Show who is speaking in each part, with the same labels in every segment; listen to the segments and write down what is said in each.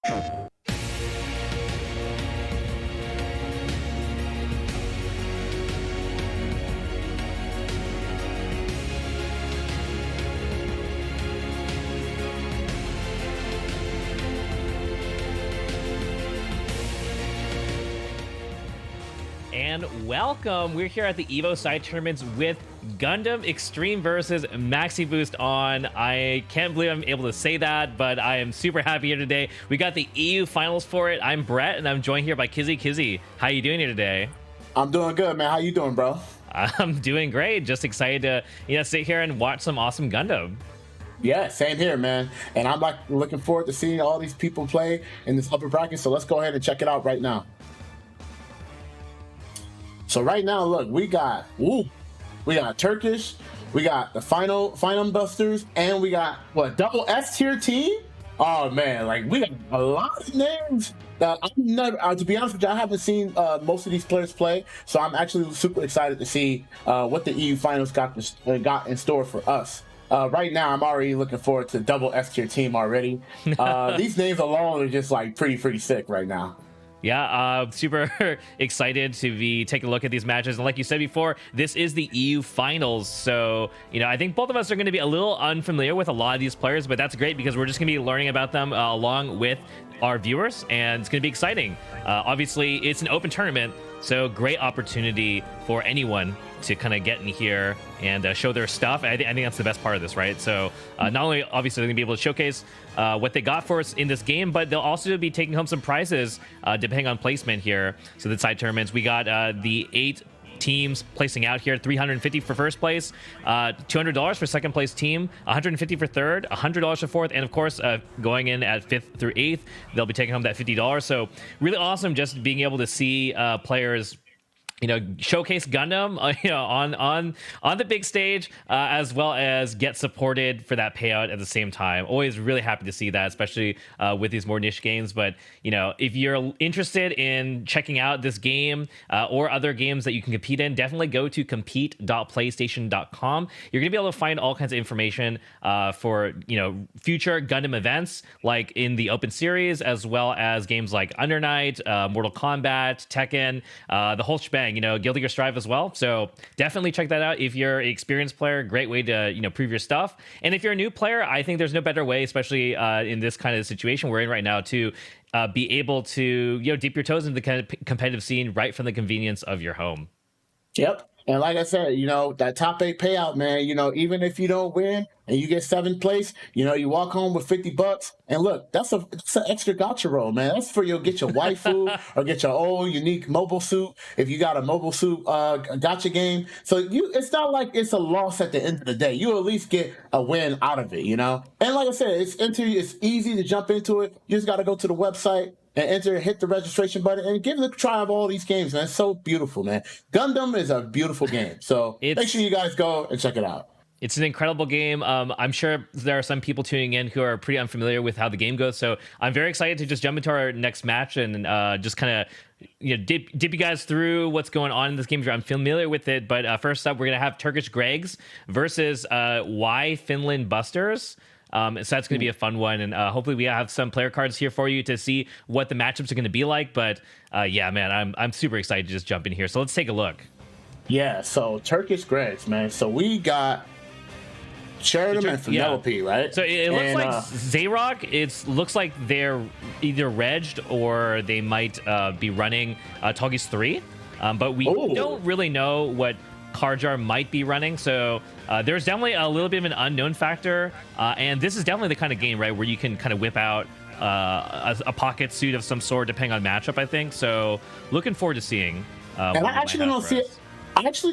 Speaker 1: And welcome. We're here at the EVO side tournaments with Gundam Extreme versus Maxiboost on. I can't believe I'm able to say that, but I am super happy here today. We got the EU finals for it. I'm Brett, and I'm joined here by Kizzy. Kizzy, how you doing here today?
Speaker 2: I'm doing good, man. How you doing, bro?
Speaker 1: I'm doing great. Just excited to sit here and watch some awesome Gundam.
Speaker 2: Yeah, same here, man. And I'm looking forward to seeing all these people play in this upper bracket. So let's go ahead and check it out right now. So right now, look, we got Turkish, we got the final busters, and we got what, double S tier team? Oh man, like we got a lot of names that I'm never. To be honest with you, I haven't seen most of these players play, so I'm actually super excited to see what the EU finals got in store for us. Right now, I'm already looking forward to double S tier team already. These names alone are just like pretty sick right now.
Speaker 1: Yeah, super excited to be taking a look at these matches. And like you said before, this is the EU finals. So, I think both of us are going to be a little unfamiliar with a lot of these players, but that's great because we're just going to be learning about them along with our viewers, and it's going to be exciting. Obviously, it's an open tournament, so great opportunity for anyone to kind of get in here and show their stuff. I think that's the best part of this, right? So not only obviously they're gonna be able to showcase what they got for us in this game, but they'll also be taking home some prizes depending on placement here. So the side tournaments, we got the 8 teams placing out here. $350 for first place, $200 for second place team, $150 for third, $100 for fourth, and of course going in at 5th through 8th, they'll be taking home that $50. So really awesome just being able to see players showcase Gundam, on the big stage, as well as get supported for that payout at the same time. Always really happy to see that, especially with these more niche games. But if you're interested in checking out this game or other games that you can compete in, definitely go to compete.playstation.com. You're gonna be able to find all kinds of information for future Gundam events, like in the Open Series, as well as games like Under Night, Mortal Kombat, Tekken, the whole shebang. Guilty Gear Strive as well. So definitely check that out if you're an experienced player. Great way to prove your stuff. And if you're a new player, I think there's no better way, especially in this kind of situation we're in right now, to be able to dip your toes into the kind of competitive scene right from the convenience of your home.
Speaker 2: Yep. And like I said, that top 8 payout, man, even if you don't win and you get 7th place, you walk home with $50. And look, that's an extra gacha roll, man. That's for you'll get your waifu or get your own unique mobile suit if you got a mobile suit gacha game. So it's not like it's a loss at the end of the day. You at least get a win out of it, And like I said, it's easy to jump into it. You just got to go to the website and enter, hit the registration button, and give it a try of all these games, man. It's so beautiful, man. Gundam is a beautiful game. So make sure you guys go and check it out.
Speaker 1: It's an incredible game. I'm sure there are some people tuning in who are pretty unfamiliar with how the game goes. So I'm very excited to just jump into our next match and just kind of dip you guys through what's going on in this game if you're unfamiliar with it. But first up, we're going to have Turkish Gregs versus Y Finland Busters. So that's going to be a fun one, and hopefully we have some player cards here for you to see what the matchups are going to be like. But yeah, man, I'm super excited to just jump in here. So let's take a look.
Speaker 2: Yeah, so Turkish Gregs, man. So we got Sheridan and Penelope, right?
Speaker 1: So it looks like Zayrok. It looks like they're either regged or they might be running Togis 3, but we don't really know what Karjar might be running, so there's definitely a little bit of an unknown factor, and this is definitely the kind of game, right, where you can kind of whip out a pocket suit of some sort depending on matchup, I think. So looking forward to seeing
Speaker 2: and I actually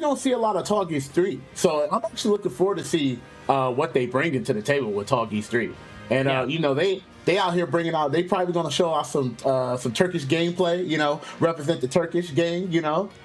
Speaker 2: don't see a lot of Togis 3, so I'm actually looking forward to see what they bring into the table with Togis 3. And they out here bringing out. They probably going to show off some Turkish gameplay. Represent the Turkish game.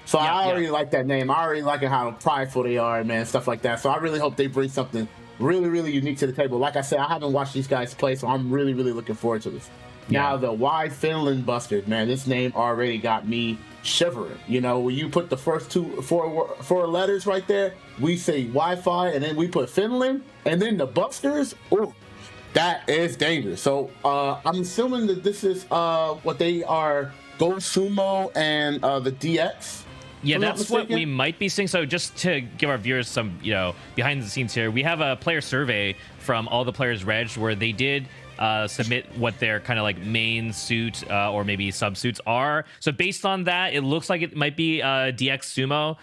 Speaker 2: So I already like that name. I already like how prideful they are, man, stuff like that. So I really hope they bring something really unique to the table. Like I said, I haven't watched these guys play, so I'm really looking forward to this. Yeah. Now the Y Finland Busters, man, this name already got me shivering. When you put the first four letters right there, we say Wi-Fi, and then we put Finland, and then the Busters. Ooh. That is dangerous. So I'm assuming that this is what they are, Go Sumo and the DX.
Speaker 1: Yeah, that's what we might be seeing. So just to give our viewers some, behind the scenes here, we have a player survey from all the players reg where they did submit what their kind of like main suit or maybe subsuits are. So based on that, it looks like it might be DX Sumo,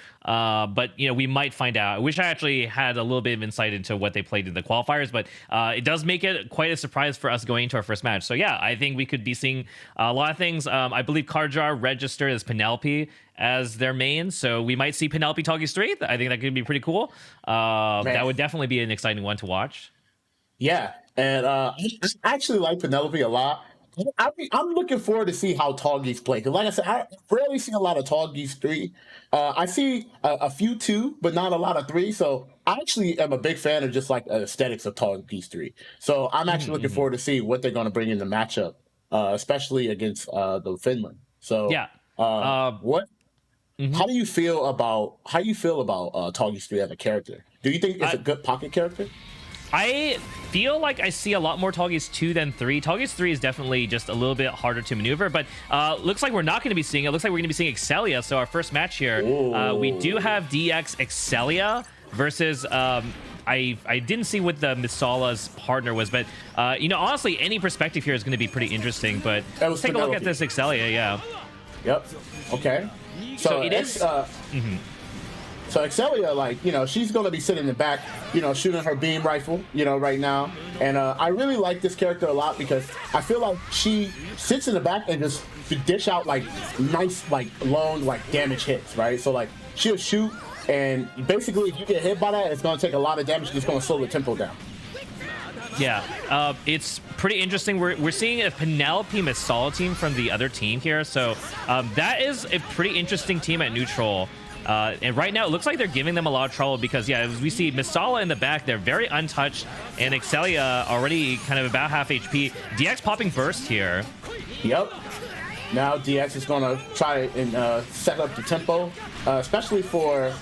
Speaker 1: but we might find out. I wish I actually had a little bit of insight into what they played in the qualifiers, but it does make it quite a surprise for us going into our first match. So yeah, I think we could be seeing a lot of things. I believe Karjar registered as Penelope as their main, so we might see Penelope Toggy's 3. I think that could be pretty cool. That would definitely be an exciting one to watch.
Speaker 2: Yeah, and I actually like Penelope a lot. I'm looking forward to see how Toggy's play. Because like I said, I rarely see a lot of Toggy's 3. I see a few 2, but not a lot of 3. So I actually am a big fan of just like the aesthetics of Toggy's 3. So I'm actually looking forward to see what they're going to bring in the matchup, especially against the Finland. So
Speaker 1: yeah,
Speaker 2: what? How do you feel about Toggy's 3 as a character? Do you think it's a good pocket character?
Speaker 1: I feel like I see a lot more Toggy's 2 than 3. Toggy's 3 is definitely just a little bit harder to maneuver, but looks like we're not going to be seeing it. Looks like we're going to be seeing Excelia. So our first match here, we do have DX Excelia versus... I didn't see what the Misala's partner was, but honestly, any perspective here is going to be pretty interesting. But let's take a look at this Excelia. Yeah.
Speaker 2: Yep. Okay. So it is. So Excelia, like, she's going to be sitting in the back, shooting her beam rifle, right now. And I really like this character a lot because I feel like she sits in the back and just dish out, like, nice, like, long, like, damage hits, right? So, like, she'll shoot, and basically if you get hit by that, it's going to take a lot of damage. It's going to slow the tempo down.
Speaker 1: Yeah, it's pretty interesting. We're seeing a Penelope Misala team from the other team here. So that is a pretty interesting team at neutral. And right now, it looks like they're giving them a lot of trouble because, as we see Misala in the back, they're very untouched, and Excelia already kind of about half HP. DX popping burst here. Yep.
Speaker 2: Now DX is going to try and set up the tempo, especially for,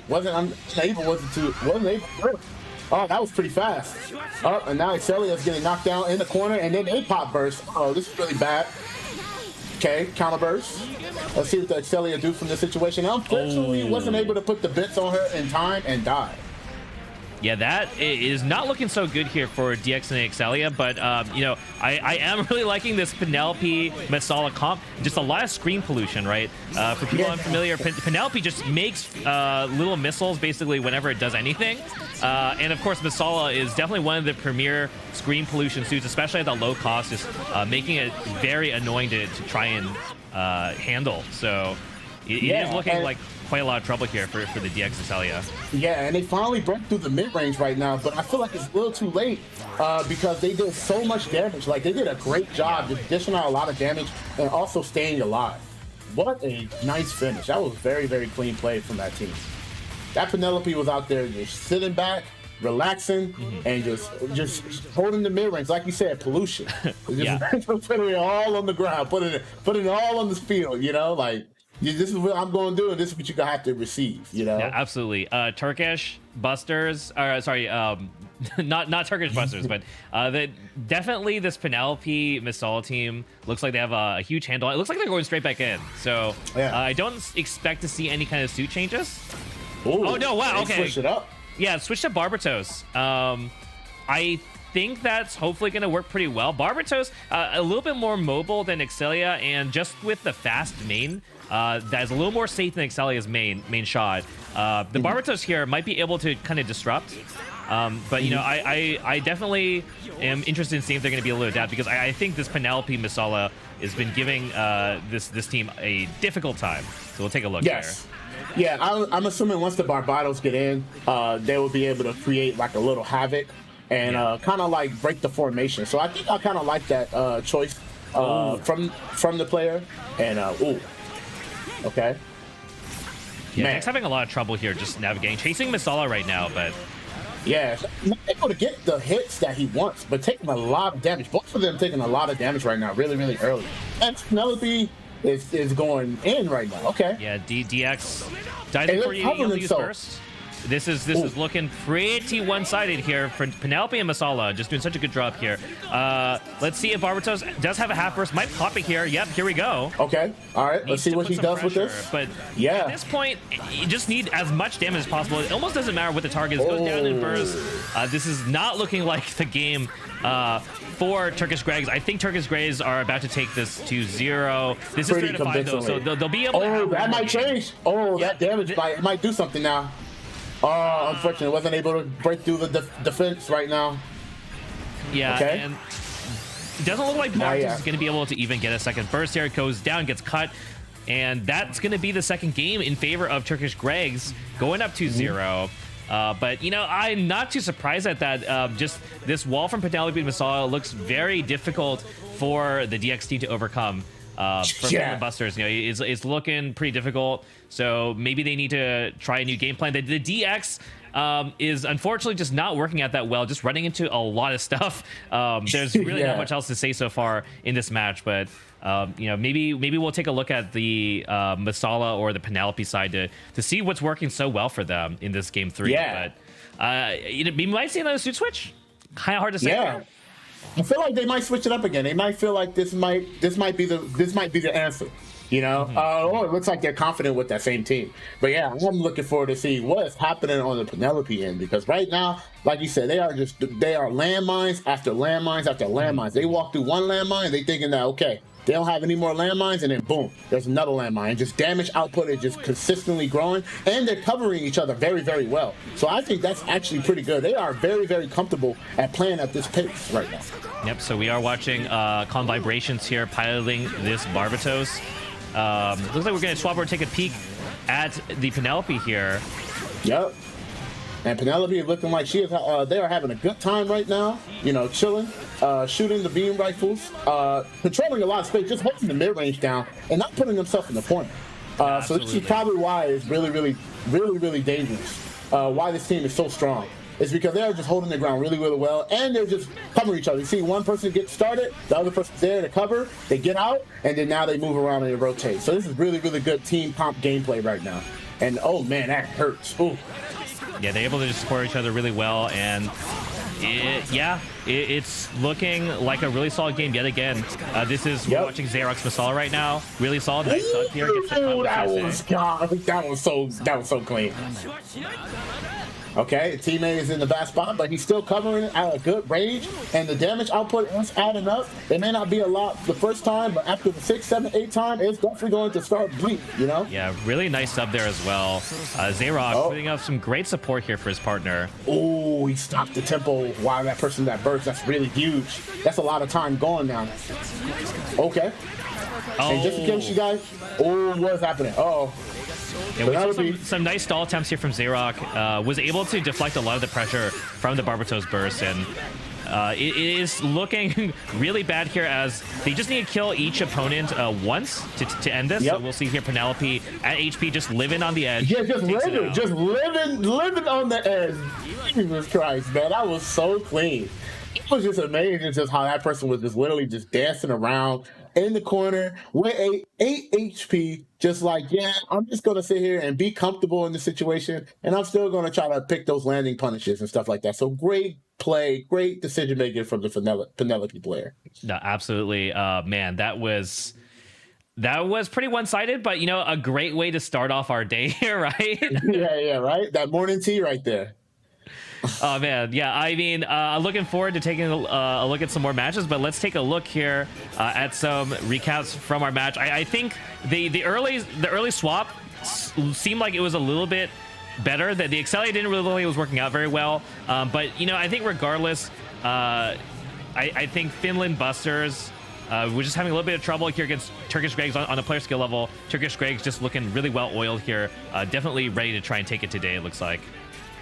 Speaker 2: wasn't able. Oh, that was pretty fast. Oh, and now Excelia is getting knocked down in the corner, and then a pop burst. Oh, this is really bad. Okay, counter burst. Let's see what the Excelia do from this situation. Unfortunately, wasn't able to put the bits on her in time and died.
Speaker 1: Yeah, that is not looking so good here for DX and Excelia, but, I am really liking this Penelope Misala comp. Just a lot of screen pollution, right? For people unfamiliar, Penelope just makes little missiles basically whenever it does anything. And, of course, Misala is definitely one of the premier screen pollution suits, especially at the low cost, just making it very annoying to try and handle. So it is looking like quite a lot of trouble here for the DX Excelia.
Speaker 2: Yeah, and they finally broke through the mid-range right now, but I feel like it's a little too late because they did so much damage. Like, they did a great job just dishing out a lot of damage and also staying alive. What a nice finish. That was very, very clean play from that team. That Penelope was out there just sitting back, relaxing, and just holding the mid-range. Like you said, pollution. Just putting it all on the ground, putting it all on the field, like... This is what I'm going to do, and this is what you're going to have to receive,
Speaker 1: Yeah, absolutely. Turkish Busters, not Turkish Busters, but definitely this Penelope Misala team looks like they have a huge handle. It looks like they're going straight back in. So I don't expect to see any kind of suit changes.
Speaker 2: Ooh,
Speaker 1: oh, no, wow, okay.
Speaker 2: Switch it up.
Speaker 1: Yeah, switch to Barbatos. I think that's hopefully going to work pretty well. Barbatos, a little bit more mobile than Excelia, and just with the fast main, that is a little more safe than Excelia's main shot. The Barbatos here might be able to kind of disrupt, but I definitely am interested in seeing if they're going to be able to adapt, because I think this Penelope Misala has been giving this team a difficult time. So we'll take a look here.
Speaker 2: Yeah, I'm assuming once the Barbados get in, they will be able to create like a little havoc and kind of like break the formation. So I think I kind of like that choice from the player. And okay.
Speaker 1: Yeah, Nick's having a lot of trouble here just navigating, chasing Misala right now, but
Speaker 2: not able to get the hits that he wants, but taking a lot of damage. Both of them taking a lot of damage right now, really, really early. And Penelope is going in right now. Okay.
Speaker 1: Yeah, DX dies before you use burst. This is looking pretty one-sided here for Penelope and Masala, just doing such a good job here. Let's see if Barbatos does have a half burst. Might pop it here. Yep, here we go.
Speaker 2: Okay, all right. Let's see what he does with this.
Speaker 1: But at this point, you just need as much damage as possible. It almost doesn't matter what the target is. It goes down in burst. This is not looking like the game for Turkish Gregs. I think Turkish Gregs are about to take this to 0. This is 3 to 5 though, so they'll be able to.
Speaker 2: Oh, that might change. Oh, that damage might do something now. Oh, unfortunately, wasn't able to break through the defense right now.
Speaker 1: Yeah, okay. And it doesn't look like Barbatos is going to be able to even get a second burst here. It goes down, gets cut, and that's going to be the second game in favor of Turkish Gregs, going up to 0. But, you know, I'm not too surprised at that. Just this wall from Penelope Masala looks very difficult for the DX team to overcome. For the Busters, you know, it's looking pretty difficult. So maybe they need to try a new game plan. The DX is unfortunately just not working out that well, just running into a lot of stuff. There's really not much else to say so far in this match, but you know, maybe we'll take a look at the Masala or the Penelope side to see what's working so well for them in this game 3. But you know, we might see another suit switch. Kind of hard to say.
Speaker 2: Yeah. I feel like they might switch it up again. They might feel like this might be the answer. You know, oh, it looks like they're confident with that same team. But yeah, I'm looking forward to see what's happening on the Penelope end, because right now, like you said, they are landmines after landmines after landmines. They walk through one landmine, they thinking that okay, they don't have any more landmines, and then boom, there's another landmine. Just damage output is just consistently growing, and they're covering each other very, very well. So I think that's actually pretty good. They are very, very comfortable at playing at this pace right now.
Speaker 1: Yep. So we are watching Calm Vibrations here piloting this Barbatos. Looks like we're going to swap over, take a peek at the Penelope here.
Speaker 2: Yep. And Penelope is looking like she is. They are having a good time right now. You know, chilling, shooting the beam rifles, controlling a lot of space, just holding the mid range down, and not putting themselves in the corner. So this is probably why it's really, really, really, really dangerous. Why this team is so strong. It's because they're just holding the ground really, really well, and they're just covering each other. You see one person get started, the other person's there to cover, they get out, and then now they move around and they rotate. So this is really, really good team comp gameplay right now. And oh man, that hurts. Ooh.
Speaker 1: Yeah, they're able to just support each other really well, and it's looking like a really solid game yet again. This is we're watching Xerox Masala right now. Really solid. Nice dunk here.
Speaker 2: That was so clean. Okay, the teammate is in the bad spot, but he's still covering it at a good range, and the damage output is adding up. It may not be a lot the first time, but after the 6, 7, 8 time, it's definitely going to start bleeding, you know?
Speaker 1: Yeah, really nice sub there as well. Xerox putting up some great support here for his partner.
Speaker 2: Oh, he stopped the tempo while that person that burst. That's really huge. That's a lot of time going now. Okay. And just in case you guys, what's happening?
Speaker 1: Yeah, we saw some nice stall attempts here from Xerox. Was able to deflect a lot of the pressure from the Barbatos burst, and it is looking really bad here as they just need to kill each opponent once to end this. So we'll see here Penelope at HP just living on the edge.
Speaker 2: Yeah, just living on the edge. Jesus Christ, man, that was so clean. It was just amazing just how that person was just literally just dancing around in the corner with 8 HP, just like, yeah, I'm just going to sit here and be comfortable in the situation, and I'm still going to try to pick those landing punishes and stuff like that. So great play, great decision making from the Penelope player.
Speaker 1: No, absolutely. Man, that was pretty one-sided, but, you know, a great way to start off our day here, right?
Speaker 2: yeah, right? That morning tea right there.
Speaker 1: Oh man, yeah. I mean, I'm looking forward to taking a look at some more matches, but let's take a look here at some recaps from our match. I think the early swap seemed like it was a little bit better. That the Accelerate didn't really look like it was working out very well. But you know, I think regardless, I think Finland Busters. We're just having a little bit of trouble here against Turkish Gregs on a player skill level. Turkish Gregs just looking really well oiled here. Definitely ready to try and take it today, it looks like.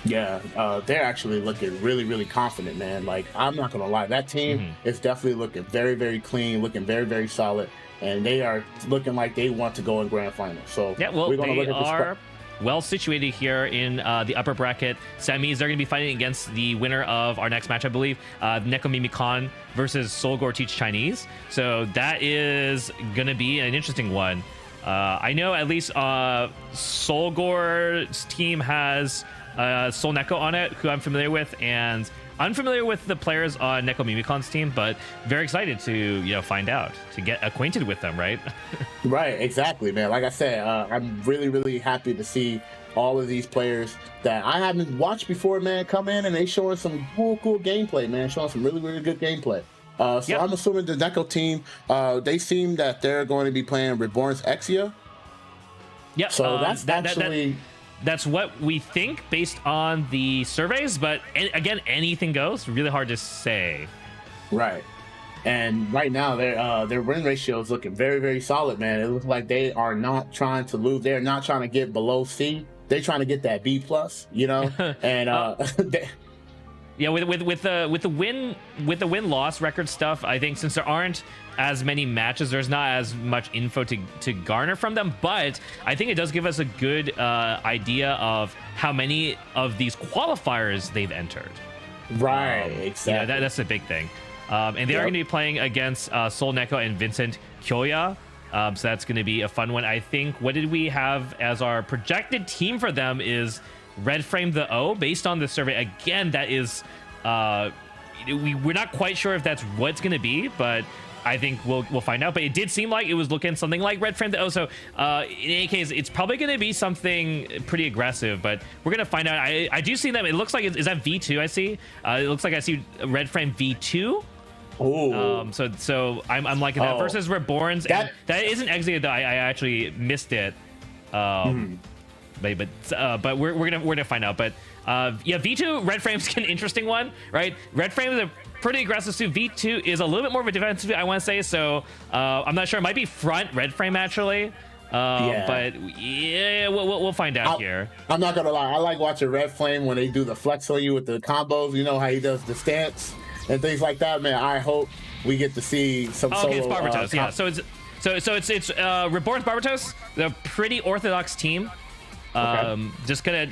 Speaker 2: Yeah, they're actually looking really, really confident, man. Like, I'm not going to lie. That team is definitely looking very, very clean, looking very, very solid. And they are looking like they want to go in grand final. So
Speaker 1: yeah, well, they are well situated here in the upper bracket semis. They're going to be fighting against the winner of our next match, I believe, Nekomimi Khan versus Solgor Teach Chinese. So that is going to be an interesting one. I know at least Solgor's team has Sol Neko on it, who I'm familiar with, and unfamiliar with the players on Neko Mimicon's team, but very excited to find out, to get acquainted with them, right?
Speaker 2: Right, exactly, man. Like I said, I'm really happy to see all of these players that I haven't watched before, man, come in, and they showing some cool gameplay, man. Showing some really good gameplay. So yep. I'm assuming the Neko team, they seem that they're going to be playing Reborn's Exia.
Speaker 1: Yep.
Speaker 2: So that's actually...
Speaker 1: That's what we think based on the surveys, but again, anything goes. Really hard to say.
Speaker 2: Right. And right now, their win ratio is looking very solid, man. It looks like they are not trying to lose. They're not trying to get below C. They're trying to get that B+, and
Speaker 1: yeah, with the win-loss record stuff, I think since there aren't as many matches, there's not as much info to garner from them, but I think it does give us a good idea of how many of these qualifiers they've entered.
Speaker 2: Right, exactly.
Speaker 1: That's the big thing. And they are going to be playing against Sol Neko and Vincent Kyoya. So that's going to be a fun one. I think, what did we have as our projected team for them is Red Frame the O, based on the survey. Again, that is, we're not quite sure if that's what it's going to be, but I think we'll find out. But it did seem like it was looking something like Red Frame the O. So in any case, it's probably going to be something pretty aggressive, but we're going to find out. I do see them. It looks like, is that V2 I see? It looks like I see Red Frame V2.
Speaker 2: Oh,
Speaker 1: so I'm liking that versus Reborn's. That isn't Exia though. I actually missed it. But we're gonna find out. But yeah, V2 Red Frame's an interesting one, right? Red Frame is a pretty aggressive suit. V2 is a little bit more of a defensive, I want to say. So I'm not sure. It might be front Red Frame actually. But yeah, we'll find out here.
Speaker 2: I'm not gonna lie. I like watching Red Flame when they do the flex on you with the combos. You know how he does the stance and things like that, man. I hope we get to see some solo.
Speaker 1: Okay, it's Barbatos. Yeah, so it's Reborn's Barbatos, the pretty orthodox team. Just gonna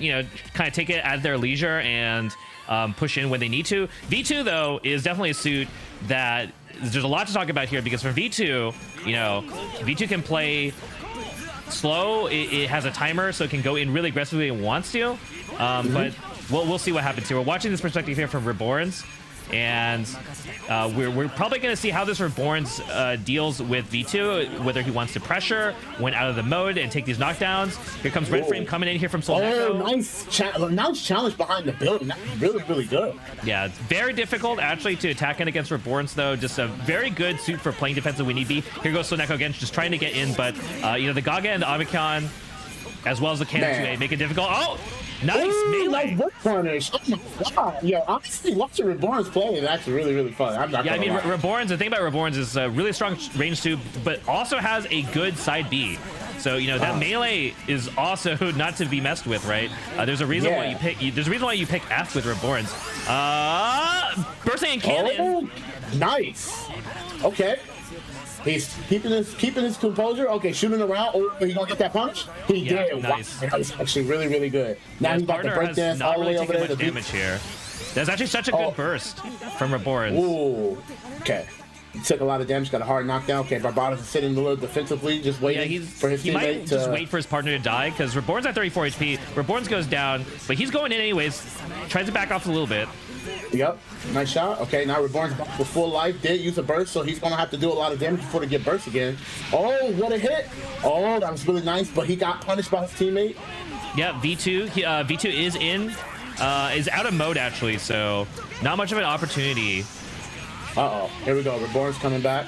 Speaker 1: kind of take it at their leisure and push in when they need to. V2 though is definitely a suit that there's a lot to talk about here, because for V2, V2 can play slow. It has a timer, so it can go in really aggressively if it wants to. But we'll see what happens here. We're watching this perspective here from Reborn's. And we're probably going to see how this Reborn's deals with V2, whether he wants to pressure, went out of the mode, and take these knockdowns. Here comes Red Frame coming in here from Sol Neko.
Speaker 2: Nice challenge behind the building. That's really good.
Speaker 1: Yeah, it's very difficult actually to attack in against Reborn's though. Just a very good suit for playing defensive when need be. Here goes Sol Neko again, just trying to get in, but the Gaga and the Amikon, as well as the Cannon 2A, make it difficult. Oh! Nice melee.
Speaker 2: Nice punish. Oh my god. Yo, honestly, watching Reborn's play is actually really fun. I'm not gonna lie.
Speaker 1: Reborn's, the thing about Reborn's is a really strong range suit, but also has a good side B. So that melee is also not to be messed with, right? There's a reason why you pick. There's a reason why you pick F with Reborn's. Bursting and cannon.
Speaker 2: Oh, nice. Okay. He's keeping his composure. Okay, shooting around. Oh, he gonna get that punch? He did.
Speaker 1: Nice.
Speaker 2: Wow. That was actually really good. Now he's about to break dance all the way over there.
Speaker 1: Much damage here. That's actually such a good burst from Reborn.
Speaker 2: Ooh. Okay. He took a lot of damage. Got a hard knockdown. Okay, Barbatos is sitting a little defensively, just waiting for his teammate to.
Speaker 1: He might just wait for his partner to die, because Reborn's at 34 HP. Reborn's goes down, but he's going in anyways. Tries to back off a little bit.
Speaker 2: Yep, nice shot. Okay, now Reborn's back with full life. Did use a burst, so he's gonna have to do a lot of damage before to get burst again. Oh, what a hit! Oh, that was really nice, but he got punished by his teammate.
Speaker 1: Yeah, V2. V2 is is out of mode actually, so not much of an opportunity.
Speaker 2: Uh-oh, here we go. Reborn's coming back.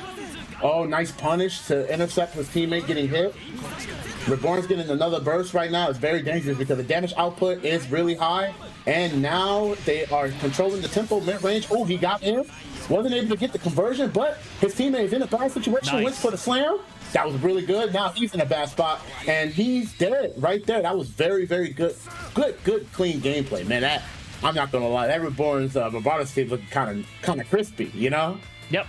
Speaker 2: Oh, nice punish to intercept his teammate getting hit. Reborn's getting another burst right now. It's very dangerous because the damage output is really high. And now they are controlling the tempo mid-range. Oh, he got in. Wasn't able to get the conversion, but his teammate is in a bad situation.
Speaker 1: Nice.
Speaker 2: Went for the slam. That was really good. Now he's in a bad spot, and he's dead right there. That was very good. Good, clean gameplay, man. I'm not gonna lie. That Reborn's Barbatos team looked kind of crispy, Yep.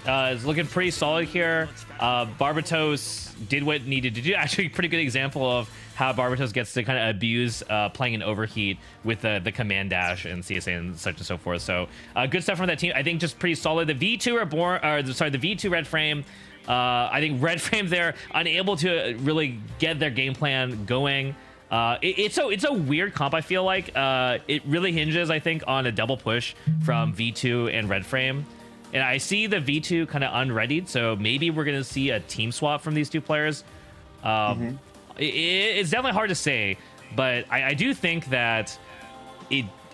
Speaker 1: It's looking pretty solid here. Barbatos did what needed to do. Actually, pretty good example of how Barbatos gets to kind of abuse playing an overheat with the command dash and CSA and such and so forth. So good stuff from that team. I think just pretty solid. The V2 the V2 Red Frame I think Red Frame there unable to really get their game plan going. It's a weird comp. I feel like it really hinges, I think, on a double push from V2 and Red Frame. And I see the V2 kind of unreadied, so maybe we're going to see a team swap from these two players. It's definitely hard to say, but I do think that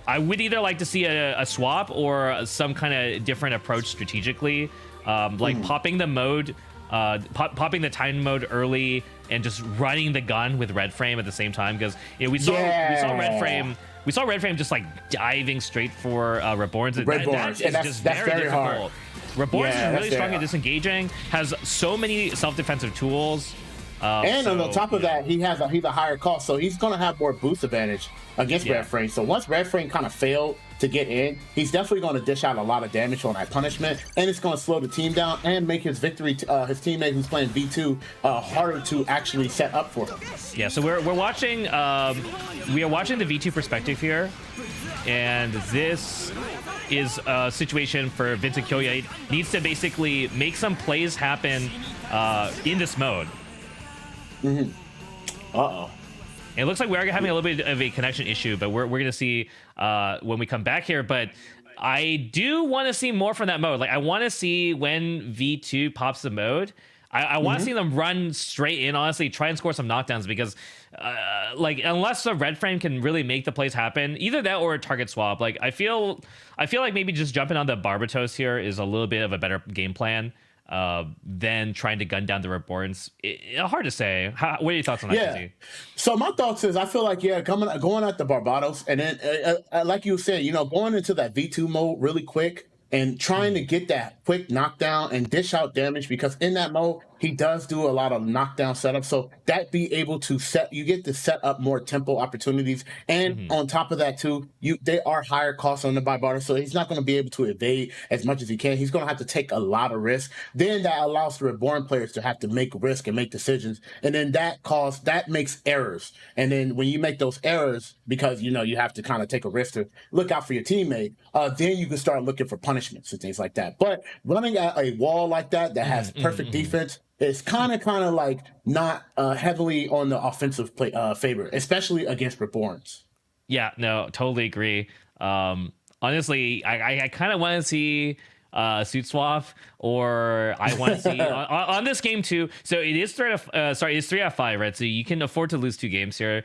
Speaker 1: I would either like to see a swap or some kind of different approach strategically, like popping the mode, popping the time mode early and just running the gun with Red Frame at the same time, because we saw Red Frame. We saw Red Frame just like diving straight for Reborns. That is just very difficult. Reborns is really strong at disengaging, has so many self-defensive tools.
Speaker 2: And on the top of that, he's a higher cost, so he's going to have more boost advantage against Red Frame. So once Red Frame kind of failed to get in, he's definitely going to dish out a lot of damage on that punishment, and it's going to slow the team down and make his victory, his teammate who's playing V2, harder to actually set up for him.
Speaker 1: Yeah, so we're watching, we are watching the V2 perspective here, and this is a situation for Vincent Kyoya. He needs to basically make some plays happen in this mode.
Speaker 2: Uh-oh.
Speaker 1: It looks like we are having a little bit of a connection issue, but we're going to see when we come back here. But I do want to see more from that mode. Like, I want to see when V2 pops the mode. I want to see them run straight in, honestly, try and score some knockdowns, because like, unless the Red Frame can really make the plays happen, either that or a target swap. Like, I feel like maybe just jumping on the Barbatos here is a little bit of a better game plan than trying to gun down the Reborns. Hard to say. What are your thoughts on that?
Speaker 2: Yeah. So my thoughts is, I feel like, going at the Barbados, and then like you said, going into that V2 mode really quick and trying to get that quick knockdown and dish out damage, because in that mode he does do a lot of knockdown setup, so that be able to get to set up more tempo opportunities. And on top of that too, they are higher costs on the Barbados, so he's not going to be able to evade as much as he can. He's going to have to take a lot of risk. Then that allows the Reborn players to have to make risk and make decisions, and then that makes errors. And then when you make those errors, because you have to kind of take a risk to look out for your teammate, then you can start looking for punishments and things like that. But running at a wall like that has perfect defense, it's kind of like not heavily on the offensive favor, especially against Reborns.
Speaker 1: Yeah, no, totally agree. Honestly, I kind of want to see suit swap, or I want to see on this game too. So it is 3 out of 5, right? So you can afford to lose 2 games here.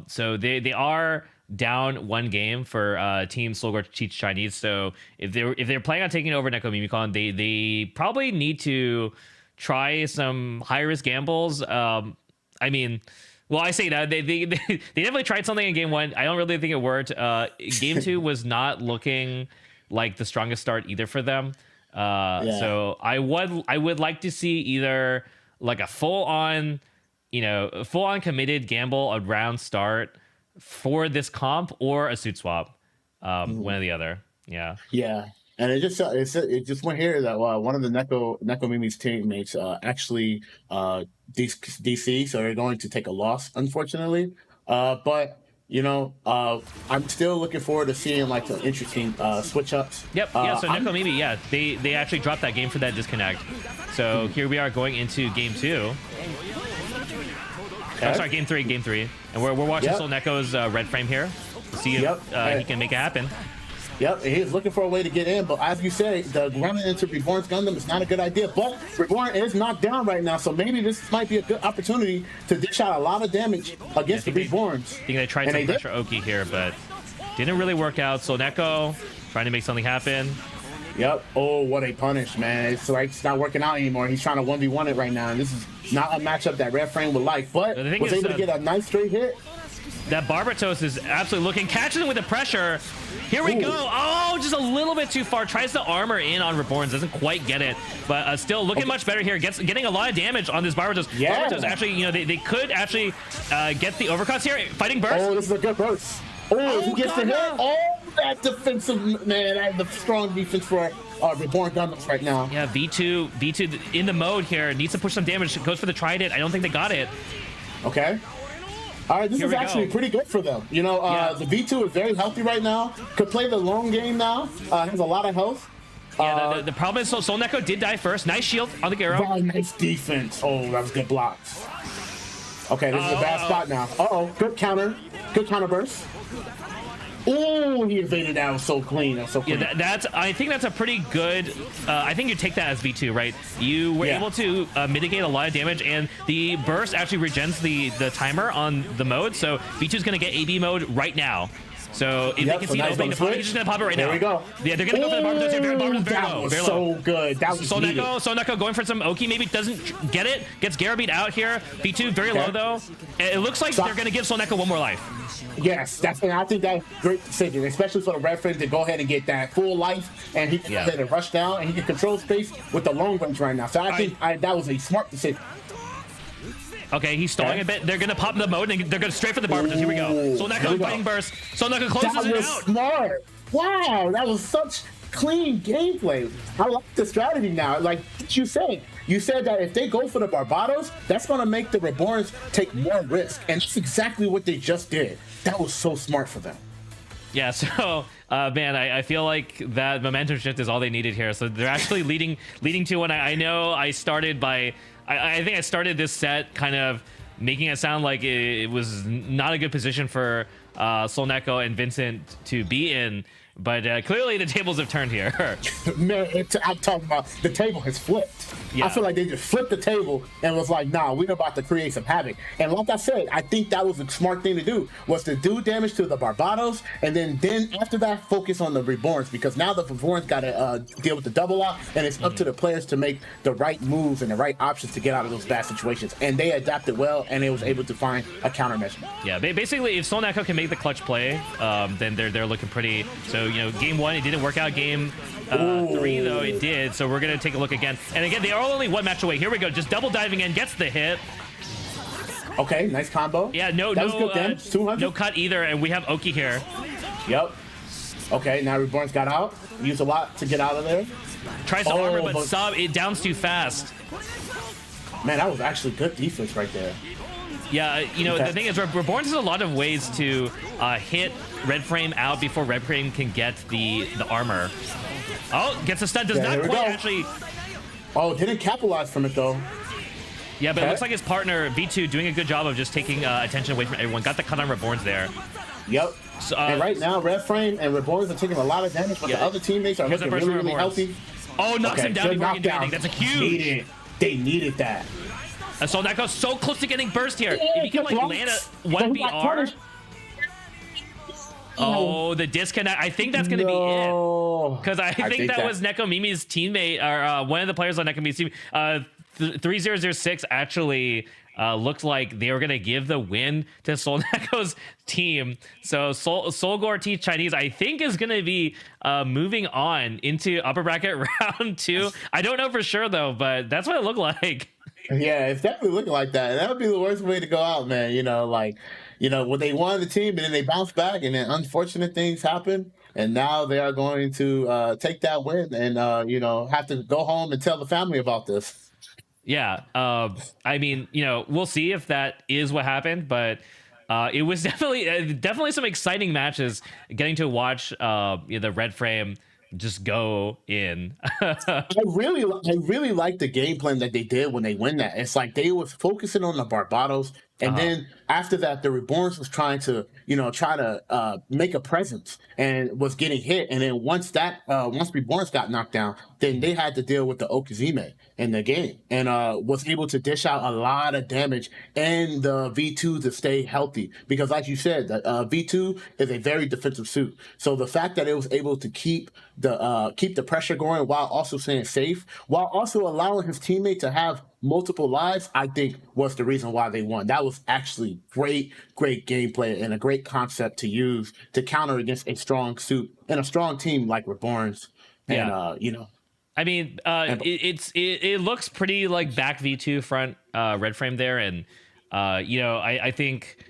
Speaker 1: So they are down 1 game for Team Solgar Teach Chinese. So if they're planning on taking over Neko Mimikon, they probably need to try some high risk gambles. I mean, well, I say that they definitely tried something in game 1. I don't really think it worked. Game 2 was not looking like the strongest start either for them. So I would like to see either like a full on committed gamble around start for this comp, or a suit swap, one or the other. Yeah.
Speaker 2: And it just went here that one of the Neko Mimi's teammates actually DC, so they're going to take a loss, unfortunately. But I'm still looking forward to seeing like some interesting switch ups.
Speaker 1: Yep. So Neko Mimi, they actually dropped that game for that disconnect. So here we are going into game 2. Okay. Oh, sorry, game three, and we're watching Sol Neko's Red Frame here to see if he can make it happen.
Speaker 2: Yep, he's looking for a way to get in, but as you say, the running into Reborn's Gundam is not a good idea. But Reborn is knocked down right now, so maybe this might be a good opportunity to dish out a lot of damage against the Reborns.
Speaker 1: I think they tried to pressure Oki here, but didn't really work out. So Neko trying to make something happen.
Speaker 2: Yep. Oh, what a punish, man. It's like it's not working out anymore. He's trying to 1v1 it right now, and this is not a matchup that Red Frame would like, but was able to get a nice straight hit.
Speaker 1: That Barbatos is absolutely looking, catches him with the pressure. Here we go. Oh, just a little bit too far. Tries to armor in on Reborns, doesn't quite get it, but still looking much better here. Getting a lot of damage on this Barbatos. Barbatos actually, they could actually get the overcuts here. Fighting burst.
Speaker 2: Oh, this is a good burst. Oh, he gets the hit. Oh, that defensive, man, that the strong defense for Reborn Gundams right now.
Speaker 1: Yeah, V2 in the mode here. Needs to push some damage. Goes for the trident. I don't think they got it.
Speaker 2: Okay. All right, this is actually pretty good for them. The V2 is very healthy right now. Could play the long game now. Has a lot of health.
Speaker 1: Yeah, the problem is Sol Neko did die first. Nice shield on the Garo.
Speaker 2: Very nice defense. Oh, that was good blocks. Okay, this is a bad spot now. Good counter. Good counter burst. Oh, he evaded that. Was so clean. That was so clean.
Speaker 1: Yeah, I think that's a pretty good. I think you take that as V2, right? You were able to mitigate a lot of damage, and the burst actually regens the timer on the mode. So V2 is going to get AB mode right now. So if they can see opening the pop, he's just going to pop it right now.
Speaker 2: There we go.
Speaker 1: Yeah, they're going to go for the Barbara.
Speaker 2: That was so good. That was
Speaker 1: Sol Neko going for some Oki. Maybe doesn't get it. Gets Garo beat out here. V2 very low though. It looks like they're going to give Sol Neko one more life.
Speaker 2: Yes, I think that's a great decision, especially for the red friend to go ahead and get that full life, and he can go ahead and rush down, and he can control space with the long range right now. So I think that was a smart decision.
Speaker 1: Okay, he's stalling a bit. They're going to pop in the mode, and they're going straight for the Barbara. Here we go. Sol Neko fighting burst. Sol Neko closes it out.
Speaker 2: That was smart. Wow, that was such clean gameplay. I like the strategy now. Like you said that if they go for the Barbados, that's going to make the Reborns take more risk, and that's exactly what they just did. That was so smart for them.
Speaker 1: Yeah, so man, I feel like that momentum shift is all they needed here. So they're actually leading 2-1. I know I started by I think I started this set kind of making it sound like it was not a good position for Sol Neko and Vincent to be in. But clearly the tables have turned here.
Speaker 2: Man, I'm talking about the table has flipped. Yeah. I feel like they just flipped the table and was like, nah, we're about to create some havoc. And like I said, I think that was a smart thing to do, was to do damage to the Barbados, and then after that, focus on the Reborns, because now the Reborns got to deal with the double lock, and it's up to the players to make the right moves and the right options to get out of those bad situations. And they adapted well, and they was able to find a countermeasure.
Speaker 1: Yeah, basically, if Sol Neko can make the clutch play, then they're looking pretty. So, you know, game 1, it didn't work out. Game 3, though, it did. So we're going to take a look again. And again, they are only one match away. Here we go. Just double diving in, gets the hit.
Speaker 2: Okay, nice combo.
Speaker 1: Yeah, no cut either. And we have Oki here.
Speaker 2: Yep. Okay, now Reborn's got out. Used a lot to get out of there.
Speaker 1: Tries to armor, but it downs too fast.
Speaker 2: Man, that was actually good defense right there.
Speaker 1: Yeah, you know, the thing is, Reborn has a lot of ways to hit Red Frame out before Red Frame can get the armor. Oh, gets a stun. Does not quite actually...
Speaker 2: Oh, didn't capitalize from it, though.
Speaker 1: Yeah, but it looks like his partner, V2, doing a good job of just taking attention away from everyone. Got the cut on Reborn's there.
Speaker 2: Yep. So, and right now, Red Frame and Reborns are taking a lot of damage, but the other teammates are looking really healthy.
Speaker 1: Oh, knocks him down before he can do anything. That's a huge...
Speaker 2: They needed that.
Speaker 1: Sol Neko's so close to getting burst here. If he can like land a 1BR. Oh, the disconnect. I think that's going to be it. Because I think that was Neko Mimi's teammate, or one of the players on Neko Mimi's team. 3006 actually looked like they were going to give the win to Sol Neko's team. So Solgor T Chinese, I think, is going to be moving on into upper bracket round 2. I don't know for sure, though, but that's what it looked like.
Speaker 2: Yeah, it's definitely looking like that. That would be the worst way to go out, man. You know, like, when they won the team and then they bounce back and then unfortunate things happen. And now they are going to take that win and, have to go home and tell the family about this.
Speaker 1: Yeah. I mean, we'll see if that is what happened, but it was definitely some exciting matches getting to watch the Red Frame just go in.
Speaker 2: I really like the game plan that they did when they win that. It's like they was focusing on the Barbados, and then after that, the Reborns was trying to make a presence and was getting hit. And then once Reborns got knocked down, then they had to deal with the Okazime in the game, and was able to dish out a lot of damage and the V2 to stay healthy, because like you said, V2 is a very defensive suit. So the fact that it was able to keep the pressure going while also staying safe, while also allowing his teammate to have multiple lives, I think was the reason why they won. That was actually great gameplay and a great concept to use to counter against a strong suit and a strong team like Reborns. And
Speaker 1: I mean, it looks pretty like back V2 front Red Frame there, and I think,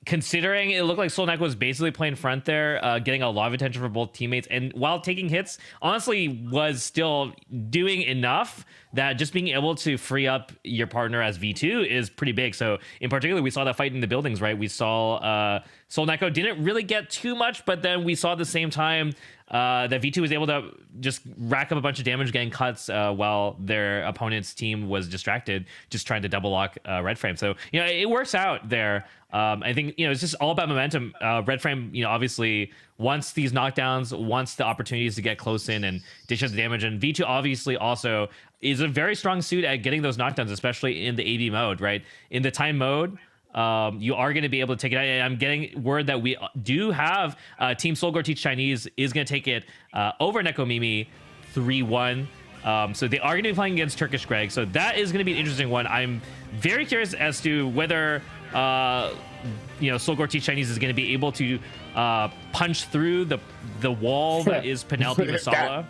Speaker 1: considering it looked like Sol Neko was basically playing front there, getting a lot of attention from both teammates, and while taking hits, honestly was still doing enough that just being able to free up your partner as V2 is pretty big. So in particular, we saw that fight in the buildings, right? We saw Soul Neko didn't really get too much, but then we saw at the same time that V2 was able to just rack up a bunch of damage getting cuts while their opponent's team was distracted, just trying to double lock Red Frame. So, it works out there. I think, it's just all about momentum. Red Frame, obviously wants these knockdowns, wants the opportunities to get close in and dish out the damage. And V2 obviously also is a very strong suit at getting those knockdowns, especially in the AV mode, right? In the time mode, you are going to be able to take it out. I'm getting word that we do have Team Solgor Teach Chinese is going to take it over Neko Mimi 3-1. So they are going to be playing against Turkish Greg. So that is going to be an interesting one. I'm very curious as to whether Solgor Teach Chinese is going to be able to punch through the wall that is Penelope Masala.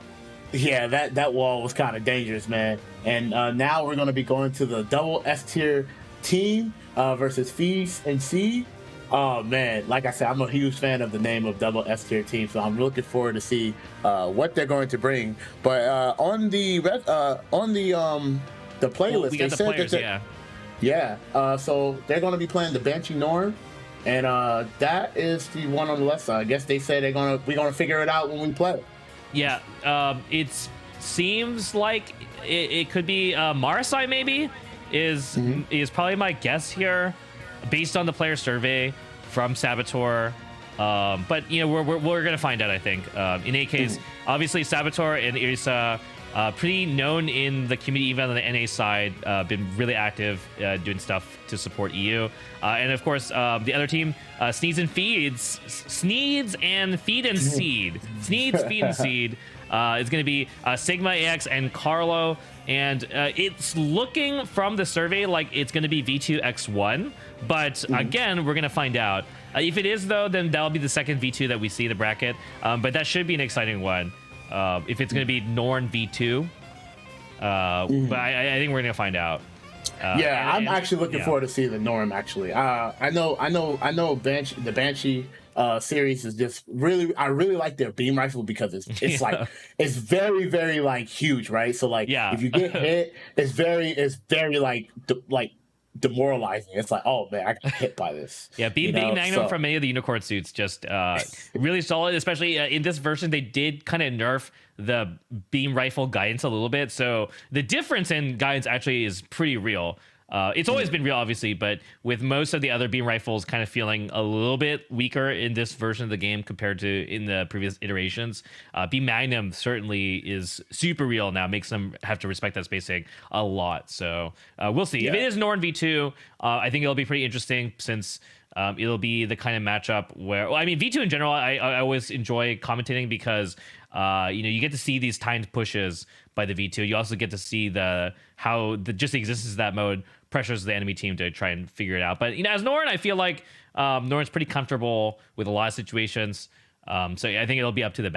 Speaker 2: Yeah, that wall was kind of dangerous, man. And now we're going to be going to the double S tier team versus Feast and Seed. Oh man, like I said, I'm a huge fan of the name of double S tier team, so I'm looking forward to see what they're going to bring. But on the playlist, they said
Speaker 1: players,
Speaker 2: so they're going to be playing the Banshee Norn, and that is the one on the left side. I guess they say we're gonna figure it out when we play.
Speaker 1: Yeah, it seems like it could be Marasai maybe is probably my guess here, based on the player survey from Saboteur. But we're gonna find out. I think in any case, obviously Saboteur and Irisa, pretty known in the community event on the NA side, been really active doing stuff to support EU, and of course the other team, Sneeds and Feed and Seed. Sneeds, Feed and Seed is going to be Sigma, AX, and Carlo. And it's looking from the survey like it's going to be V2X1. But again, we're going to find out. If it is, though, then that'll be the second V2 that we see in the bracket. But that should be an exciting one. If it's going to be Norn V2. But I think we're going to find out.
Speaker 2: I'm actually looking forward to seeing the Norm, actually. I know the Banshee series is just I really like their beam rifle because it's like it's very, very like huge, right? So like if you get hit, it's very demoralizing. It's like, oh man, I got hit by this.
Speaker 1: Being Magnum from many of the Unicorn suits just really solid, especially in this version. They did kind of nerf the beam rifle guidance a little bit, so the difference in guidance actually is pretty real. It's always been real, obviously, but with most of the other beam rifles kind of feeling a little bit weaker in this version of the game compared to in the previous iterations, Beam Magnum certainly is super real now, makes them have to respect that spacing a lot. So we'll see. If it is Norn V2, I think it'll be pretty interesting, since it'll be the kind of matchup where, V2 in general, I always enjoy commentating because you get to see these timed pushes by the V2. You also get to see how the existence of that mode pressures the enemy team to try and figure it out. But as Norn, I feel like Norn's pretty comfortable with a lot of situations. So I think it'll be up to the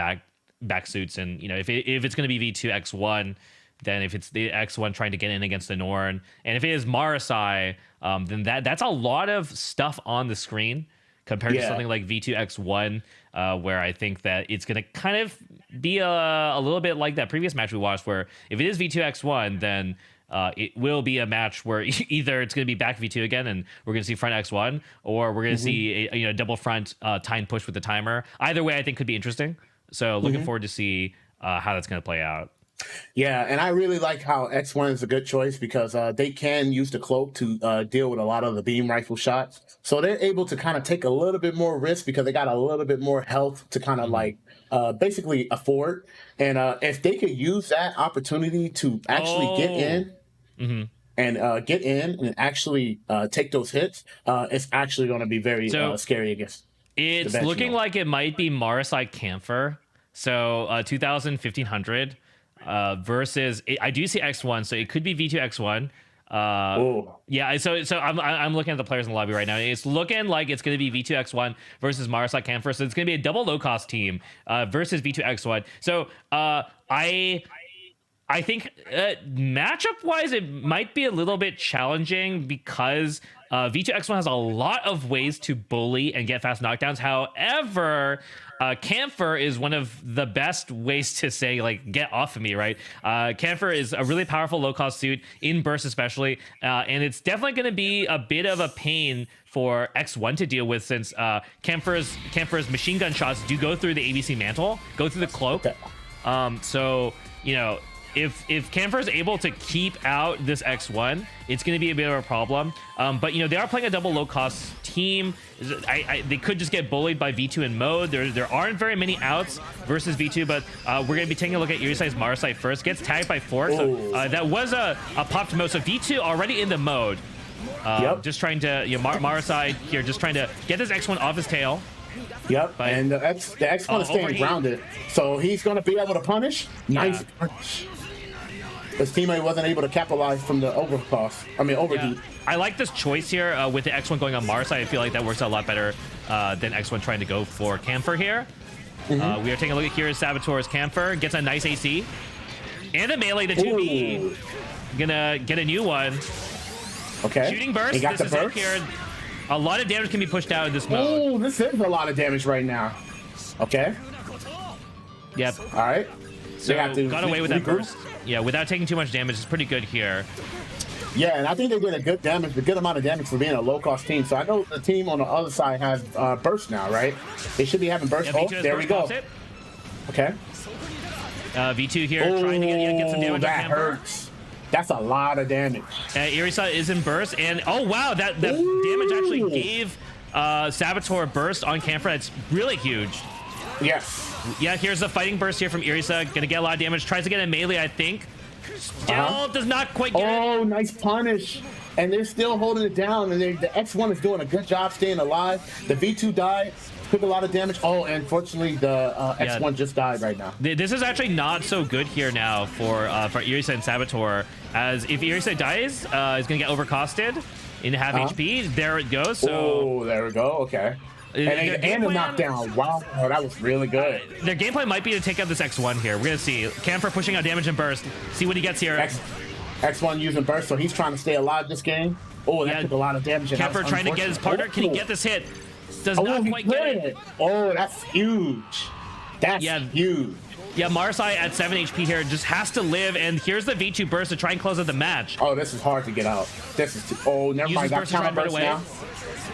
Speaker 1: back suits, and if it's going to be V2 X1, then if it's the X1 trying to get in against the Norn, and if it is Marasai, then that's a lot of stuff on the screen compared to something like V2 X1, where I think that it's going to kind of be a little bit like that previous match we watched, where if it is V2 X1, then it will be a match where either it's going to be back V2 again and we're going to see front X1, or we're going to see a double front time push with the timer. Either way, I think could be interesting. So looking forward to see how that's going to play out.
Speaker 2: Yeah, and I really like how X1 is a good choice because they can use the cloak to deal with a lot of the beam rifle shots. So they're able to kind of take a little bit more risk because they got a little bit more health to kind of basically afford. And if they could use that opportunity to actually get in and actually take those hits, it's actually going to be very scary against.
Speaker 1: It's looking like it might be Marasai Camphor. So 2000, 1500. Versus I do see X1, so it could be V2 X1. So I'm looking at the players in the lobby right now. It's looking like it's going to be V2 X1 versus Marasai Camphor. So it's going to be a double low cost team versus V2 X1. So I think matchup-wise, it might be a little bit challenging because V2X1 has a lot of ways to bully and get fast knockdowns. However, Camphor is one of the best ways to say, like, get off of me, right? Camphor is a really powerful low-cost suit, in burst especially, and it's definitely going to be a bit of a pain for X1 to deal with, since Camphor's machine gun shots do go through the ABC mantle, go through the cloak. So, you know, if Camphor is able to keep out this X1, it's going to be a bit of a problem. But, you know, they are playing a double low-cost team. They could just get bullied by V2 in mode. There aren't very many outs versus V2, but we're going to be taking a look at Irisai's Marasite first. Gets tagged by Fork, so that was a popped mode. So V2 already in the mode. Just trying to, you know, Marasite here, just trying to get this X1 off his tail.
Speaker 2: Yep, but, and the X1 is staying grounded, so he's going to be able to punish. Nice punch. His teammate wasn't able to capitalize from the overheat.
Speaker 1: I like this choice here with the X1 going on Mars. I feel like that works a lot better than X1 trying to go for Camphor here. We are taking a look at here as Saboteur's Camphor gets a nice AC. And a melee to 2B. Gonna get a new one.
Speaker 2: Okay.
Speaker 1: Shooting burst.
Speaker 2: He got
Speaker 1: this
Speaker 2: the
Speaker 1: is
Speaker 2: burst.
Speaker 1: it here. A lot of damage can be pushed out in this mode.
Speaker 2: Oh, this is a lot of damage right now. Okay.
Speaker 1: Yep.
Speaker 2: All right.
Speaker 1: So got away with that burst. Yeah, without taking too much damage. It's pretty good here.
Speaker 2: Yeah, and I think they did a good amount of damage for being a low-cost team. So I know the team on the other side has burst now, right? They should be having burst.
Speaker 1: Yeah,
Speaker 2: oh, there we go. Okay.
Speaker 1: V2 here trying to get some damage.
Speaker 2: That hurts. That's a lot of damage.
Speaker 1: Irisa is in burst, and oh wow, that damage actually gave Saboteur burst on Camphor. That's really huge.
Speaker 2: Yes.
Speaker 1: Yeah, here's the fighting burst here from Irisa. Gonna get a lot of damage. Tries to get a melee, I think. Still does not quite get it.
Speaker 2: Oh, nice punish. And they're still holding it down. And the X1 is doing a good job staying alive. The V2 died. Took a lot of damage. Oh, and fortunately, the X1 just died right now.
Speaker 1: This is actually not so good here now for Irisa and Saboteur, as if Irisa dies, he's gonna get overcosted in half HP. There it goes. So
Speaker 2: oh, there we go. Okay. And a knockdown. Wow, oh, that was really good.
Speaker 1: Their gameplay might be to take out this X1 here. We're gonna see Camphor pushing out damage and burst. See what he gets here.
Speaker 2: X1 using burst, so he's trying to stay alive this game. Oh, that took a lot of damage.
Speaker 1: Camphor trying to get his partner. Can he get this hit? Does not quite get it.
Speaker 2: Oh, that's huge. That's huge.
Speaker 1: Yeah, Marasai at 7 HP here just has to live, and here's the V2 burst to try and close out the match.
Speaker 2: Oh, this is hard to get out. This is never mind. Got counter burst now.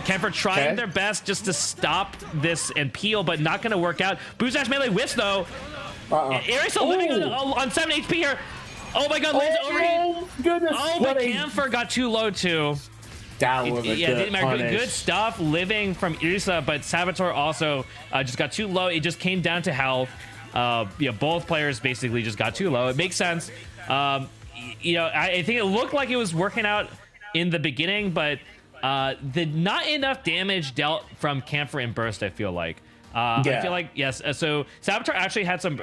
Speaker 1: Camphor trying their best just to stop this and peel, but not going to work out. Boozash melee whiffs though. Irisa living on 7 HP here. Oh my god, lands overheat.
Speaker 2: Goodness.
Speaker 1: Oh, but Camphor got too low too.
Speaker 2: That was a good punish.
Speaker 1: Good stuff living from Irisa, but Saboteur also just got too low. It just came down to health. Both players basically just got too low. It makes sense. I think it looked like it was working out in the beginning, but not enough damage dealt from Camphor and burst, I feel like. I feel like, yes. So Saboteur actually had some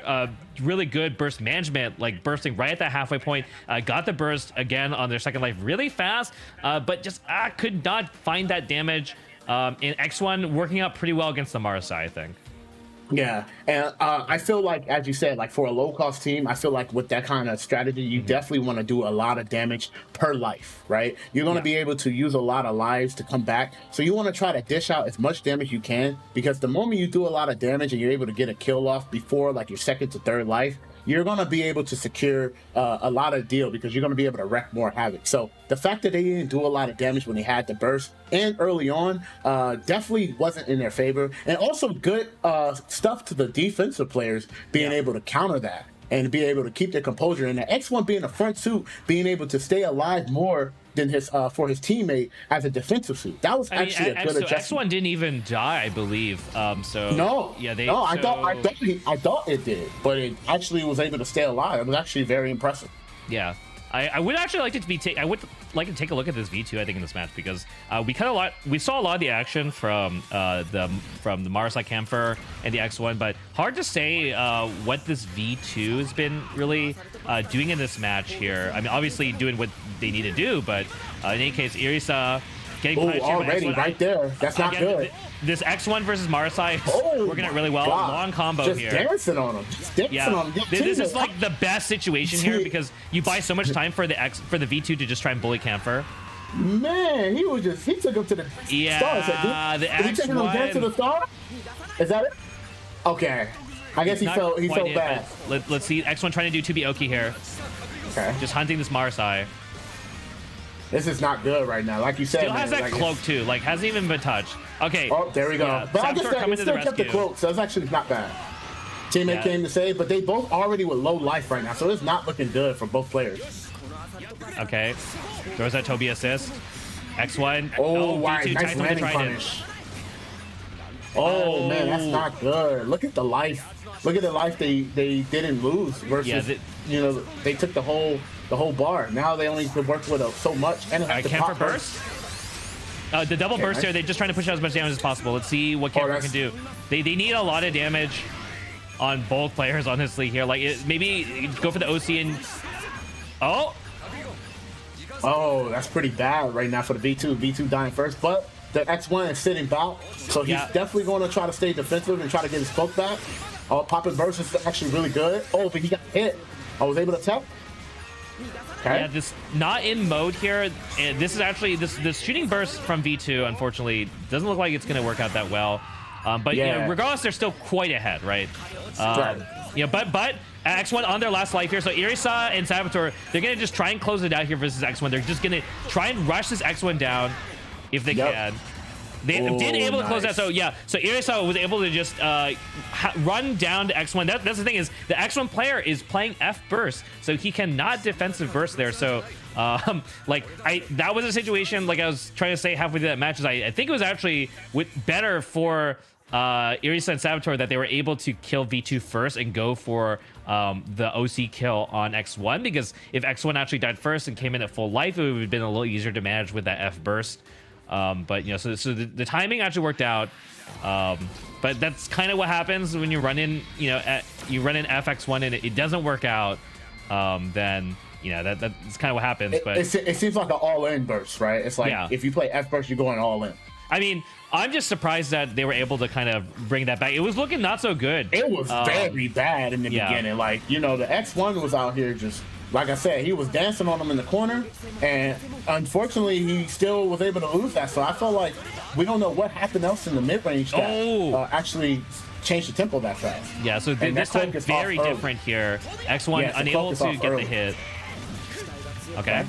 Speaker 1: really good burst management, like bursting right at that halfway point. Got the burst again on their second life really fast, but just could not find that damage. And X1 working out pretty well against the Marasai, I think.
Speaker 2: Yeah, and I feel like, as you said, like for a low-cost team, I feel like with that kind of strategy, you definitely want to do a lot of damage per life, right? You're going to be able to use a lot of lives to come back, so you want to try to dish out as much damage you can, because the moment you do a lot of damage and you're able to get a kill off before like your second to third life, you're going to be able to secure a lot of deal, because you're going to be able to wreak more havoc. So the fact that they didn't do a lot of damage when they had the burst and early on definitely wasn't in their favor. And also good stuff to the defensive players being able to counter that and be able to keep their composure. And the X1 being a front suit, being able to stay alive more than his for his teammate as a defensive suit. That was actually a good adjustment.
Speaker 1: X1 didn't even die, I believe. I
Speaker 2: thought it did, but it actually was able to stay alive. It was actually very impressive.
Speaker 1: Yeah. I would actually like I would like to take a look at this V2, I think, in this match, because we saw a lot of the action from the Marasai Camphor and the X1, but hard to say what this V2 has been really doing in this match here. I mean, obviously doing what they need to do, but in any case, Irisa getting
Speaker 2: Oh,
Speaker 1: punished here by
Speaker 2: already
Speaker 1: X1.
Speaker 2: right there. That's not good.
Speaker 1: This X1 versus Marasai is working out really well.
Speaker 2: God.
Speaker 1: Long combo
Speaker 2: just
Speaker 1: here.
Speaker 2: Dancing on him. Just dancing on him.
Speaker 1: This is like the best situation here because you buy so much time for the V2 to just try and bully Camphor.
Speaker 2: Man, he took him to the stars. Did he take him down to the star? Is that it? Okay. I guess he felt bad.
Speaker 1: Let's see. X1 trying to do 2B Oki here.
Speaker 2: Okay.
Speaker 1: Just hunting this Marasai.
Speaker 2: This is not good right now. Like you said,
Speaker 1: Still has that cloak too. Like hasn't even been touched. Okay.
Speaker 2: Oh, there we go.
Speaker 1: Yeah,
Speaker 2: but I guess that it still kept the
Speaker 1: rescue.
Speaker 2: cloak, so it's actually not bad. Teammate came to save, but they both already with low life right now, so it's not looking good for both players.
Speaker 1: Okay. Throws that Toby assist. X1.
Speaker 2: Oh, wow.
Speaker 1: V2
Speaker 2: Nice landing punish. Oh, man, that's not good. Look at the life. Look at the life they didn't lose versus, they took the whole bar. Now they only could work with so much. And
Speaker 1: Camphor burst. The double burst here, they're just trying to push out as much damage as possible. Let's see what Camphor can do. They need a lot of damage on both players, honestly, here. Like, maybe go for the OC and...
Speaker 2: Oh, that's pretty bad right now for the V2. V2 dying first, but the X1 is sitting back, so he's definitely going to try to stay defensive and try to get his poke back. Popping burst is actually really good. Oh, but he got hit. I was able to tap. Okay.
Speaker 1: Yeah, this not in mode here. And this is actually this shooting burst from V2. Unfortunately, doesn't look like it's going to work out that well. But regardless, they're still quite ahead, right? But X1 on their last life here. So Irisa and Saboteur, they're going to just try and close it out here versus X1. They're just going to try and rush this X1 down if they can. They did able to close that. So so Irisa was able to just run down to X1. That's the thing is the X1 player is playing F burst, so he cannot defensive burst there. So that was a situation like I was trying to say halfway through that match. Is I think it was actually better for Irisa and Saboteur that they were able to kill V2 first and go for the OC kill on X1, because if X1 actually died first and came in at full life, it would have been a little easier to manage with that F burst. But so the timing actually worked out. But that's kind of what happens when you run in, you run in FX1 and it doesn't work out. Then that's kind of what happens. But
Speaker 2: it seems like an all-in burst, right? It's like if you play F burst, you're going all in.
Speaker 1: I mean, I'm just surprised that they were able to kind of bring that back. It was looking not so good.
Speaker 2: It was very bad in the beginning. Like, the X1 was out here just, like I said, he was dancing on him in the corner, and unfortunately, he still was able to lose that. So I felt like we don't know what happened else in the mid-range that actually changed the tempo that fast.
Speaker 1: Yeah, so this time very different here. X1 unable to get the hit. Okay.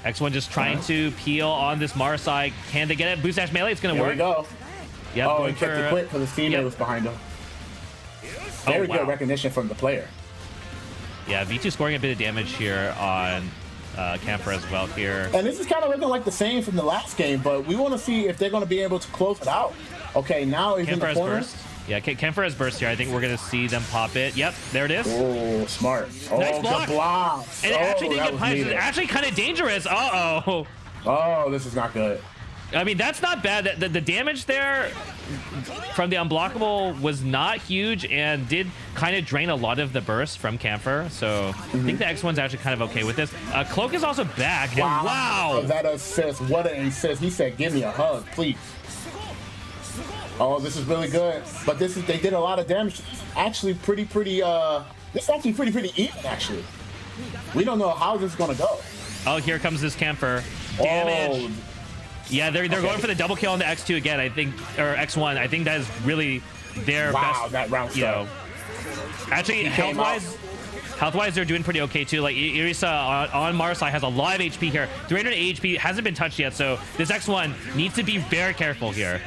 Speaker 1: X1 just trying to peel on this Marasai. Can they get it? Boost dash melee, it's going to work.
Speaker 2: There we go.
Speaker 1: Yep,
Speaker 2: he kept it quick because his teammate was behind him. Very good recognition from the player.
Speaker 1: Yeah, V2 scoring a bit of damage here on Camphor as well here.
Speaker 2: And this is kind of looking like the same from the last game, but we want to see if they're going to be able to close it out. Okay, now he's in the corner.
Speaker 1: Burst. Yeah, Camphor has burst here. I think we're going to see them pop it. Yep, there it is.
Speaker 2: Oh, smart.
Speaker 1: Nice block.
Speaker 2: Good block.
Speaker 1: And it actually didn't get punished. It's actually kind of dangerous. Uh-oh.
Speaker 2: Oh, this is not good.
Speaker 1: I mean, that's not bad. The damage there from the unblockable was not huge and did kind of drain a lot of the burst from Camphor. So I think the X1's actually kind of okay with this. Cloak is also back.
Speaker 2: Wow.
Speaker 1: And wow.
Speaker 2: That assist. What an assist. He said, give me a hug, please. Oh, this is really good. But they did a lot of damage. Actually, pretty this is actually pretty even, actually. We don't know how this is going to go.
Speaker 1: Oh, here comes this Camphor. Damage.
Speaker 2: Oh.
Speaker 1: Yeah, they're going for the double kill on the X2 again, I think, or X1. I think that is really their best.
Speaker 2: Wow, that round stuff.
Speaker 1: Actually, health-wise, they're doing pretty okay too. Like Irisa on Marasai has a lot of HP here. 300 HP hasn't been touched yet, so this X1 needs to be very careful here.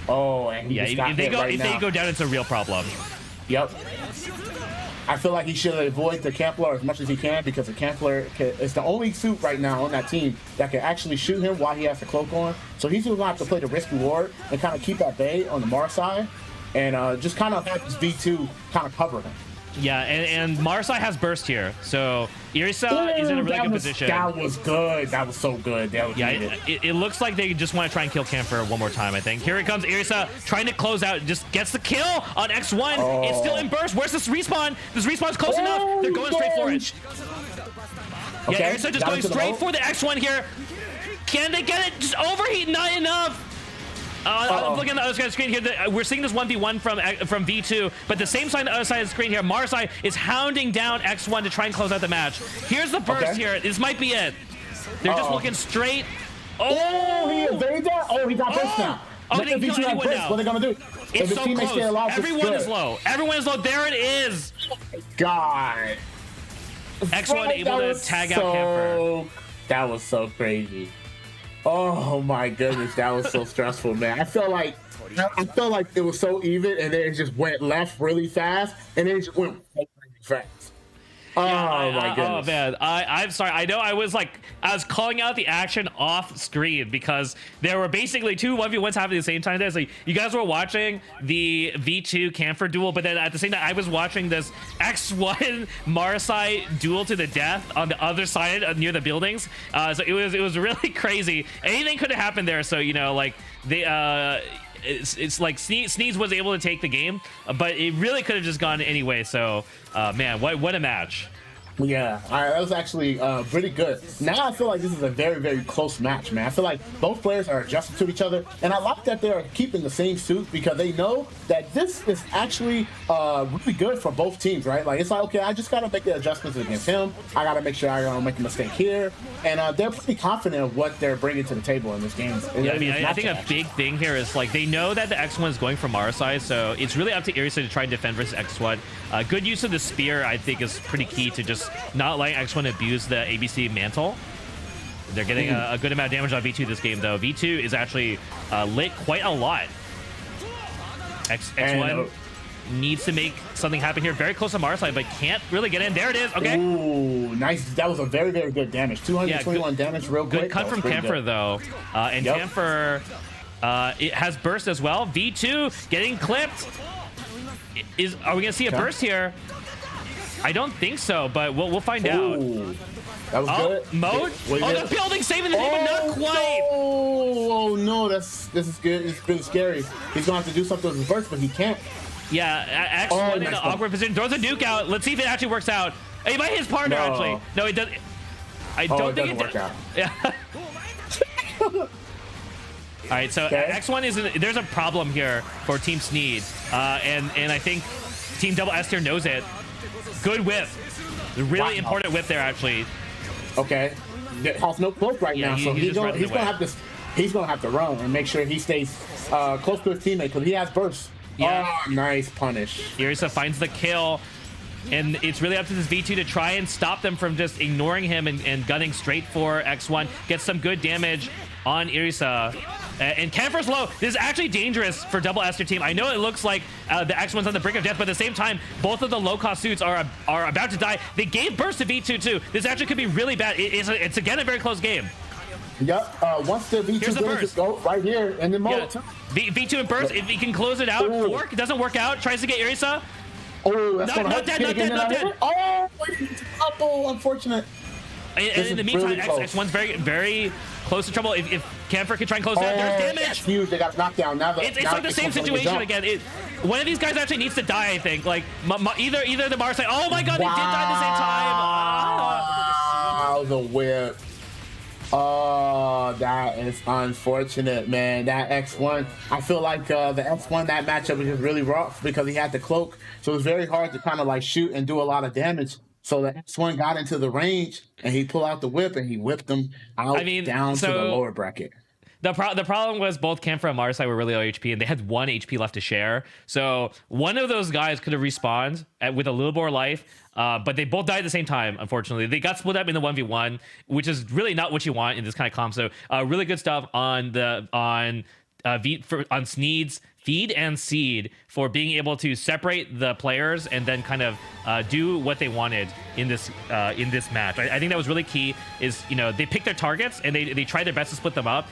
Speaker 2: Oh, and
Speaker 1: if they go down, it's a real problem.
Speaker 2: Yep. I feel like he should avoid the Campler as much as he can, because the Campler is the only suit right now on that team that can actually shoot him while he has the cloak on. So he's going to have to play the risk reward and kind of keep at bay on the Marasai and just kind of have this V2 kind of cover him.
Speaker 1: Yeah, and Marasai has burst here, so Irisa is in a really good position.
Speaker 2: That was good. That was so good.
Speaker 1: It looks like they just want to try and kill Camphor one more time, I think. Here it comes, Irisa trying to close out. Just gets the kill on X1. Oh. It's still in burst. Where's this respawn? This respawn's close enough. They're going straight for it. Okay, Irisa just going straight for the X1 here. Can they get it? Just overheat, not enough. I'm looking at the other side of the screen here. We're seeing this 1v1 from V2, but the same side on the other side of the screen here, Marsai is hounding down X1 to try and close out the match. Here's the burst here. This might be it. They're just looking straight.
Speaker 2: Oh, he evaded that? Oh, he got burst now.
Speaker 1: Oh, they
Speaker 2: If
Speaker 1: kill
Speaker 2: V2
Speaker 1: anyone
Speaker 2: burst,
Speaker 1: now.
Speaker 2: what are they going to do?
Speaker 1: It's
Speaker 2: If
Speaker 1: so
Speaker 2: the teammates stay
Speaker 1: close.
Speaker 2: alive,
Speaker 1: Everyone is low. Everyone is low. There it is.
Speaker 2: God.
Speaker 1: X1 able to tag out Camper.
Speaker 2: That was so crazy. Oh my goodness, that was so stressful, man. I felt like it was so even, and then it just went left really fast, and then it just went really fast. Oh my goodness.
Speaker 1: Oh man, I'm sorry. I know I was calling out the action off screen because there were basically two 1v1s happening at the same time. There, so you guys were watching the V2 Camphor duel, but then at the same time I was watching this X1 Marsai duel to the death on the other side near the buildings. So it was really crazy. Anything could have happened there. So like they. It's like Sneeze was able to take the game, but it really could have just gone anyway. So, man, what a match.
Speaker 2: Yeah, that was actually pretty good. Now I feel like this is a very, very close match, man. I feel like both players are adjusting to each other, and I like that they are keeping the same suit because they know that this is actually really good for both teams, right? Like, it's like, okay, I just got to make the adjustments against him. I got to make sure I don't make a mistake here. And they're pretty confident of what they're bringing to the table in this game.
Speaker 1: Yeah, I mean, I think a big thing here is, like, they know that the X1 is going from our side, so it's really up to Irisa to try and defend versus X1. Good use of the spear, I think, is pretty key to just not letting X1 abuse the ABC mantle. They're getting a good amount of damage on V2 this game, though. V2 is actually lit quite a lot. X1 needs to make something happen here. Very close to Mars side, but can't really get in. There it is. Okay.
Speaker 2: Ooh, nice. That was a very, very good damage. 221 damage real quick.
Speaker 1: Good cut from Camphor, though. And Camphor it has burst as well. V2 getting clipped. Are we going to see a burst here? I don't think so, but we'll find out.
Speaker 2: That was good.
Speaker 1: Mode? The building saving the day, but not quite.
Speaker 2: Oh no, this is good. It's really scary. He's gonna have to do something with his burst, but he can't.
Speaker 1: Yeah, X1 in an awkward position. Throws a nuke out. Let's see if it actually works out. He might hit his partner, actually. No, it doesn't. I don't think it
Speaker 2: doesn't work out.
Speaker 1: Yeah. All right, so X1 is there's a problem here for Team Sneed, and I think Team Double S tier knows it. Good whip, really important whip there actually.
Speaker 2: Okay, has no cloak right now, so he's gonna have to run and make sure he stays close to his teammate because he has burst.
Speaker 1: Yeah,
Speaker 2: nice punish.
Speaker 1: Irisa finds the kill. And it's really up to this V2 to try and stop them from just ignoring him and gunning straight for X1. Gets some good damage on Irisa. And Camphor's low. This is actually dangerous for Double S tier team. I know it looks like the X1's on the brink of death, but at the same time, both of the low-cost suits are about to die. They gave burst to V2 too. This actually could be really bad. It's again a very close game.
Speaker 2: Yep. Once the V2 just go right here and then mode.
Speaker 1: Yeah. V2 and burst. If he can close it out, fork doesn't work out. Tries to get Irisa.
Speaker 2: Oh, that's
Speaker 1: not dead.
Speaker 2: Oh, unfortunate.
Speaker 1: In the meantime, really X1's very, very close to trouble. If Camphor can try and close it out, there's damage.
Speaker 2: That's huge. They got knocked down. Now
Speaker 1: it's like the same situation again. One of these guys actually needs to die, I think. Like either the Mars side. Oh my God, they did die at the same time.
Speaker 2: Wow, the whip. Oh, that is unfortunate, man. That X1, I feel like the X1, that matchup was just really rough because he had the cloak. So it was very hard to kind of like shoot and do a lot of damage. So the X1 got into the range and he pulled out the whip and he whipped them out down to the lower bracket.
Speaker 1: The problem was both Camphor and Marsai were really low HP, and they had 1 HP left to share. So one of those guys could have respawned with a little more life, but they both died at the same time, unfortunately. They got split up in the 1v1, which is really not what you want in this kind of comp. So really good stuff on Sneed's feed and seed for being able to separate the players and then kind of do what they wanted in this match. I think that was really key. Is they picked their targets and they tried their best to split them up.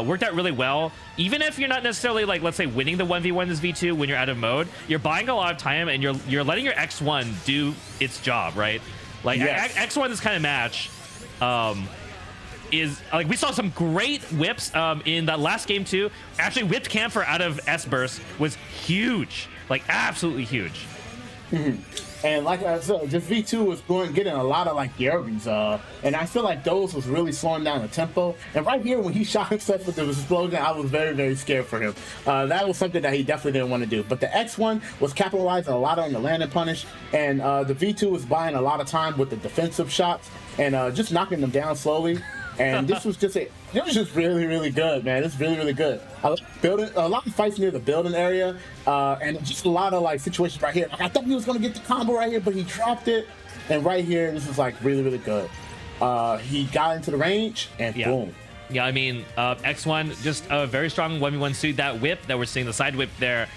Speaker 1: Worked out really well. Even if you're not necessarily like, let's say, winning the 1v1 this V2 when you're out of mode, you're buying a lot of time and you're letting your X1 do its job, right? Like X1 this kind of match. Is like we saw some great whips in that last game too. Actually whipped Camphor out of S burst was huge, like absolutely huge.
Speaker 2: And like I said, just V2 was getting a lot of like Yerbies, and I feel like those was really slowing down the tempo. And right here, when he shot himself with the explosion, I was very, very scared for him. That was something that he definitely didn't want to do. But the X1 was capitalizing a lot on the land and punish, and the V2 was buying a lot of time with the defensive shots and just knocking them down slowly. And this was just it was just really, really good, man. It's really, really good. I like building a lot of fights near the building area, and just a lot of like situations right here. Like, I thought he was gonna get the combo right here, but he dropped it. And right here, this is like really, really good. He got into the range and boom.
Speaker 1: Yeah, I mean, X1 just a very strong 1v1 suit. That whip that we're seeing, the side whip there,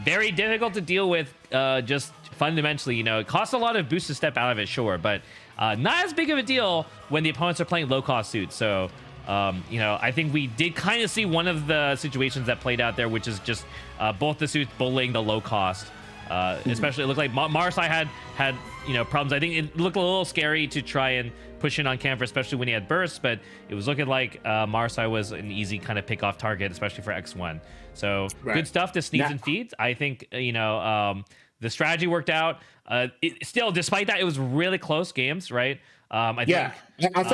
Speaker 1: very difficult to deal with. Just fundamentally, it costs a lot of boost to step out of it, sure, but not as big of a deal when the opponents are playing low-cost suits. So, I think we did kind of see one of the situations that played out there, which is just both the suits bullying the low-cost. Especially, it looked like Marsai had problems. I think it looked a little scary to try and push in on Camphor, especially when he had bursts, but it was looking like Marsai was an easy kind of pick-off target, especially for X1. So, good stuff to sneeze and feeds. I think, the strategy worked out. Still, despite that, it was really close games, right? I feel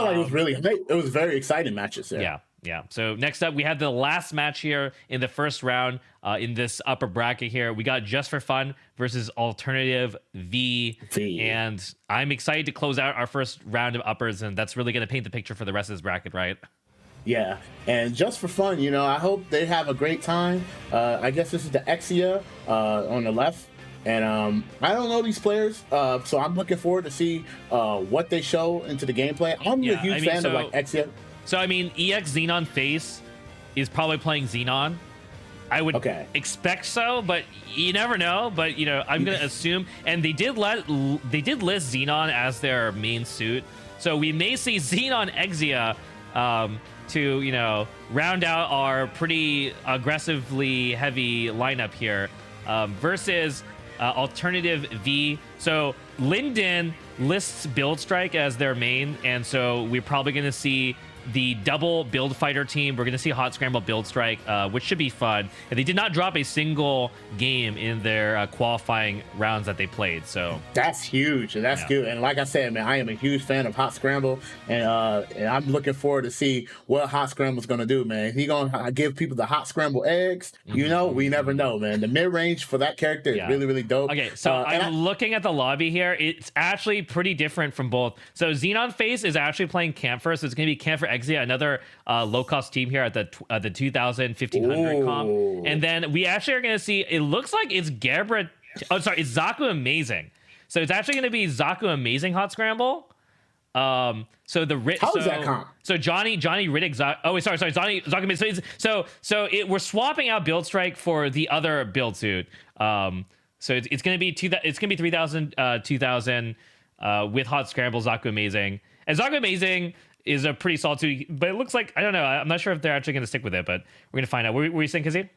Speaker 1: like
Speaker 2: it was very exciting matches there.
Speaker 1: Yeah. So next up, we have the last match here in the first round in this upper bracket here. We got Just for Fun versus Alternative V. And I'm excited to close out our first round of uppers, and that's really going to paint the picture for the rest of this bracket, right?
Speaker 2: Yeah, and Just for Fun, I hope they have a great time. I guess this is the Exia on the left. And I don't know these players, so I'm looking forward to see what they show into the gameplay. I'm a huge fan of like Exia.
Speaker 1: So, I mean, EX Xenon Face is probably playing Xenon. I would expect so, but you never know. But, I'm going to assume. And they did list Xenon as their main suit. So we may see Xenon Exia to, round out our pretty aggressively heavy lineup here versus Alternative V. So Linden lists Build Strike as their main, and so we're probably going to see the double build fighter team. We're going to see Hot Scramble Build Strike, which should be fun. And they did not drop a single game in their qualifying rounds that they played. So
Speaker 2: that's huge. That's good. And like I said, man, I am a huge fan of Hot Scramble, and I'm looking forward to see what Hot Scramble's going to do, man. He going to give people the Hot Scramble eggs. We never know, man. The mid range for that character is really, really dope.
Speaker 1: Okay, so I'm looking at the lobby here. It's actually pretty different from both. So Xenon Face is actually playing Camphor, so it's going to be Camphor Exia, another low-cost team here at the 2000 1500 comp. And then we actually are going to see, it looks like it's it's Zaku Amazing. So it's actually going to be Zaku Amazing Hot Scramble. So is that comp? So Johnny Riddick. Zaku Amazing. We're swapping out Build Strike for the other build suit. So it's going to be 3000 2000 with Hot Scramble Zaku Amazing. And Zaku Amazing is a pretty solid suit, but it looks like, I don't know, I'm not sure if they're actually going to stick with it, but we're going to find out. What were you saying, Kazid?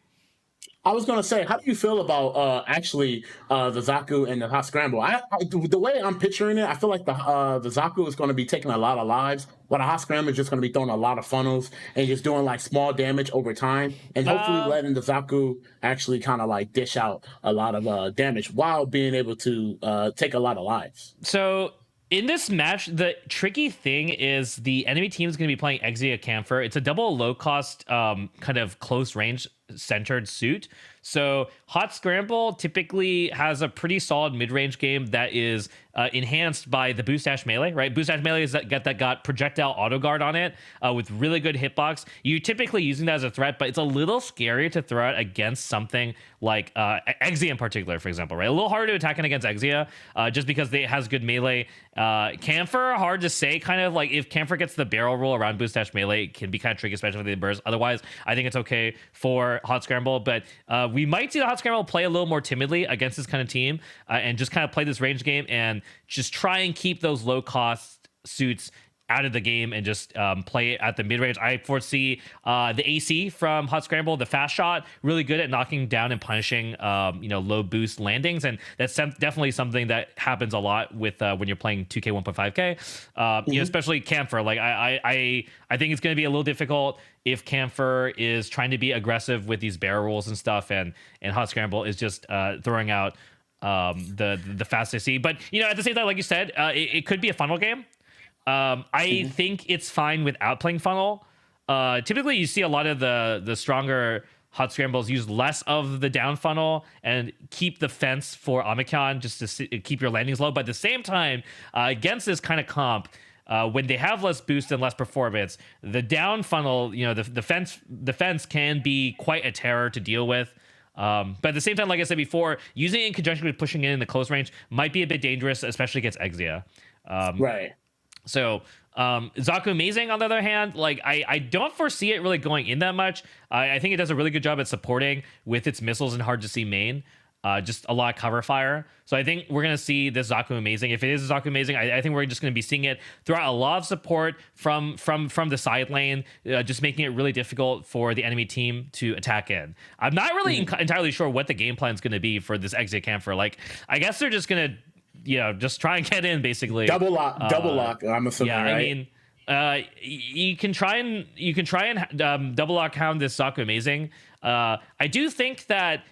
Speaker 2: I was going to say, how do you feel about the Zaku and the Hot Scramble? The way I'm picturing it, I feel like the Zaku is going to be taking a lot of lives, while the Hot Scramble is just going to be throwing a lot of funnels and just doing like small damage over time, and hopefully letting the Zaku actually kind of like dish out a lot of damage while being able to take a lot of lives.
Speaker 1: So in this match, the tricky thing is the enemy team is going to be playing Exia Camphor. It's a double low-cost kind of close-range centered suit. So Hot Scramble typically has a pretty solid mid-range game that is enhanced by the Boost Dash Melee, right? Boost Dash Melee is that got projectile auto guard on it with really good hitbox. You're typically using that as a threat, but it's a little scarier to throw it against something like Exia in particular, for example, right? A little harder to attack against Exia just because it has good melee. Camphor, hard to say, kind of like if Camphor gets the barrel roll around Boost Dash Melee, it can be kind of tricky, especially with the burst. Otherwise, I think it's okay for Hot Scramble, but we might see the Hot Scramble play a little more timidly against this kind of team and just kind of play this range game and just try and keep those low cost suits out of the game and just play it at the mid-range. I foresee the AC from Hot Scramble, the fast shot, really good at knocking down and punishing low boost landings, and that's definitely something that happens a lot with when you're playing 2K 1.5K, especially Camphor. Like I think it's going to be a little difficult if Camphor is trying to be aggressive with these barrel rolls and stuff, and Hot Scramble is just throwing out the fastest I see. But you know, at the same time, like you said, it could be a funnel game. I think it's fine without playing funnel. Typically, you see a lot of the stronger hot scrambles use less of the down funnel and keep the fence for Omicron just to keep your landings low. But at the same time, against this kind of comp, when they have less boost and less performance, the down funnel, you know, the fence can be quite a terror to deal with. But at the same time, like I said before, using it in conjunction with pushing in the close range might be a bit dangerous, especially against Exia.
Speaker 2: Right.
Speaker 1: So Zaku Amazing, on the other hand, like I don't foresee it really going in that much. I think it does a really good job at supporting with its missiles and hard to see main. Just a lot of cover fire. So I think we're going to see this Zaku Amazing. If it is Zaku Amazing, I think we're just going to be seeing it throughout a lot of support from the side lane, just making it really difficult for the enemy team to attack in. I'm not really entirely sure what the game plan is going to be for this Exit Camphor. Like, I guess they're just going to, you know, just try and get in, basically.
Speaker 2: Double lock, I'm assuming,
Speaker 1: yeah,
Speaker 2: right?
Speaker 1: I mean, you can try and double lock hound this Zaku Amazing. I do think that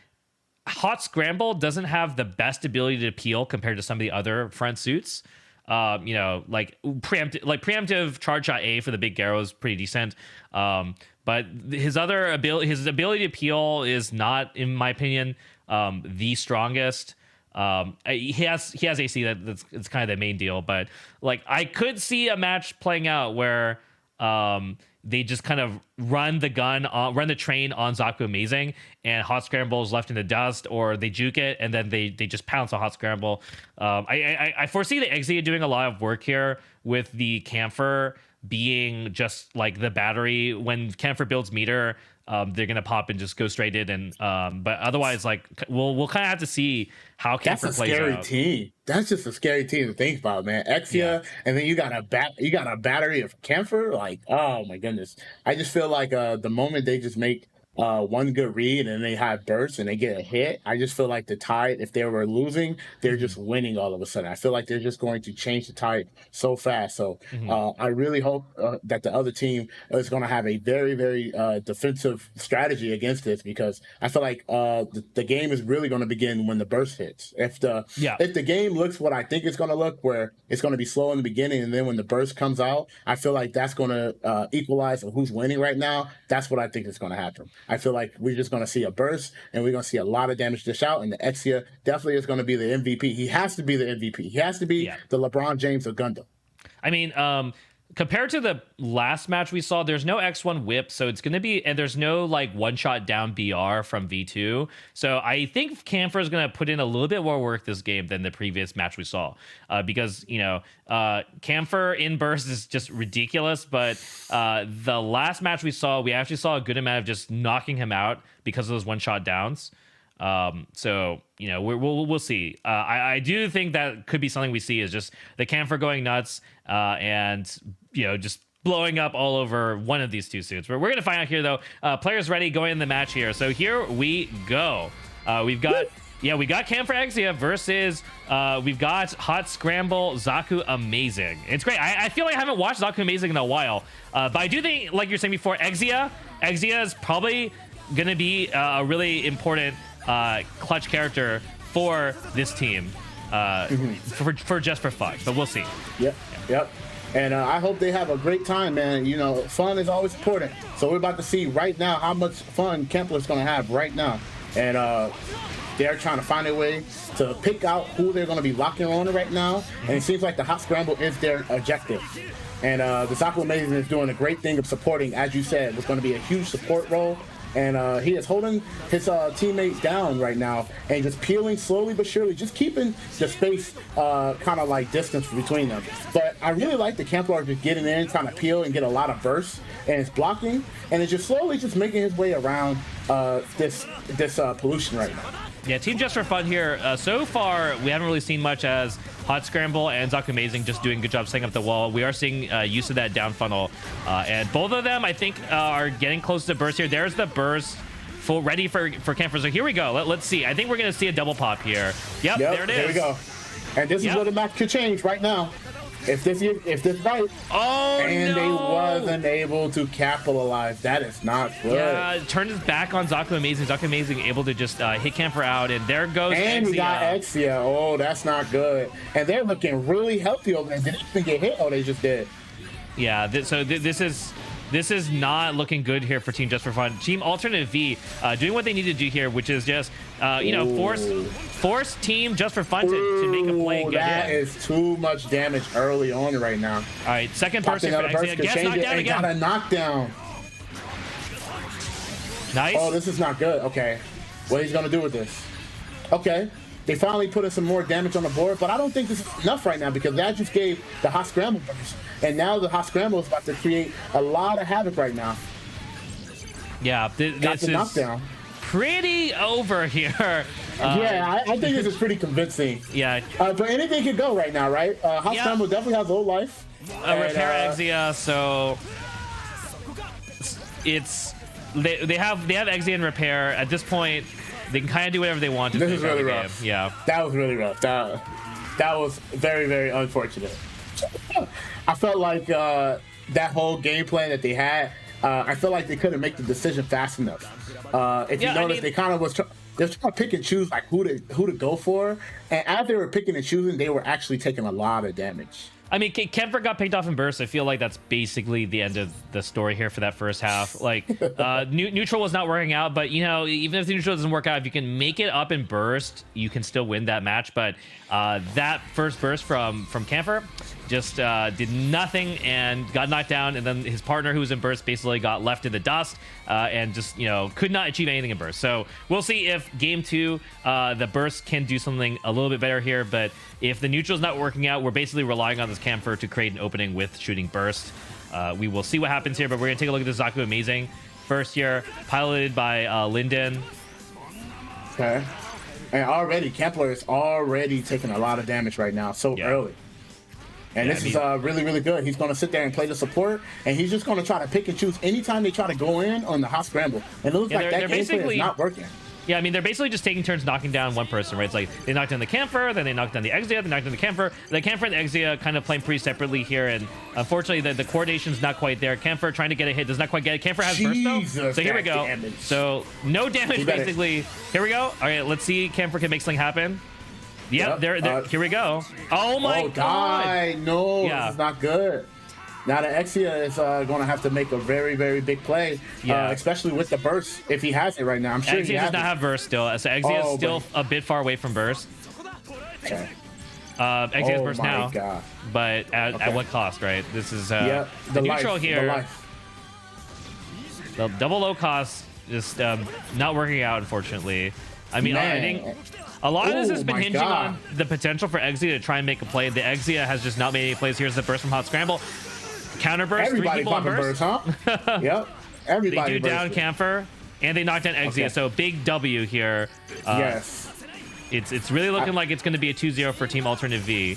Speaker 1: Hot Scramble doesn't have the best ability to peel compared to some of the other front suits. You know, like preemptive charge shot A for the big Garrow is pretty decent. But his ability to peel is not, in my opinion, the strongest. He has AC that's kind of the main deal, but like I could see a match playing out where they just kind of run the train on Zaku Amazing, and Hot Scramble is left in the dust, or they juke it and then they just pounce on Hot Scramble. I foresee the Exia doing a lot of work here with the Camphor being just like the battery. When Camphor builds meter, they're gonna pop and just go straight in, and but otherwise, like we'll kind of have to see how Camphor plays out.
Speaker 2: That's a scary team. That's just a scary team to think about, man. Exia, and then you got a battery of Camphor. Like, oh my goodness, I just feel like the moment they just make one good read and they have bursts and they get a hit, I just feel like the tide, if they were losing, they're just winning all of a sudden. I feel like they're just going to change the tide so fast. So I really hope that the other team is going to have a very, very defensive strategy against this, because I feel like the game is really going to begin when the burst hits. If the game looks what I think it's going to look, where it's going to be slow in the beginning and then when the burst comes out, I feel like that's going to equalize who's winning right now. That's what I think is going to happen. I feel like we're just going to see a burst and we're going to see a lot of damage dish out, and the Exia definitely is going to be the MVP. He has to be the MVP. He has to be the LeBron James of Gundam.
Speaker 1: I mean, compared to the last match we saw, there's no X1 whip, so it's going to be, and there's no like one-shot down BR from V2. So I think Camphor is going to put in a little bit more work this game than the previous match we saw, because, you know, Camphor in burst is just ridiculous. But the last match we saw, we actually saw a good amount of just knocking him out because of those one-shot downs. So, you know, we'll see. I do think that could be something we see, is just the Camphor going nuts, and, you know, just blowing up all over one of these two suits. We're going to find out here, though. Players ready, going in the match here. So here we go. We got Camphor Exia versus we've got Hot Scramble Zaku Amazing. It's great. I feel like I haven't watched Zaku Amazing in a while, but I do think, like you're saying before, Exia is probably going to be a really important clutch character for this team, for just for fun, but we'll see.
Speaker 2: Yep. And I hope they have a great time, man. You know, fun is always important. So we're about to see right now how much fun Kempler is going to have right now. And they're trying to find a way to pick out who they're going to be locking on right now. And it seems like the Hot Scramble is their objective. And the Zaku Amazing is doing a great thing of supporting, as you said, it's going to be a huge support role. And he is holding his teammates down right now and just peeling slowly but surely, just keeping the space kind of like distance between them. But I really like the Camphor just getting in, trying to peel and get a lot of bursts, and it's blocking, and it's just slowly just making his way around this pollution right now.
Speaker 1: Yeah, Team Just for Fun here. So far, we haven't really seen much as Hot Scramble and Zaku Amazing just doing a good job setting up the wall. We are seeing use of that down funnel. And both of them, I think, are getting close to burst here. There's the burst ready for Camphor. So here we go. Let's see. I think we're going to see a double pop here. Yep, there it is.
Speaker 2: There we go. And this is where the match could change right now. If this right,
Speaker 1: Oh,
Speaker 2: and they
Speaker 1: no!
Speaker 2: wasn't able to capitalize. That is not good.
Speaker 1: Yeah, turned his back on Zaku Amazing. Zaku Amazing able to just hit camper out, and there goes
Speaker 2: And
Speaker 1: Exia.
Speaker 2: he got Exia. Oh, that's not good. And they're looking really healthy over there. Did they even get hit? Oh, they just did.
Speaker 1: Yeah, this is not looking good here for Team Just for Fun. Team Alternate V doing what they need to do here, which is just force Team Just for Fun to make a play and get
Speaker 2: that
Speaker 1: in.
Speaker 2: is too much damage early on right now.
Speaker 1: All right, second person for Exia. Gets knocked down again.
Speaker 2: Got a knockdown.
Speaker 1: Nice.
Speaker 2: Oh, this is not good. Okay, what he's gonna do with this? Okay, they finally put us some more damage on the board, but I don't think this is enough right now because that just gave the hot scramble burst, and now the hot scramble is about to create a lot of havoc right now.
Speaker 1: Yeah, this is
Speaker 2: knockdown.
Speaker 1: pretty over here.
Speaker 2: Yeah, I think this is pretty convincing.
Speaker 1: Yeah.
Speaker 2: But anything could go right now, right? Hot scramble definitely has low life.
Speaker 1: Repair Exia, so it's they have Exia and repair at this point. They can kind of do whatever they want to
Speaker 2: This
Speaker 1: finish
Speaker 2: is really
Speaker 1: the
Speaker 2: rough.
Speaker 1: game. Yeah,
Speaker 2: that was really rough. That was very, very unfortunate. I felt like that whole game plan that they had, I felt like they couldn't make the decision fast enough. If you notice, they kind of they were trying to pick and choose like who to go for, and as they were picking and choosing, they were actually taking a lot of damage.
Speaker 1: I mean, Kemper got picked off in burst. I feel like that's basically the end of the story here for that first half. Like, neutral was not working out, but you know, even if the neutral doesn't work out, if you can make it up in burst, you can still win that match. But that first burst from Kemper just did nothing and got knocked down, and then his partner who was in burst basically got left in the dust and just, you know, could not achieve anything in burst. So we'll see if game 2 the burst can do something a little bit better here, but if the neutral's not working out, we're basically relying on this Camphor to create an opening with shooting burst. We will see what happens here, but we're gonna take a look at this Zaku Amazing first here, piloted by Linden.
Speaker 2: Okay. And already Kempler is already taking a lot of damage right now, so early. And this is really, really good. He's going to sit there and play the support, and he's just going to try to pick and choose anytime they try to go in on the hot scramble. And it looks like that gameplay is not working.
Speaker 1: Yeah, I mean, they're basically just taking turns knocking down one person, right? It's like they knocked down the Camphor, then they knocked down the Exia, they knocked down the Camphor. The Camphor and the Exia kind of playing pretty separately here, and unfortunately, the coordination's not quite there. Camphor trying to get a hit, does not quite get it. Camphor has burst though, so here we go.
Speaker 2: Damage.
Speaker 1: So no damage basically. Here we go. All right, let's see Camphor can make something happen. Yep, there. Here we go. Oh my god!
Speaker 2: No, this is not good. Now the Exia is going to have to make a very, very big play, especially with the burst. If he has it right now, I'm sure
Speaker 1: Exia does not have burst still, so Exia is still a bit far away from burst.
Speaker 2: Okay.
Speaker 1: Exia has burst now,
Speaker 2: God.
Speaker 1: But at what cost, right? This is
Speaker 2: the
Speaker 1: neutral
Speaker 2: life,
Speaker 1: here. The double low cost just not working out, unfortunately. I mean, I think a lot of this has been hinging on the potential for Exia to try and make a play. The Exia has just not made any plays. Here's the burst from Hot Scramble. Counter burst,
Speaker 2: Everybody
Speaker 1: 3 people on burst.
Speaker 2: Huh? Yep. Everybody
Speaker 1: They do down Camphor, and they knock down Exia. So big W here.
Speaker 2: Yes.
Speaker 1: It's really looking like it's going to be a 2-0 for Team Alternate V.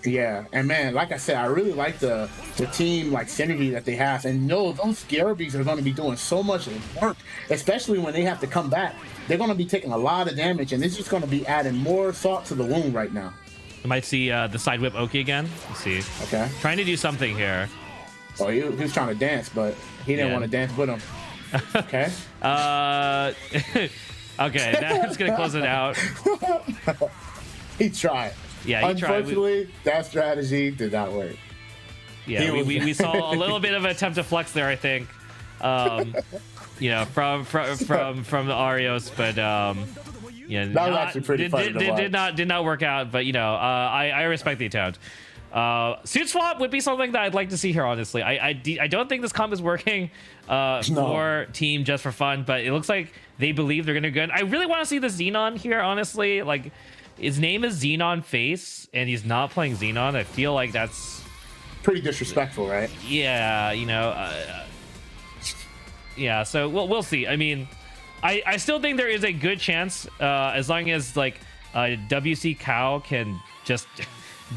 Speaker 2: Yeah, and man, like I said, I really like the team like synergy that they have, and those Scarabys are going to be doing so much work, especially when they have to come back. They're going to be taking a lot of damage, and it's just going to be adding more salt to the wound right now.
Speaker 1: You might see the side whip Oki again. Let's see. Okay. Trying to do something here.
Speaker 2: Oh, he was trying to dance, but he didn't want to dance with him. Okay.
Speaker 1: Okay, that's gonna close it out.
Speaker 2: He tried.
Speaker 1: Yeah, he tried.
Speaker 2: Unfortunately, that strategy did not work.
Speaker 1: Yeah, we saw a little bit of an attempt to flex there, I think. You know, from the Arios, but yeah,
Speaker 2: that was actually pretty funny to watch.
Speaker 1: Did not work out, but you know, I respect the attempt. Suit swap would be something that I'd like to see here, honestly. I don't think this comp is working for Team Just for Fun, but it looks like they believe they're gonna go. I really want to see the Xenon here, honestly. Like, his name is Xenon Face, and he's not playing Xenon. I feel like that's
Speaker 2: pretty disrespectful, right?
Speaker 1: Yeah, you know. Yeah, so we'll see. I mean, I still think there is a good chance, as long as like WC Cow can just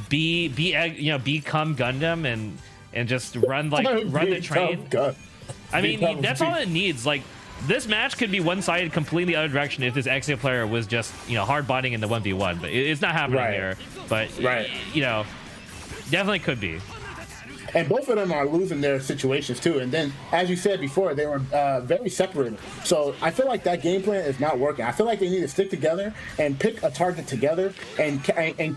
Speaker 1: become Gundam and just run the train. I mean, that's all it needs. Like, this match could be one-sided completely other direction if this Exia player was just, you know, hard bonding in the 1v1, but it's not happening here. But you know, Definitely could be.
Speaker 2: And both of them are losing their situations too. And then, as you said before, they were very separated. So I feel like that game plan is not working. I feel like they need to stick together and pick a target together and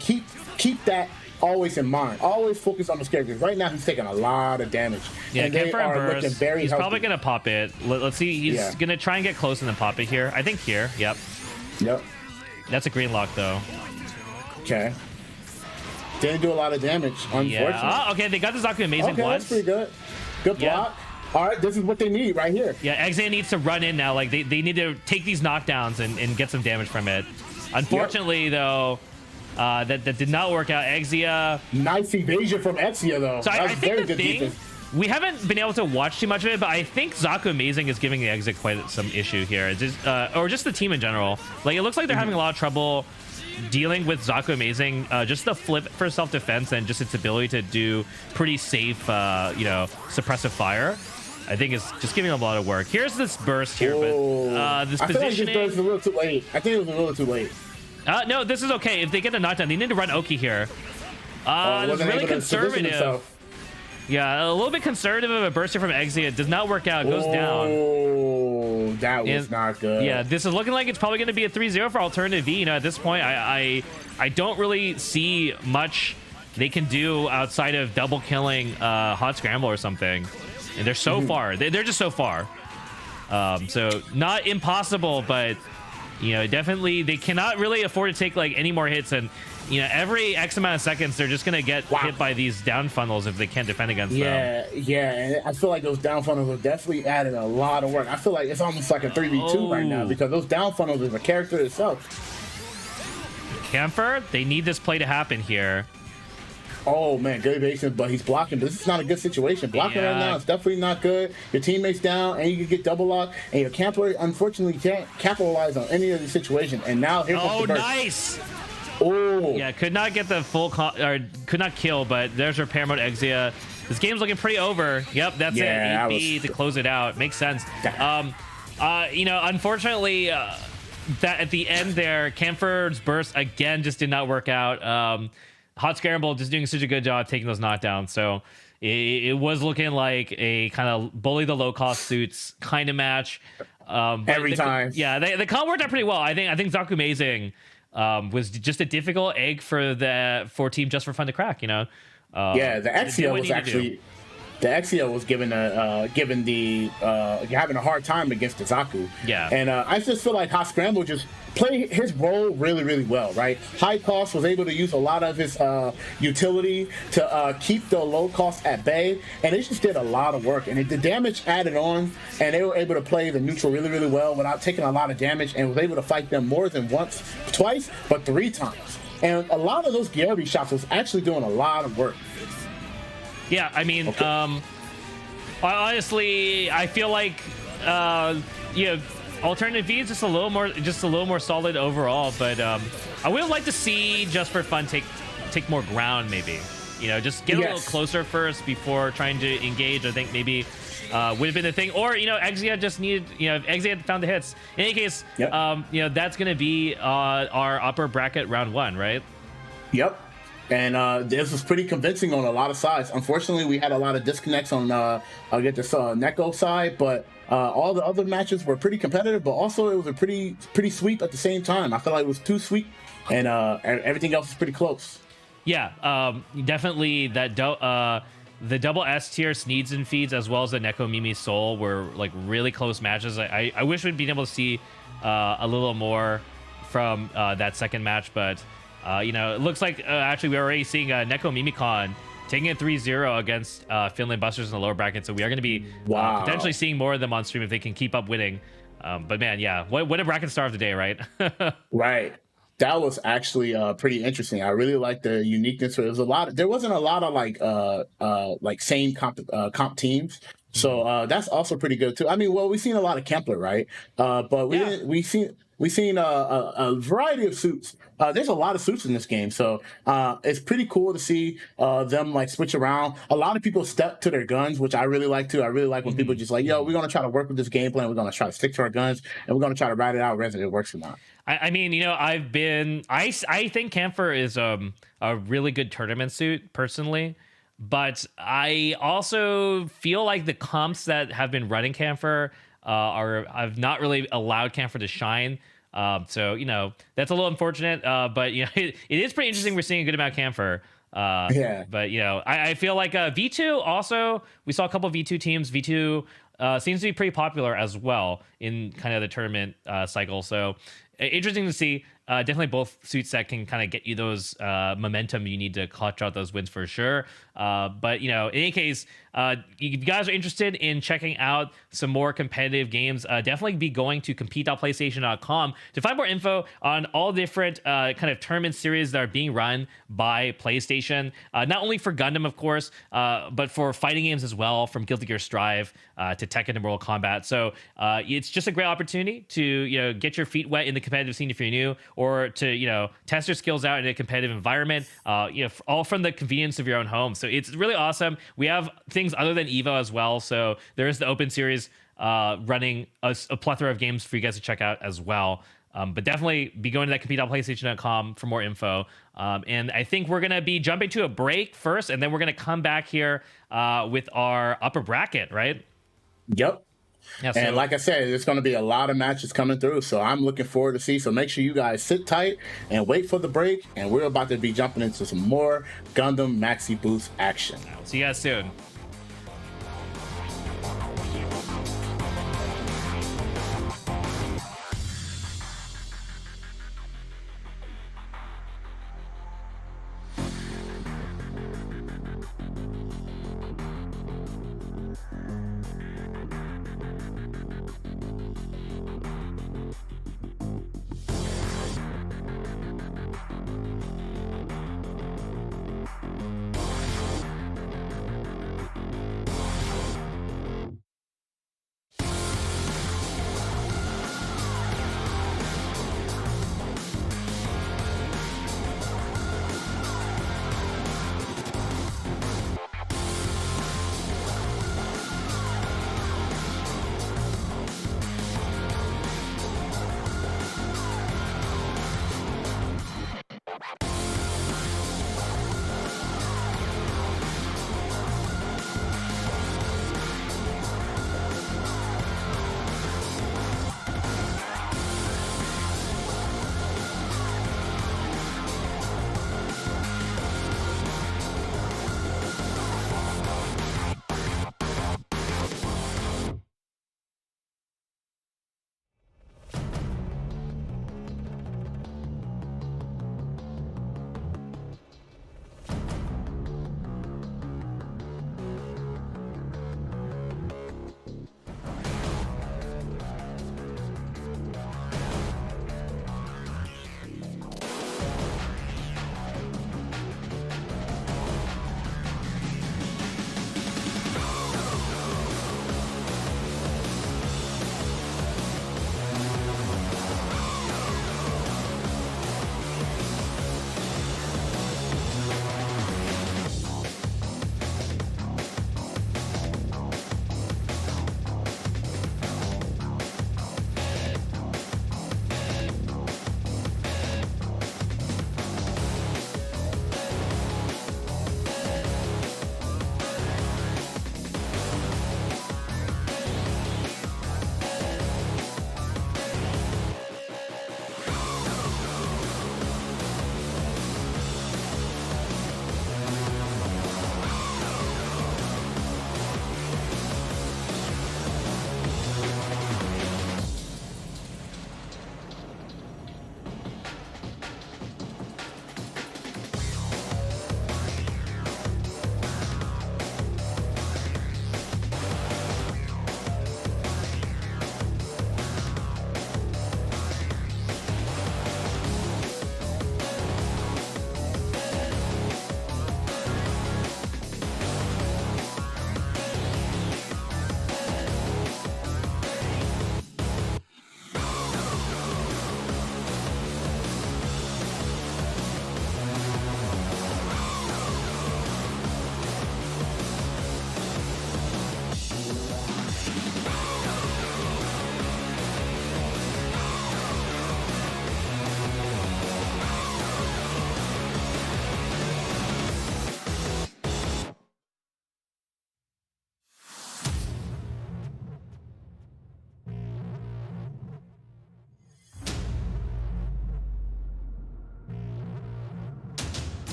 Speaker 2: keep that always in mind. Always focus on the characters. Right now, he's taking a lot of damage.
Speaker 1: Yeah,
Speaker 2: and they are looking very
Speaker 1: He's
Speaker 2: healthy.
Speaker 1: probably going to pop it. Let's see. He's going to try and get close and then pop it here. I think here. Yep. That's a green lock, though.
Speaker 2: Okay. Didn't do a lot of damage, unfortunately.
Speaker 1: Yeah. Oh, okay, they got the Zaku Amazing
Speaker 2: okay,
Speaker 1: once.
Speaker 2: That's pretty good. Good block. All right, this is what they need right here.
Speaker 1: Yeah, Exia needs to run in now. Like, they need to take these knockdowns and get some damage from it. Unfortunately, though, that did not work out. Exia...
Speaker 2: Nice evasion from Exia, though.
Speaker 1: So I think
Speaker 2: very
Speaker 1: the
Speaker 2: good
Speaker 1: thing...
Speaker 2: defense.
Speaker 1: We haven't been able to watch too much of it, but I think Zaku Amazing is giving the Exit quite some issue here. Or just the team in general. Like, it looks like they're having a lot of trouble dealing with Zaku Amazing, just the flip for self-defense and just its ability to do pretty safe, suppressive fire. I think it's just giving them a lot of work. Here's this burst here, but this positioning...
Speaker 2: I feel like this burst is a little too late. I think it was a little too late.
Speaker 1: No, this is okay. If they get the knockdown, they need to run Oki here. It's really conservative. Yeah, a little bit conservative of a burst here from Exia. It does not work out. It goes down.
Speaker 2: Oh, that was not good.
Speaker 1: Yeah, this is looking like it's probably going to be a 3-0 for Alternative V. At this point, I don't really see much they can do outside of double killing Hot Scramble or something. And they're so far. They're just so far. So not impossible, but definitely they cannot really afford to take like any more hits. And every X amount of seconds, they're just gonna get hit by these down funnels if they can't defend against them.
Speaker 2: Yeah, and I feel like those down funnels have definitely added a lot of work. I feel like it's almost like a 3v2 right now because those down funnels is a character itself.
Speaker 1: Camphor, they need this play to happen here.
Speaker 2: Oh man, good evasion, but he's blocking. But this is not a good situation. Blocking right now is definitely not good. Your teammate's down, and you can get double locked, and your camper unfortunately can't capitalize on any of the situation. And now here comes the burst.
Speaker 1: Nice!
Speaker 2: Oh
Speaker 1: yeah, could not get the full or could not kill, but there's repair mode Exia. This game's looking pretty over. Yep, that's it. 8B to close it out. Makes sense. Unfortunately, that at the end there, Camphor's burst again just did not work out. Hot Scramble just doing such a good job taking those knockdowns. So it was looking like a kind of bully the low cost suits kind of match.
Speaker 2: Every time.
Speaker 1: Yeah, the comp worked out pretty well. I think Zaku Amazing was just a difficult egg for Team Just for Fun to crack.
Speaker 2: The Exia was actually. The Exia was given having a hard time against the Zaku.
Speaker 1: Yeah.
Speaker 2: And I just feel like Hot Scramble just played his role really, really well, right? High Cost was able to use a lot of his utility to keep the low cost at bay, and it just did a lot of work. And the damage added on, and they were able to play the neutral really, really well without taking a lot of damage, and was able to fight them more than once, twice, but 3 times. And a lot of those Gary shots was actually doing a lot of work.
Speaker 1: Yeah, I mean, honestly, I feel like Alternative V is just a little more solid overall. But I would like to see Just for Fun take more ground, maybe. Just get a little closer first before trying to engage. I think maybe would have been the thing. Or Exia just needed. If Exia found the hits. In any case, that's going to be our upper bracket round 1, right?
Speaker 2: Yep. And this was pretty convincing on a lot of sides. Unfortunately, we had a lot of disconnects on I'll get this Neko side, but all the other matches were pretty competitive, but also it was a pretty sweep at the same time. I feel like it was too sweep, and everything else was pretty close.
Speaker 1: Yeah, definitely that the double S tier Sneeds and Feeds as well as the Neko Mimi Soul were like really close matches. I wish we'd been able to see a little more from that second match, but it looks like actually we're already seeing Neko Mimikon taking a 3-0 against Finland Busters in the lower bracket. So we are going to be potentially seeing more of them on stream if they can keep up winning. But man, yeah, what a bracket star of the day, right?
Speaker 2: Right. That was actually pretty interesting. I really liked the uniqueness. There wasn't a lot of like same comp teams. So that's also pretty good too. I mean, well, we've seen a lot of Kempler, right? But we seen a variety of suits. There's a lot of suits in this game, so it's pretty cool to see them like switch around. A lot of people step to their guns, which I really like too. I really like when people just like, yo, we're gonna try to work with this game plan. We're gonna try to stick to our guns, and we're gonna try to ride it out, whether it works or not.
Speaker 1: I mean, you know, I think Camphor is a really good tournament suit personally, but I also feel like the comps that have been running Camphor have not really allowed Camphor to shine. So you know that's a little unfortunate, but you know it is pretty interesting. We're seeing a good amount of Camphor.
Speaker 2: Yeah.
Speaker 1: But you know, I feel like V2 also. We saw a couple of V2 teams. V2 seems to be pretty popular as well in kind of the tournament cycle. So interesting to see. Definitely both suits that can kind of get you those momentum you need to clutch out those wins for sure. But, you know, in any case, if you guys are interested in checking out some more competitive games, definitely be going to compete.playstation.com to find more info on all different kind of tournament series that are being run by PlayStation. Not only for Gundam, of course, but for fighting games as well, from Guilty Gear Strive to Tekken and Mortal Kombat. So it's just a great opportunity to, you know, get your feet wet in the competitive scene if you're new, or to, you know, test your skills out in a competitive environment, you know, all from the convenience of your own home. So it's really awesome. We have things other than EVO as well. So there is the Open Series running a plethora of games for you guys to check out as well. But definitely be going to that compete.playstation.com for more info. And I think we're going to be jumping to a break first, and then we're going to come back here with our upper bracket, right?
Speaker 2: Yep.
Speaker 1: Yeah,
Speaker 2: And like I said, there's going to be a lot of matches coming through, so I'm looking forward to see. So make sure you guys sit tight and wait for the break, and we're about to be jumping into some more Gundam Maxiboost action.
Speaker 1: I'll see you guys soon.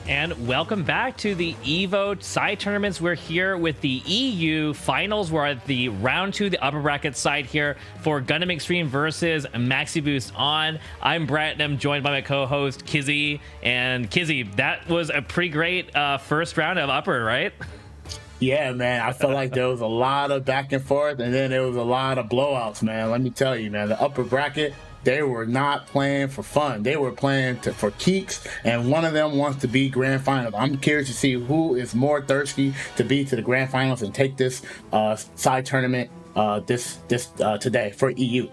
Speaker 1: And welcome back to the EVO side tournaments. We're here with the EU finals. We're at the round 2, the upper bracket side here for Gundam Extreme versus Maxiboost on. I'm Brett, and I'm joined by my co-host Kizzy. And Kizzy, that was a pretty great first round of upper, right?
Speaker 2: Yeah, man. I felt like there was a lot of back and forth, and then there was a lot of blowouts, man. Let me tell you, man, the upper bracket, they were not playing for fun. They were playing for keeks, and one of them wants to be grand finals. I'm curious to see who is more thirsty to be to the grand finals and take this side tournament today for EU.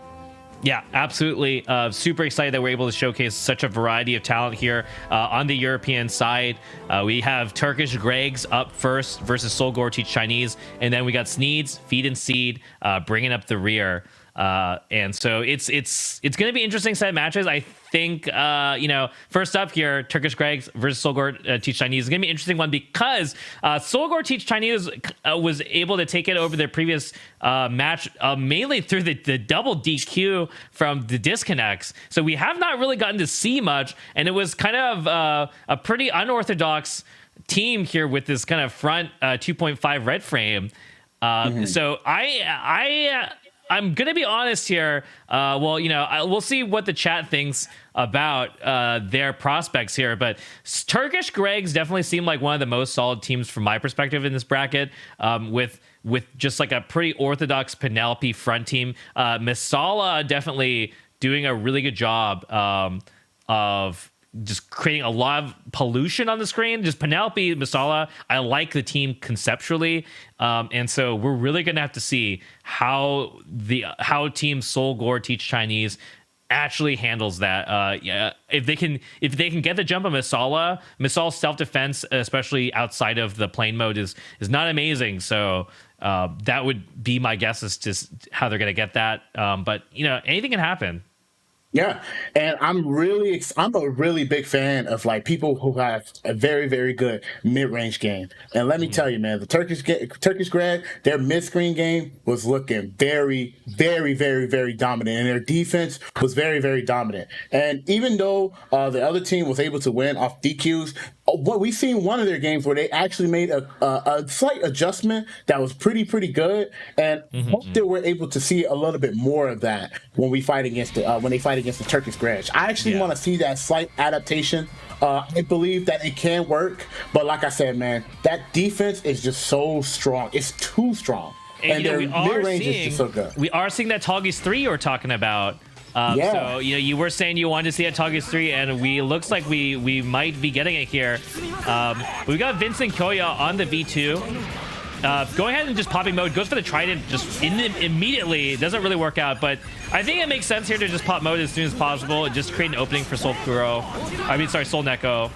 Speaker 1: Yeah, absolutely. Super excited that we're able to showcase such a variety of talent here on the European side. We have Turkish Gregs up first versus Solgor Teach Chinese, and then we got Sneeds, Feed and Seed bringing up the rear. And so it's going to be interesting set of matches. I think, first up here, Turkish Gregs versus Solgor Teach Chinese is going to be an interesting one because Solgor Teach Chinese was able to take it over their previous match mainly through the double DQ from the disconnects. So we have not really gotten to see much, and it was kind of a pretty unorthodox team here with this kind of front 2.5 red frame. So I'm going to be honest here. We'll see what the chat thinks about their prospects here. But Turkish Gregs definitely seem like one of the most solid teams from my perspective in this bracket, with just like a pretty orthodox Penelope front team. Misala definitely doing a really good job of just creating a lot of pollution on the screen. Just Penelope, Misala, I like the team conceptually. And so we're really going to have to see how Team Solgor Teach Chinese actually handles that. If they can get the jump on Misala's self-defense, especially outside of the plane mode, is not amazing. So that would be my guess as to how they're going to get that. But anything can happen.
Speaker 2: Yeah, and I'm a really big fan of like people who have a very, very good mid-range game. And let me tell you, man, the Turkish Greg, their mid-screen game was looking very, very, very, very dominant, and their defense was very, very dominant. And even though the other team was able to win off DQs, what we've seen one of their games where they actually made a slight adjustment that was pretty good, and hope that we're able to see a little bit more of that when they fight against the Turkish Grudge. I actually want to see that slight adaptation. I believe that it can work, but like I said, man, that defense is just so strong. It's too strong, and their mid-range is just so good. We are
Speaker 1: seeing that Toggy's 3 you were talking about. So you were saying you wanted to see a Toggy's 3, and looks like we might be getting it here. We've got Vincent Koya on the V2. Go ahead and just popping mode, goes for the trident just immediately. It doesn't really work out, but I think it makes sense here to just pop mode as soon as possible and just create an opening for Sol Neko.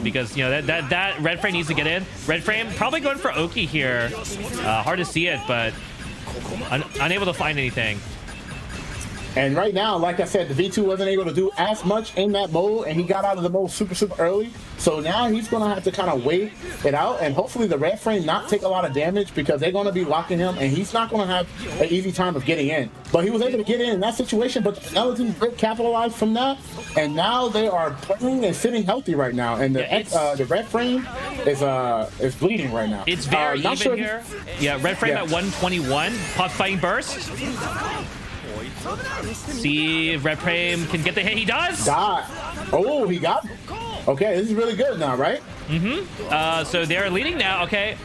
Speaker 1: Because that red frame needs to get in. Red frame probably going for Oki here. Hard to see it, but unable to find anything.
Speaker 2: And right now, like I said, the V2 wasn't able to do as much in that mode, and he got out of the mode super early. So now he's going to have to kind of wait it out, and hopefully the red frame not take a lot of damage because they're going to be locking him, and he's not going to have an easy time of getting in. But he was able to get in that situation, but the other team capitalized from that, and now they are playing and sitting healthy right now, and the red frame is bleeding right now.
Speaker 1: It's very even here. Yeah, red frame at 121. Pop fighting burst. See if Red Frame can get the hit. He does.
Speaker 2: Oh, he got it. Okay, this is really good now, right?
Speaker 1: So they're leading now. Okay.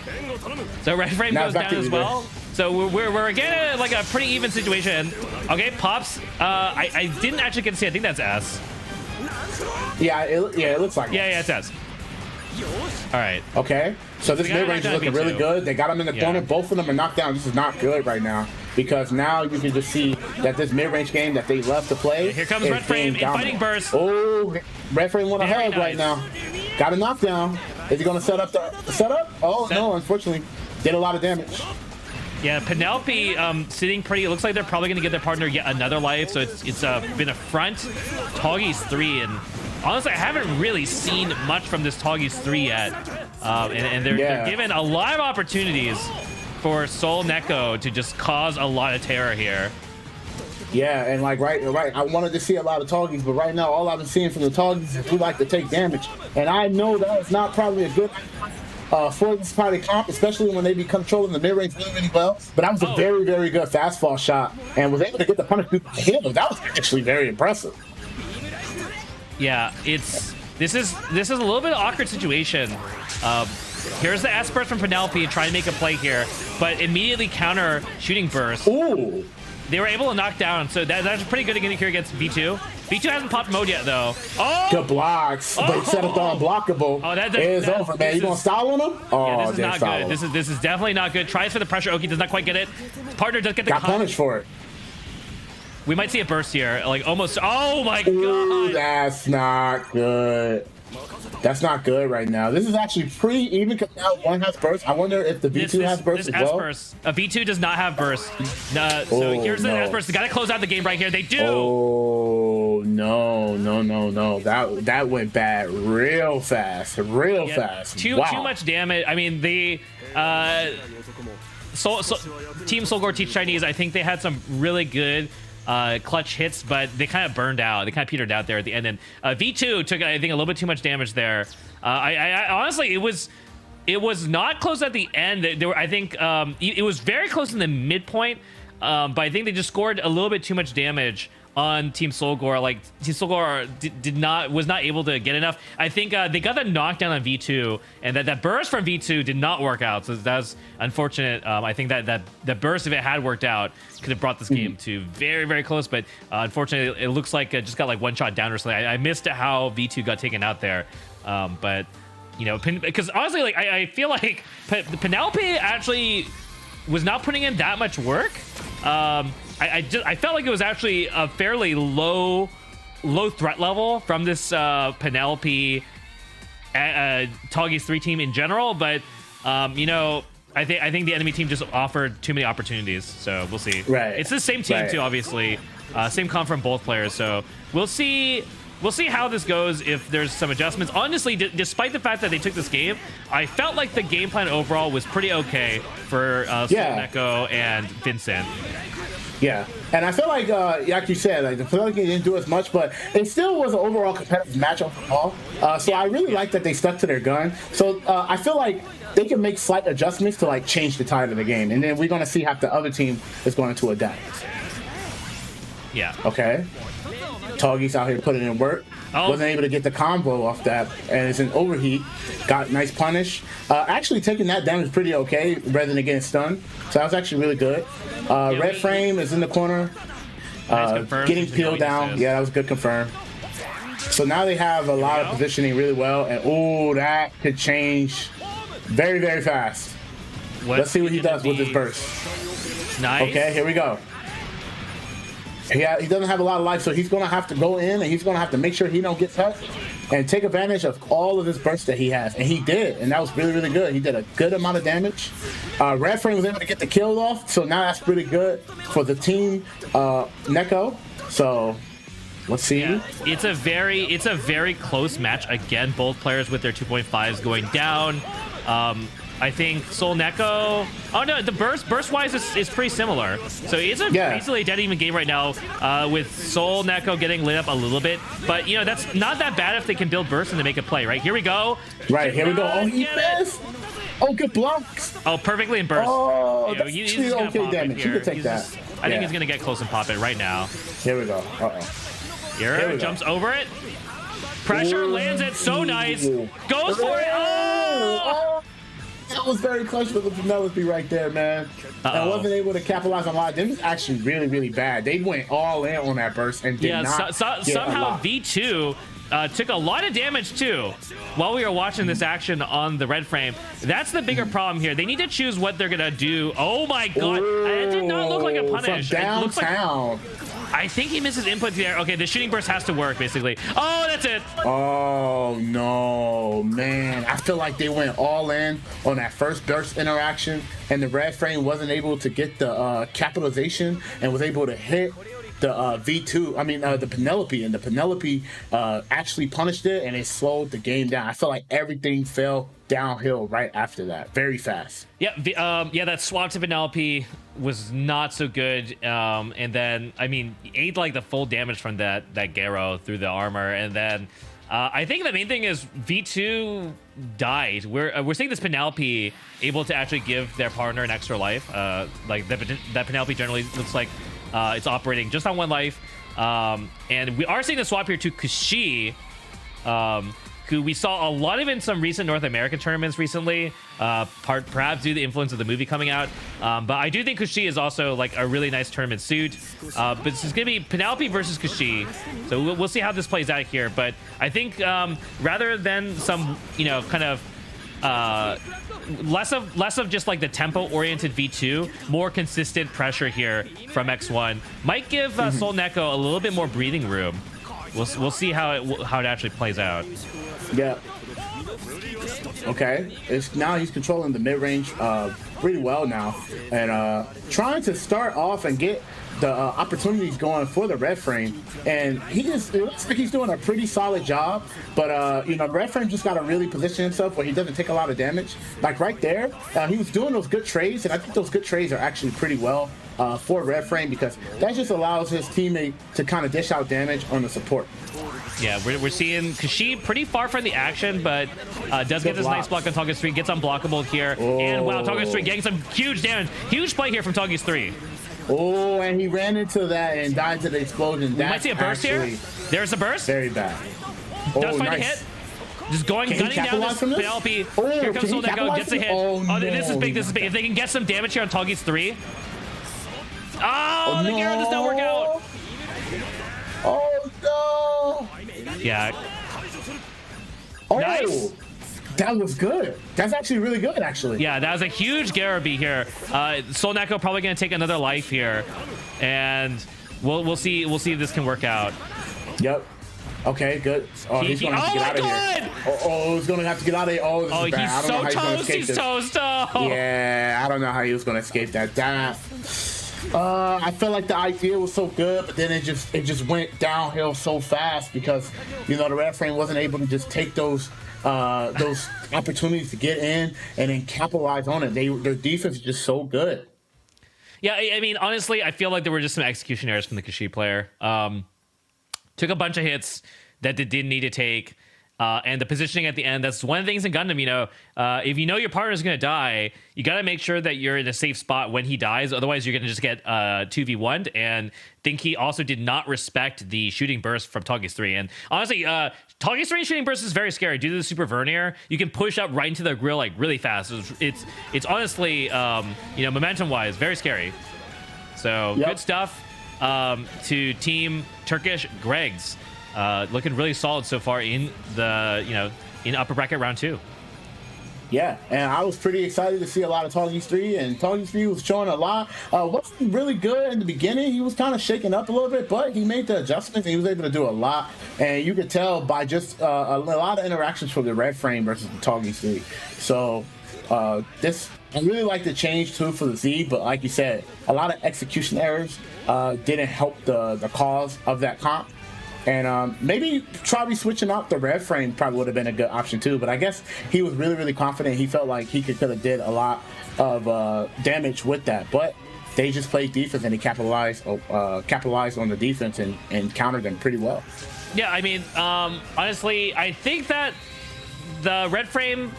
Speaker 1: So Red Frame goes down as well. So we're again in like a pretty even situation. Okay, pops. I didn't actually get to see. I think that's S.
Speaker 2: Yeah, it looks like.
Speaker 1: Yeah, it's S. All right.
Speaker 2: Okay. So this mid-range is looking really good. They got him in the corner. Both of them are knocked down. This is not good right now because now you can just see that this mid-range game that they love to play.
Speaker 1: Here comes Red Frame in fighting burst.
Speaker 2: Oh, Red Frame want a hug right now. Got a knockdown. Is he going to set up the setup? Oh, no, unfortunately. Did a lot of damage.
Speaker 1: Yeah, Penelope sitting pretty. It looks like they're probably going to give their partner yet another life. So it's been a front. Toggy's 3, and honestly, I haven't really seen much from this Toggy's 3 yet. And they're given a lot of opportunities for Sol Neko to just cause a lot of terror here.
Speaker 2: Yeah, and like right. I wanted to see a lot of Toggies, but right now all I've been seeing from the Toggies is who like to take damage, and I know that is not probably a good for this party comp, especially when they be controlling the mid range really, really well. But that was a very, very good fastball shot, and was able to get the punish people to hit him. That was actually very impressive.
Speaker 1: Yeah, this is a little bit of an awkward situation. Here's the S burst from Penelope trying to make a play here, but immediately counter shooting burst.
Speaker 2: Ooh.
Speaker 1: They were able to knock down, so that's pretty good again here against V2. V2 hasn't popped mode yet, though. Oh!
Speaker 2: Good blocks. They set up the unblockable.
Speaker 1: Oh,
Speaker 2: it's over, man. You gonna stall on him? Oh,
Speaker 1: yeah, this is not good. This is definitely not good. Tries for the pressure. Oki does not quite get it. Partner does get the
Speaker 2: got punished for it.
Speaker 1: We might see a burst here, like almost. Oh my
Speaker 2: Ooh,
Speaker 1: god!
Speaker 2: That's not good. That's not good right now. This is actually pretty even because now one has burst. I wonder if the V2 has burst as well.
Speaker 1: A V2 does not have burst. So here's the S burst. They gotta close out the game right here. They do.
Speaker 2: Oh no! That went bad real fast, fast.
Speaker 1: Too much damage. I mean, the Team Solgor Teach Chinese. I think they had some really good clutch hits, but they kind of burned out. They kind of petered out there at the end. And V2 took, I think, a little bit too much damage there. I honestly, it was not close at the end. There were, I think, it was very close in the midpoint, but I think they just scored a little bit too much damage on Team Solgor. Like Team Solgor was not able to get enough. I think they got that knockdown on V2, and that burst from V2 did not work out. So that's unfortunate. I think that burst, if it had worked out, could have brought this game to very, very close. But unfortunately, it looks like it just got like one shot down or something. I missed how V2 got taken out there. But you know, because honestly, like I feel like Penelope actually was not putting in that much work. I felt like it was actually a fairly low threat level from this Penelope Toggy's 3 team in general, but you know, I think the enemy team just offered too many opportunities, so we'll see.
Speaker 2: Right.
Speaker 1: It's the same team too, obviously. Same comp from both players, so we'll see. We'll see how this goes if there's some adjustments. Honestly, despite the fact that they took this game, I felt like the game plan overall was pretty okay for Neko and Vincent.
Speaker 2: Yeah, and I feel like you said, like the Pelicans didn't do as much, but it still was an overall competitive match overall. So I really like that they stuck to their gun. So I feel like they can make slight adjustments to like change the tide of the game, and then we're gonna see how the other team is going to adapt.
Speaker 1: Yeah.
Speaker 2: Okay. Toggy's out here putting in work. Wasn't able to get the combo off that, and it's an overheat. Got nice punish. Actually taking that damage pretty okay rather than getting stunned. So that was actually really good. Red frame is in the corner. Getting peeled down. Yeah, that was a good confirm. So now they have a lot of positioning really well, and that could change very, very fast. Let's see what he does with this burst.
Speaker 1: Nice.
Speaker 2: Okay, here we go. He doesn't have a lot of life, so he's going to have to go in, and he's going to have to make sure he don't get touched and take advantage of all of this burst that he has. And he did, and that was really, really good. He did a good amount of damage. Red Frame was able to get the kill off, so now that's pretty good for the team Neko. So let's see.
Speaker 1: Yeah, it's a very close match. Again, both players with their 2.5s going down. I think Sol Neko. Oh no, the burst wise is pretty similar. So it's a basically a dead even game right now, with Sol Neko getting lit up a little bit. But you know, that's not that bad if they can build burst and they make a play. Right, here we go.
Speaker 2: Right, here we go. Oh, he missed. Oh, good blocks.
Speaker 1: Oh, perfectly in burst.
Speaker 2: Oh, that's okay damage. You can take that.
Speaker 1: I think he's gonna get close and pop it right now.
Speaker 2: Here we go.
Speaker 1: Here jumps over it. Pressure lands it. So nice. Goes for it. Oh!
Speaker 2: That was very clutch for the Penelope right there, man. I wasn't able to capitalize on a lot of them. It was actually really, really bad. They went all in on that burst and did not.
Speaker 1: Somehow V2 took a lot of damage too while we were watching this action on the red frame. That's the bigger problem here. They need to choose what they're gonna do. Oh my god, it did not look like a punish.
Speaker 2: From downtown.
Speaker 1: It looks like, I think he misses input there. Okay, the shooting burst has to work basically. Oh, that's it.
Speaker 2: Oh no, man. I feel like they went all in on that first burst interaction, and the red frame wasn't able to get the capitalization and was able to hit the V2, I mean the Penelope, and the Penelope actually punished it, and it slowed the game down. I felt like everything fell downhill right after that, very fast.
Speaker 1: Yeah, that swap to Penelope was not so good, and then I mean, ate like the full damage from that Garo through the armor, and then I think the main thing is V2 died. We're seeing this Penelope able to actually give their partner an extra life. Like that Penelope generally looks like it's operating just on one life, and we are seeing the swap here to Kashi, who we saw a lot of in some recent North American tournaments recently, perhaps due to the influence of the movie coming out. But I do think Kashi is also like a really nice tournament suit. But this is going to be Penelope versus Kashi, so we'll see how this plays out here. But I think rather than some, kind of less of just like the tempo oriented V2, more consistent pressure here from X1 might give Sol Neko a little bit more breathing room. We'll see how it actually plays out.
Speaker 2: Yeah. Okay. Now he's controlling the mid range pretty well now, and trying to start off and get the opportunities going for the red frame, and it looks like he's doing a pretty solid job. But red frame just got to really position himself where he doesn't take a lot of damage. Like right there, he was doing those good trades, and I think those good trades are actually pretty well for red frame, because that just allows his teammate to kind of dish out damage on the support.
Speaker 1: Yeah, we're seeing Kashi pretty far from the action, but does get this nice block on Togus 3, gets unblockable here. Oh. And wow, Togus 3 getting some huge damage. Huge play here from Togus 3.
Speaker 2: Oh, and he ran into that and died to the explosion.
Speaker 1: We might see a burst here. There's a burst.
Speaker 2: Very bad.
Speaker 1: Does find a hit. Just gunning down this Penelope.
Speaker 2: Oh,
Speaker 1: here comes Sol Neko, gets a hit.
Speaker 2: Oh, no.
Speaker 1: This is big. If they can get some damage here on Togus 3. Oh, the Garo does not work out.
Speaker 2: Oh, no.
Speaker 1: Yeah.
Speaker 2: Oh,
Speaker 1: nice.
Speaker 2: That was good. That's actually really good, actually.
Speaker 1: Yeah, that was a huge Garaby here. Sol Neko probably going to take another life here, and we'll see if this can work out.
Speaker 2: Yep. Okay, good. Oh, he's going to have to get out of here. Oh, he's going to have to get out of here. Oh, this is bad.
Speaker 1: He's so toast. He's toast. Oh.
Speaker 2: Yeah, I don't know how he was going to escape that. I felt like the idea was so good, but then it just went downhill so fast, because the red frame wasn't able to just take those opportunities to get in and then capitalize on it. Their defense is just so good.
Speaker 1: Yeah, I mean, honestly, I feel like there were just some execution errors from the Kashi player. Took a bunch of hits that they didn't need to take. And the positioning at the end, that's one of the things in Gundam, if you know your partner is going to die, you got to make sure that you're in a safe spot when he dies. Otherwise, you're going to just get 2v1'd. And I think he also did not respect the shooting burst from Togus 3. And honestly, Togus 3 shooting burst is very scary. Due to the super vernier, you can push up right into the grill like really fast. It's honestly, momentum-wise, very scary. So Good stuff to Team Turkish Gregs. Looking really solid so far in the in upper bracket round 2.
Speaker 2: Yeah, and I was pretty excited to see a lot of Togus 3, and Togus 3 was showing a lot. Wasn't really good in the beginning. He was kind of shaking up a little bit, but he made the adjustments and he was able to do a lot. And you could tell by just a lot of interactions for the red frame versus the Togus 3. So I really like the change too for the Z, but like you said, a lot of execution errors didn't help the cause of that comp. And maybe probably switching out the red frame probably would have been a good option too. But I guess he was really, really confident. He felt like he could have did a lot of damage with that. But they just played defense and they capitalized on the defense and countered them pretty well.
Speaker 1: Yeah, I mean, honestly, I think that the red frame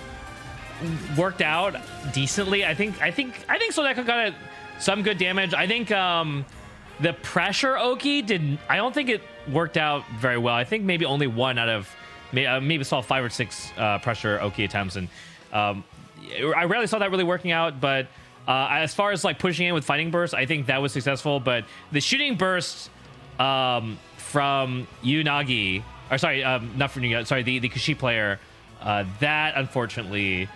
Speaker 1: worked out decently. I think Sol Neko got some good damage. I think the pressure Oki didn't. I don't think it worked out very well. I think maybe only one out of maybe saw 5 or 6 pressure Oki attempts, and I rarely saw that really working out. But as far as like pushing in with fighting burst, I think that was successful. But the shooting burst from Unagi or sorry, not for New, sorry, the Kushi player. That unfortunately,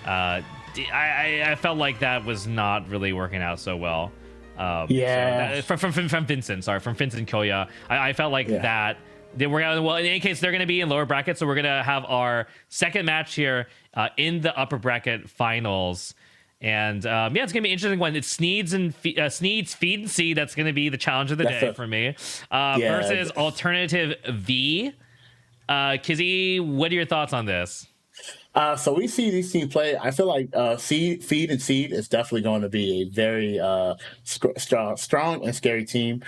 Speaker 1: I felt like that was not really working out so well.
Speaker 2: Yeah.
Speaker 1: So from Vincent, sorry, from Vincent Koya, I felt like that they were out. Well, in any case, they're going to be in lower brackets, so we're going to have our second match here in the upper bracket finals. And yeah, it's gonna be an interesting one. It's Sneeds and Sneeds Feed and Seed. That's gonna be the challenge of the day for me. Versus Alternative V. Kizzy, what are your thoughts on this?
Speaker 2: So we see these teams play. I feel like Feed and Seed is definitely going to be a very strong and scary team.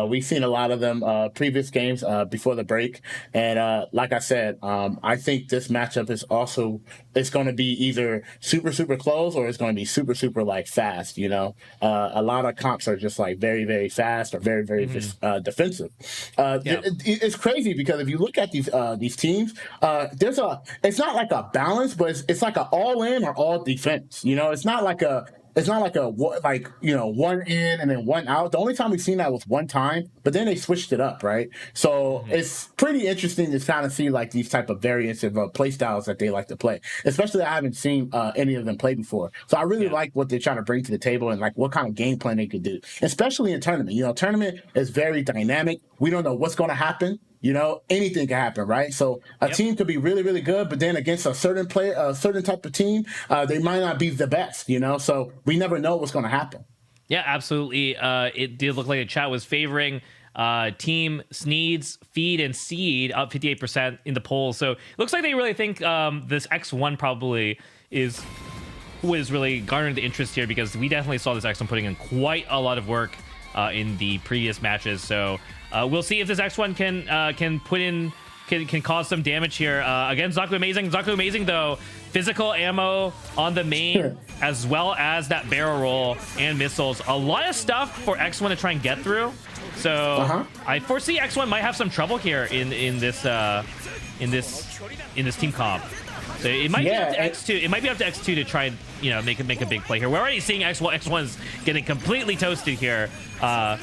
Speaker 2: We've seen a lot of them previous games before the break, and like I said, I think this matchup is also it's going to be either super close or it's going to be super like fast. You know, a lot of comps are just like very fast or very defensive. It's crazy because if you look at these teams, it's not like a balance, but it's like an all in or all defense. You know, it's not like one in and then one out. The only time we've seen that was one time, but then they switched it up, right? So it's pretty interesting to kind of see like these type of variants of play styles that they like to play. Especially I haven't seen any of them play before, so I really like what they're trying to bring to the table and like what kind of game plan they could do, especially in tournament. You know, tournament is very dynamic. We don't know what's going to happen. You know, anything can happen, right? So a team could be really good, but then against a certain player, a certain type of team, they might not be the best, you know? So we never know what's going to happen.
Speaker 1: Yeah, absolutely. It did look like the chat was favoring Team Sneeds, Feed, and Seed up 58% in the poll. So it looks like they really think this X1 probably was really garnered the interest here, because we definitely saw this X1 putting in quite a lot of work in the previous matches. So we'll see if this X1 can put in can cause some damage here. Again, Zaku Amazing though, physical ammo on the main as well as that barrel roll and missiles. A lot of stuff for X1 to try and get through. So I foresee X1 might have some trouble here in this team comp. So it might be up to X2. It might be up to X2 to try and make a big play here. We're already seeing X1's getting completely toasted here. Not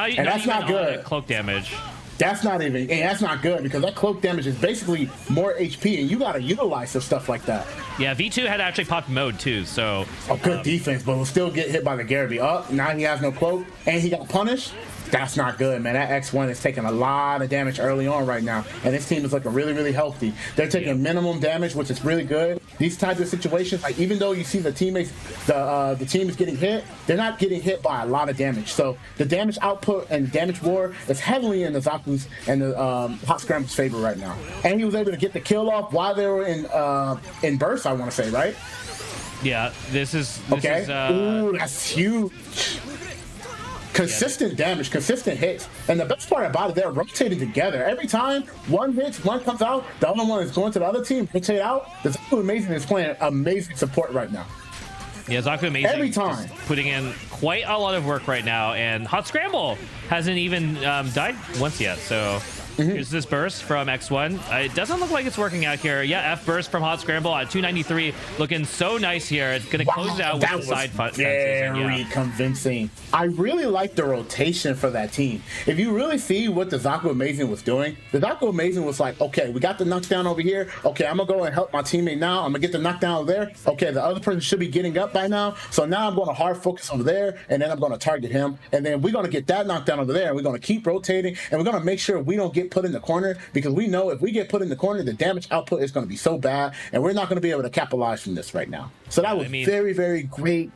Speaker 1: even good cloak damage.
Speaker 2: That's not good, because that cloak damage is basically more HP, and you got to utilize some stuff like that.
Speaker 1: Yeah, V2 had actually popped mode too, so
Speaker 2: good defense, but will still get hit by the Garaby. Now he has no cloak, and he got punished. That's not good, man. That X1 is taking a lot of damage early on right now, and this team is looking really healthy. They're taking minimum damage, which is really good. These types of situations, like even though you see the teammates, the team is getting hit, they're not getting hit by a lot of damage. So the damage output and the damage war is heavily in the Zaku's and the Hot Scramble's favor right now. And he was able to get the kill off while they were in burst, I want to say, right?
Speaker 1: Yeah, this is
Speaker 2: ooh, that's huge. Consistent damage, consistent hits, and the best part about it, they're rotating together. Every time one hits, one comes out, the other one is going to the other team, rotate out. The Zaku Amazing is playing amazing support right now.
Speaker 1: Yeah, Zaku Amazing
Speaker 2: every time
Speaker 1: putting in quite a lot of work right now, and Hot Scramble hasn't even died once yet. So here's this burst from X1. It doesn't look like it's working out here. Yeah, F burst from Hot Scramble at 293, looking so nice here. It's gonna close it out with the side fences.
Speaker 2: Very convincing. I really like the rotation for that team. If you really see what the Zaku Amazing was doing, the Zaku Amazing was like, okay, we got the knockdown over here. Okay, I'm gonna go and help my teammate now. I'm gonna get the knockdown over there. Okay, the other person should be getting up by now. So now I'm gonna hard focus over there, and then I'm gonna target him, and then we're gonna get that knockdown over there, and we're gonna keep rotating, and we're gonna make sure we don't get put in the corner, because we know if we get put in the corner, the damage output is going to be so bad, and we're not going to be able to capitalize from this right now. So that was very great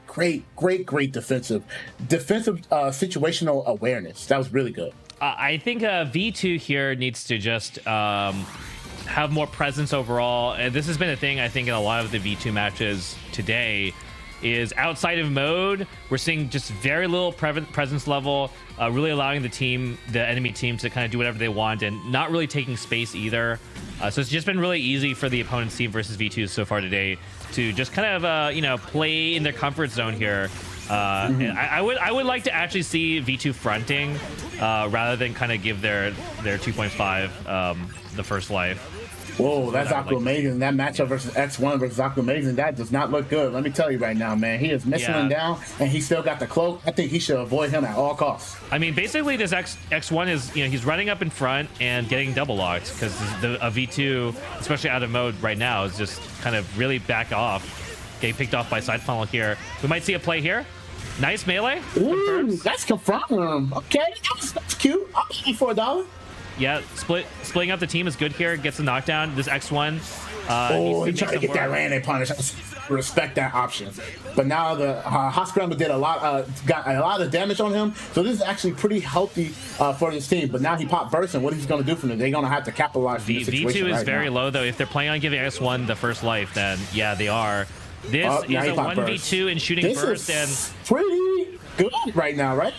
Speaker 2: defensive situational awareness. That was really good.
Speaker 1: I think V2 here needs to just have more presence overall, and this has been a thing I think in a lot of the V2 matches today. Is outside of mode, we're seeing just very little presence level, really allowing the enemy team to kind of do whatever they want and not really taking space either. So it's just been really easy for the opponent's team versus V2 so far today to just kind of play in their comfort zone here. And I would like to actually see V2 fronting rather than kind of give their 2.5 the first life.
Speaker 2: Whoa, that's
Speaker 1: that
Speaker 2: Zaku Amazing. That matchup versus X1 versus Zaku Amazing, that does not look good. Let me tell you right now, man. He is missing him down, and he still got the cloak. I think he should avoid him at all costs.
Speaker 1: I mean, basically, this X1 is, you know, he's running up in front and getting double locked because a V2, especially out of mode right now, is just kind of really back off, getting picked off by side funnel here. We might see a play here. Nice melee.
Speaker 2: Ooh, that's confirmed. Okay, that's cute. I'm paying for $1.
Speaker 1: Yeah, splitting up the team is good here. Gets the knockdown. This X1.
Speaker 2: He tried to get that landing punish. I respect that option. But now the hot scramble did got a lot of damage on him. So this is actually pretty healthy for this team. But now he popped burst, and what he's going to do from it? They're going to have to capitalize on the situation.
Speaker 1: V2 is
Speaker 2: right
Speaker 1: very
Speaker 2: now.
Speaker 1: low, though. If they're planning on giving X1 the first life, then yeah, they are. This is a 1v2 in shooting
Speaker 2: this
Speaker 1: burst,
Speaker 2: is
Speaker 1: and
Speaker 2: pretty good right now, right?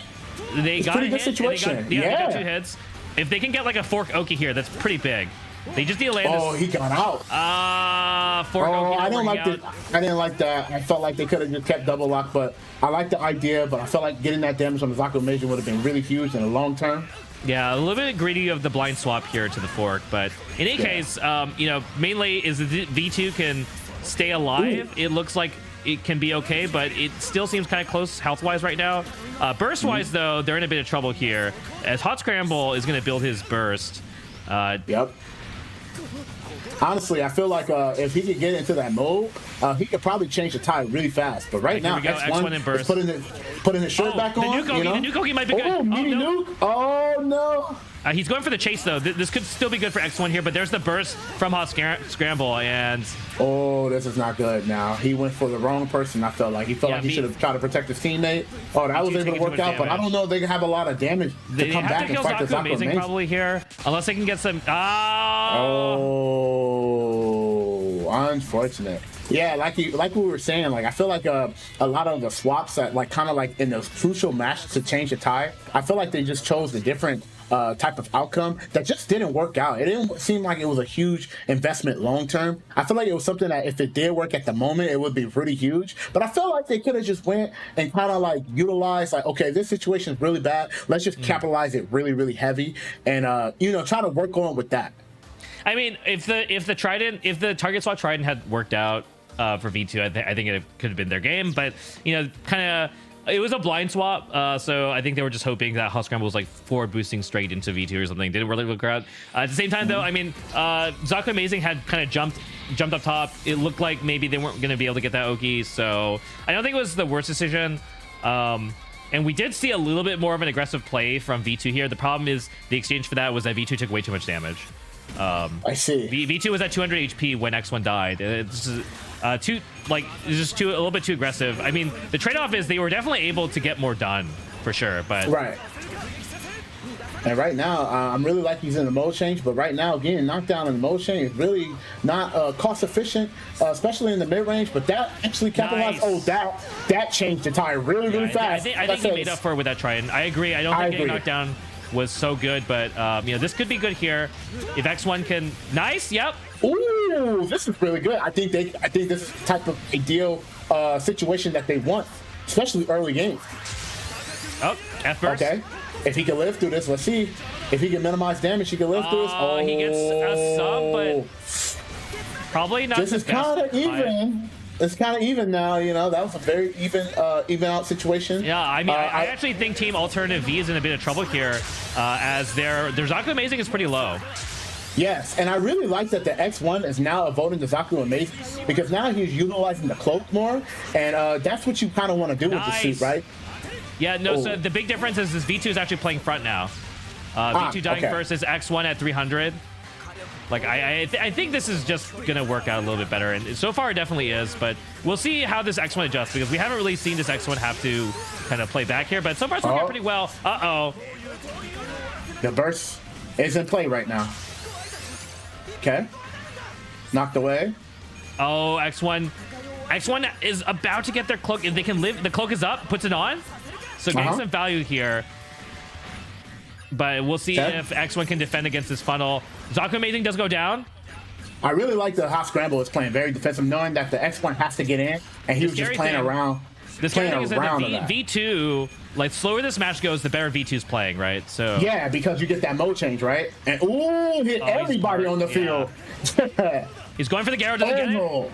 Speaker 1: they got a
Speaker 2: pretty good
Speaker 1: hit.
Speaker 2: situation.
Speaker 1: They got 2 hits. If they can get like a fork Oki here, that's pretty big. They just need to land this.
Speaker 2: Oh, he got out.
Speaker 1: Fork Oki.
Speaker 2: I didn't like that. I felt like they could have just kept double lock, but I like the idea. But I felt like getting that damage on the Zaku Amazing would have been really huge in the long term.
Speaker 1: Yeah, a little bit greedy of the blind swap here to the fork, but in any case, you know, mainly is the V2 can stay alive. It looks like it can be okay, but it still seems kind of close health-wise right now. Burst-wise, though, they're in a bit of trouble here, as Hot Scramble is going to build his burst.
Speaker 2: Yep. Honestly, I feel like if he could get into that mode, he could probably change the tide really fast. But right now, X1
Speaker 1: in burst.
Speaker 2: is putting his shirt back on.
Speaker 1: The nuke Oki might be good.
Speaker 2: Nuke. Oh, no.
Speaker 1: He's going for the chase, though. This could still be good for X1 here, but there's the burst from Hot Scramble, and...
Speaker 2: Oh, this is not good now. He went for the wrong person, I felt like. He felt like he should have tried to protect his teammate. Oh, that was able to work out, but I don't know if they can have a lot of damage to come back and fight the Zaku Amazing
Speaker 1: probably here, unless they can get some...
Speaker 2: Oh, unfortunate. Yeah, like we were saying, like I feel like a lot of the swaps that like kind of like in those crucial match to change the tie, I feel like they just chose a different type of outcome that just didn't work out. It didn't seem like it was a huge investment long term. I feel like it was something that if it did work at the moment, it would be pretty huge. But I feel like they could have just went and kind of like utilized like, okay, this situation is really bad. Let's just capitalize it really, really heavy and you know, try to work on with that.
Speaker 1: I mean, if the target swap Trident had worked out for V2, I think it could have been their game. But you know, kind of. It was a blind swap, so I think they were just hoping that Hot Scramble was like forward boosting straight into V2 or something. Didn't really look out. At the same time, though, I mean, Zaku Amazing had kind of jumped up top. It looked like maybe they weren't going to be able to get that Oki, so I don't think it was the worst decision. And we did see a little bit more of an aggressive play from V2 here. The problem is the exchange for that was that V2 took way too much damage.
Speaker 2: I see.
Speaker 1: V2 was at 200 HP when X1 died. It's a little bit too aggressive. I mean, the trade-off is they were definitely able to get more done for sure, but
Speaker 2: right. And right now, I'm really liking he's in the mode change, but right now, getting knocked down in the mode change is really not cost efficient, especially in the mid range. But that actually capitalized. Nice. Oh, that changed the tire really, really fast.
Speaker 1: I think he made up for it with that try. And I agree. I don't think getting knocked down was so good, but you know, this could be good here if X1 can. Nice. Yep.
Speaker 2: Ooh, this is really good. I think this is the type of ideal situation that they want, especially early game.
Speaker 1: Oh, F burst.
Speaker 2: Okay. If he can live through this, let's see. If he can minimize damage, he can live through this. Oh,
Speaker 1: he gets a sub, but probably not.
Speaker 2: This is kind of even. It's kind of even now, you know. That was a very even out situation.
Speaker 1: Yeah, I mean, I actually think Team Alternative V is in a bit of trouble here, as their Zaku Amazing is pretty low.
Speaker 2: Yes, and I really like that the X1 is now voting the Zaku Amazing, because now he's utilizing the cloak more, and that's what you kind of want to do with the suit, right?
Speaker 1: Yeah, no, so the big difference is this V2 is actually playing front now. V2 dying first is X1 at 300. Like, I think this is just going to work out a little bit better, and so far it definitely is, but we'll see how this X1 adjusts, because we haven't really seen this X1 have to kind of play back here, but so far it's working out pretty well. Uh-oh.
Speaker 2: The burst is in play right now. Okay. Knocked away.
Speaker 1: Oh, X1 is about to get their cloak. If they can live, the cloak is up, puts it on. So getting some value here. But we'll see if X1 can defend against this funnel. Zaku Amazing does go down.
Speaker 2: I really like the Hot Scramble is playing very defensive, knowing that the X1 has to get in, and he was just playing around.
Speaker 1: The scary thing is that
Speaker 2: around
Speaker 1: the V2, like, slower this match goes, the better V2's playing, right? So
Speaker 2: yeah, because you get that mode change, right? And hit everybody on the field.
Speaker 1: He's going for the Garrow. Doesn't get it.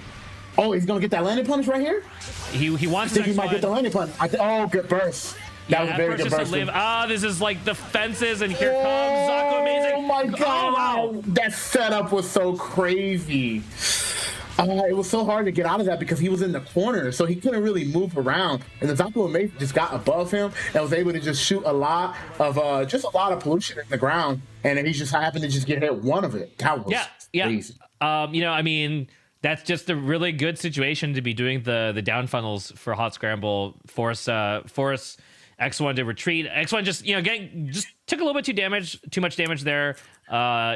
Speaker 2: Oh, he's gonna get that landing punch right here.
Speaker 1: He wants.
Speaker 2: I think he might get the landing punch. Good burst. That was a very good burst.
Speaker 1: This is like the fences, and here comes Zaku Amazing.
Speaker 2: Oh my god!
Speaker 1: Wow.
Speaker 2: That setup was so crazy. It was so hard to get out of that because he was in the corner, so he couldn't really move around. And the Zaku Amazing just got above him and was able to just shoot a lot of pollution in the ground, and then he just happened to just get hit one of it. That was crazy.
Speaker 1: I mean, that's just a really good situation to be doing the down funnels for Hot Scramble. Force X1 to retreat. X1 just took a little bit too much damage there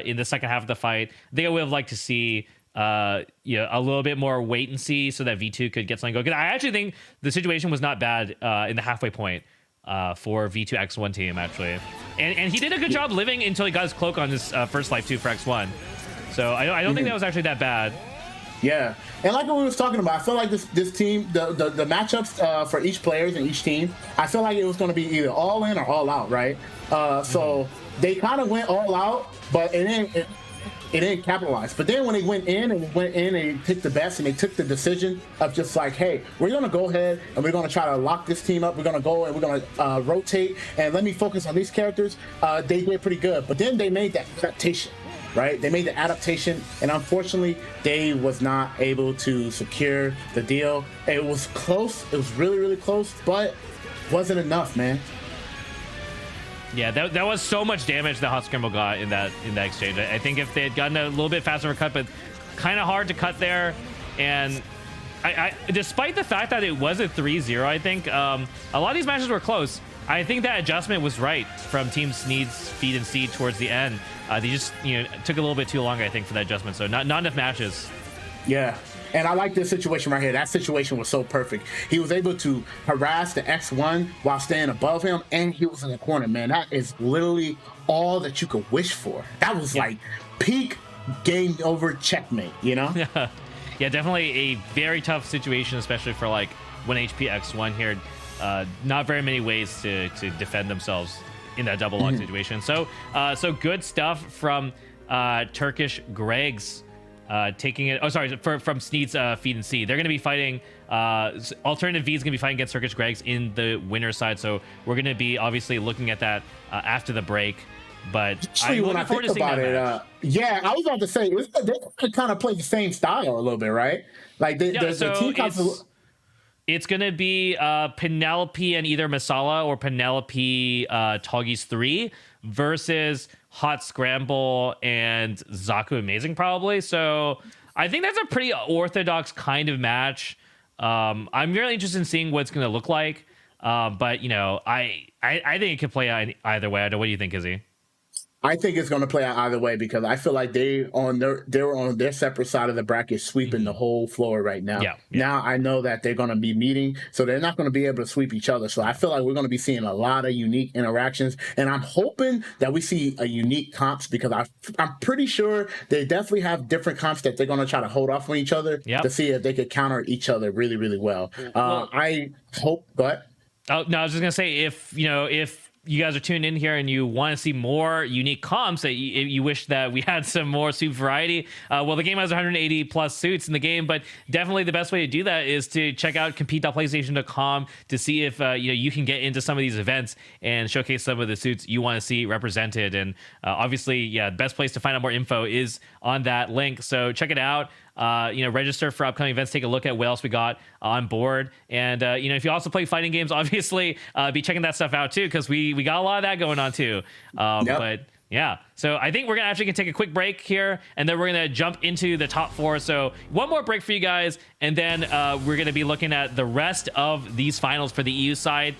Speaker 1: in the second half of the fight. I think I would have liked to see a little bit more wait and see so that V2 could get something going. Because I actually think the situation was not bad in the halfway point for V2 X1 team, actually. And he did a good job living until he got his cloak on his first life too for X1. So I don't think that was actually that bad.
Speaker 2: Yeah, and like what we was talking about, I feel like this team, the matchups for each players and each team, I feel like it was going to be either all in or all out, right? So they kind of went all out, but it didn't capitalize. But then when they went in and they picked the best and they took the decision of just like, hey, we're going to go ahead and we're going to try to lock this team up. We're going to go and we're going to rotate and let me focus on these characters. They did pretty good. But then they made that adaptation. Right, they made the adaptation, and unfortunately, they was not able to secure the deal. It was close. It was really, really close, but wasn't enough, man.
Speaker 1: Yeah, that was so much damage that Hot Scramble got in that exchange. I think if they had gotten a little bit faster of a cut, but kind of hard to cut there, and I despite the fact that it was a 3-0, I think a lot of these matches were close. I think that adjustment was right from Team Sneed's Feed and Seed towards the end. They just took a little bit too long, I think, for that adjustment. So not enough matches.
Speaker 2: Yeah, and I like this situation right here. That situation was so perfect. He was able to harass the X1 while staying above him, and he was in the corner. Man, that is literally all that you could wish for. That was like peak game over checkmate, Yeah,
Speaker 1: definitely a very tough situation, especially for like 1 HP X1 here. Not very many ways to defend themselves in that double lock situation. So good stuff from Turkish Greg's taking it. Oh, sorry, from Sneed's Feed and Seed. They're going to be fighting. Alternative V is going to be fighting against Turkish Greg's in the winner's side. So we're going to be obviously looking at that after the break. But
Speaker 2: actually, when I think about it, I was about to say they kind of play the same style a little bit, right? Like the team
Speaker 1: it's going to be Penelope and either Masala or Penelope Toggies 3 versus Hot Scramble and Zaku Amazing, probably. So I think that's a pretty orthodox kind of match. I'm really interested in seeing what it's going to look like. But, I think it could play either way. What do you think, Izzy?
Speaker 2: I think it's going to play out either way because I feel like they're on their separate side of the bracket, sweeping the whole floor right now.
Speaker 1: Yeah.
Speaker 2: Now I know that they're going to be meeting, so they're not going to be able to sweep each other. So I feel like we're going to be seeing a lot of unique interactions, and I'm hoping that we see a unique comps because I'm pretty sure they definitely have different comps that they're going to try to hold off on each other to see if they could counter each other really, really well. I hope, but
Speaker 1: oh no, I was just gonna say if you guys are tuned in here and you want to see more unique comps, that you wish that we had some more suit variety. Well, the game has 180 plus suits in the game, but definitely the best way to do that is to check out compete.playstation.com to see if you can get into some of these events and showcase some of the suits you want to see represented. And obviously, the best place to find out more info is on that link. So check it out. Register for upcoming events, take a look at what else we got on board. And, if you also play fighting games, obviously be checking that stuff out too, because we got a lot of that going on too. But yeah, so I think we're gonna take a quick break here, and then we're gonna jump into the top 4. So one more break for you guys, and then we're gonna be looking at the rest of these finals for the EU side.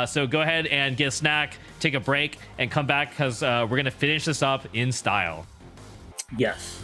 Speaker 1: So go ahead and get a snack, take a break, and come back because we're gonna finish this up in style.
Speaker 2: Yes.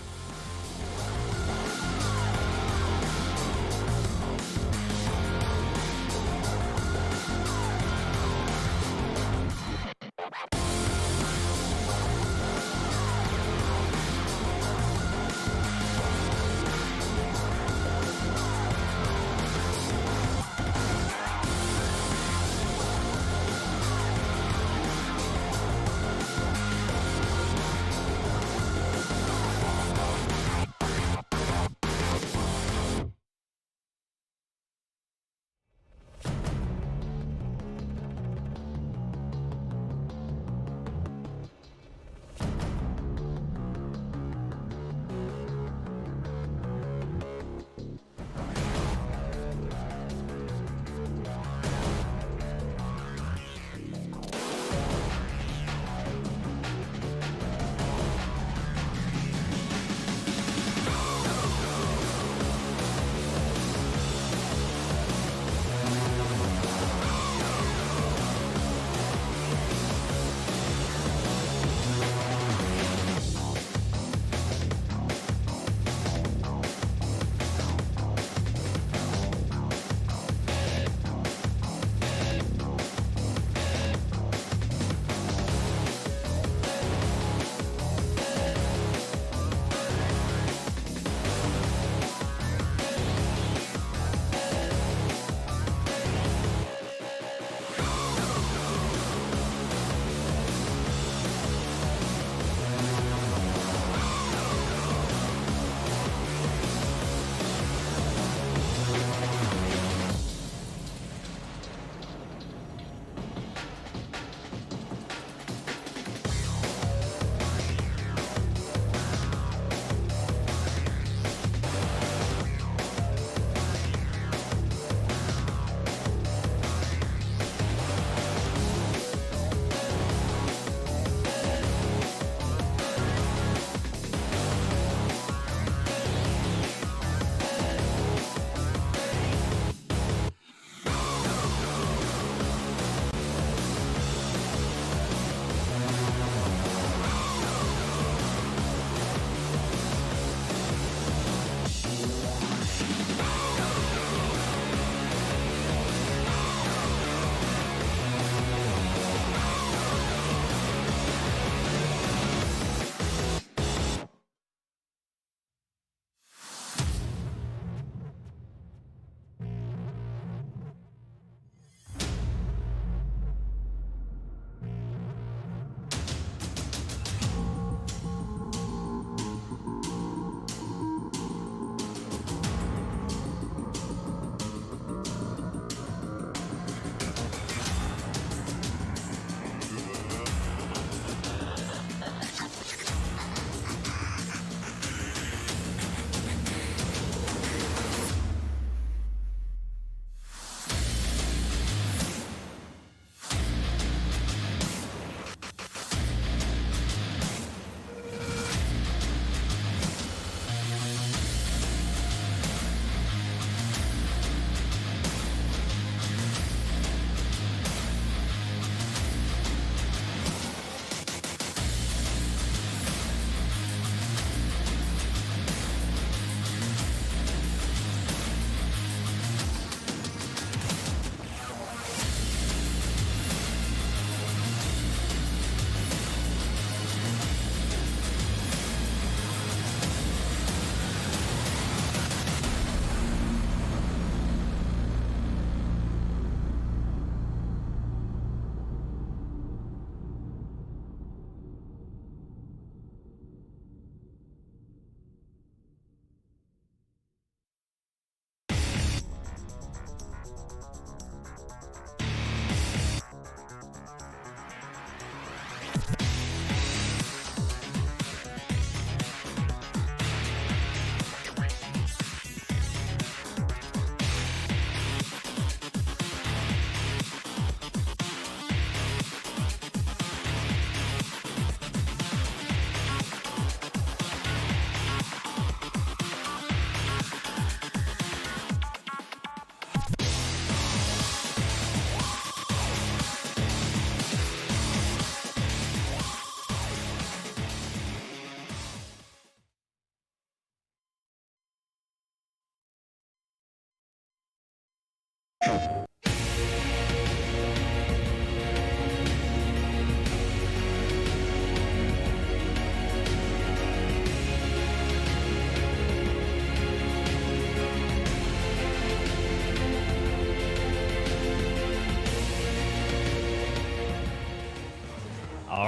Speaker 1: All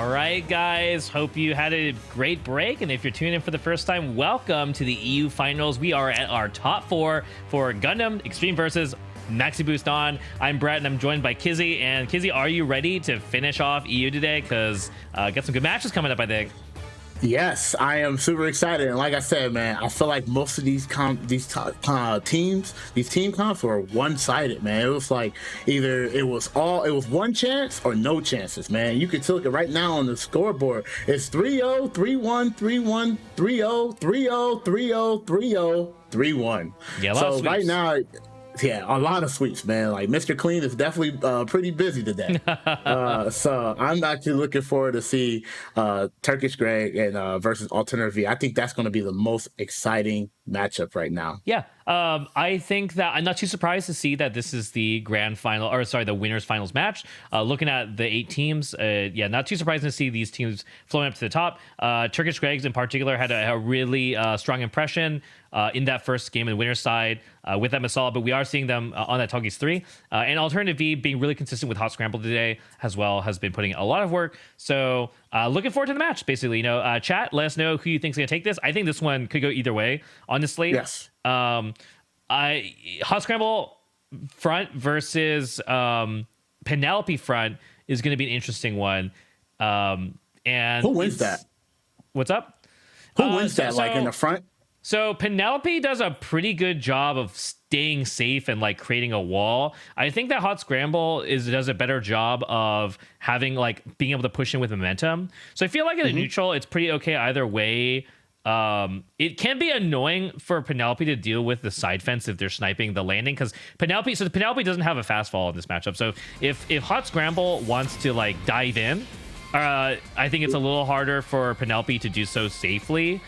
Speaker 1: right, guys, hope you had a great break, and if you're tuning in for the first time, welcome to the EU Finals. We are at our top 4 for Gundam Extreme versus Maxiboost on. I'm Brett, and I'm joined by Kizzy. And Kizzy, are you ready to finish off EU today? Because got some good matches coming up, I think.
Speaker 2: Yes, I am super excited, and like I said, man, I feel like most of these team comps were one-sided, man. It was like either it was one chance or no chances, man. You can look at right now on the scoreboard. It's 3-0, 3-1, 3-1, 3-0, 3-0, 3-0, 3-0, 3-1.
Speaker 1: Yeah, a lot of sweeps.
Speaker 2: Right now, yeah, a lot of sweeps, man. Like Mr. Clean is definitely pretty busy today. So I'm actually looking forward to see Turkish Greg and versus Alternative V. I think that's going to be the most exciting matchup right now.
Speaker 1: Yeah, I think that I'm not too surprised to see that this is the the winners finals match. Looking at the 8 teams, yeah, not too surprising to see these teams flowing up to the top. Turkish Gregs in particular had a really strong impression in that first game on the winner's side with that Masala, but we are seeing them on that Toggies 3. And Alternative V being really consistent with Hot Scramble today as well, has been putting in a lot of work. So looking forward to the match, basically. Chat, let us know who you think is going to take this. I think this one could go either way, honestly.
Speaker 2: Yes.
Speaker 1: Hot Scramble front versus Penelope front is going to be an interesting one. And
Speaker 2: who wins that?
Speaker 1: What's up?
Speaker 2: Who wins that? Like in the front?
Speaker 1: So Penelope does a pretty good job of staying safe and like creating a wall. I think that Hot Scramble does a better job of having being able to push in with momentum. So I feel like in a neutral, it's pretty okay either way. It can be annoying for Penelope to deal with the side fence if they're sniping the landing, because Penelope doesn't have a fast fall in this matchup. So if Hot Scramble wants to dive in, I think it's a little harder for Penelope to do so safely.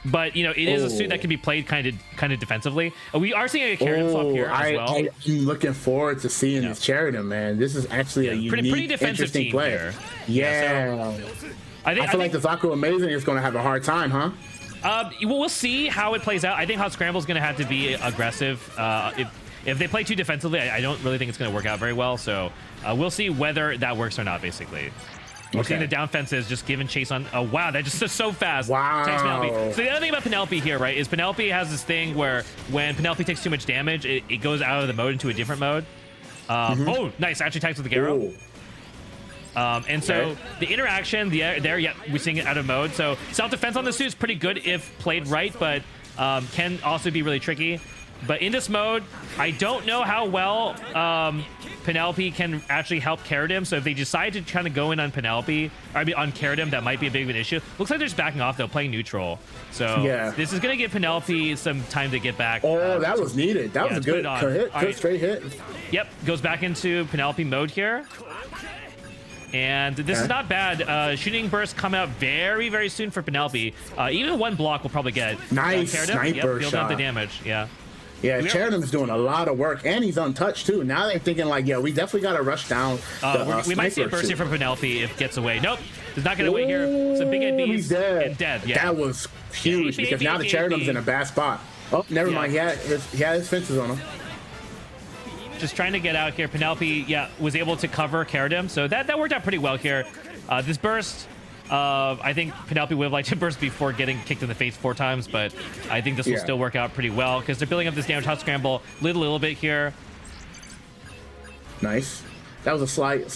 Speaker 1: But it is a suit that can be played kind of defensively. We are seeing a Carrion swap here as well.
Speaker 2: I'm looking forward to seeing this Carrion, man. This is actually a unique,
Speaker 1: pretty defensive
Speaker 2: interesting
Speaker 1: team
Speaker 2: player.
Speaker 1: Yeah.
Speaker 2: I feel like the Zaku Amazing is going to have a hard time, huh?
Speaker 1: We'll see how it plays out. I think Hot Scramble is going to have to be aggressive. If they play too defensively, I don't really think it's going to work out very well. So we'll see whether that works or not, basically. We're seeing the down fences just giving chase on. Oh, wow. That just is so fast.
Speaker 2: Wow.
Speaker 1: Takes Penelope. So the other thing about Penelope here, right, is Penelope has this thing where when Penelope takes too much damage, it goes out of the mode into a different mode. Oh, nice. Actually tags with the Garo. And so the interaction we're seeing it out of mode. So self-defense on this suit is pretty good if played right, but can also be really tricky. But in this mode, I don't know how well Penelope can actually help Keradim. So if they decide to kind of go in on Penelope, on Keradim, that might be a big of an issue. Looks like they're just backing off, though, playing neutral. So this is going to give Penelope some time to get back.
Speaker 2: Oh, that was needed. That was a good hit. Good straight hit.
Speaker 1: Yep, goes back into Penelope mode here. And this is not bad. Shooting burst come out very, very soon for Penelope. Even one block will probably get
Speaker 2: nice sniper
Speaker 1: build up the damage.
Speaker 2: Yeah, Cheridim's doing a lot of work, and he's untouched too. Now they're thinking we definitely got to rush down.
Speaker 1: We might see a burst here from Penelope if it gets away. Nope, does not get away here. Some big ABs
Speaker 2: he's dead.
Speaker 1: And dead. Yeah,
Speaker 2: that was huge because now the Cheridim's in a bad spot. Oh, never mind. He had his fences on him.
Speaker 1: Just trying to get out here. Penelope, was able to cover Keradim, so that worked out pretty well here. This burst, I think Penelope would have liked to burst before getting kicked in the face 4 times, but I think this will still work out pretty well because they're building up this damage. Hot Scramble, little bit here.
Speaker 2: Nice. That was a slight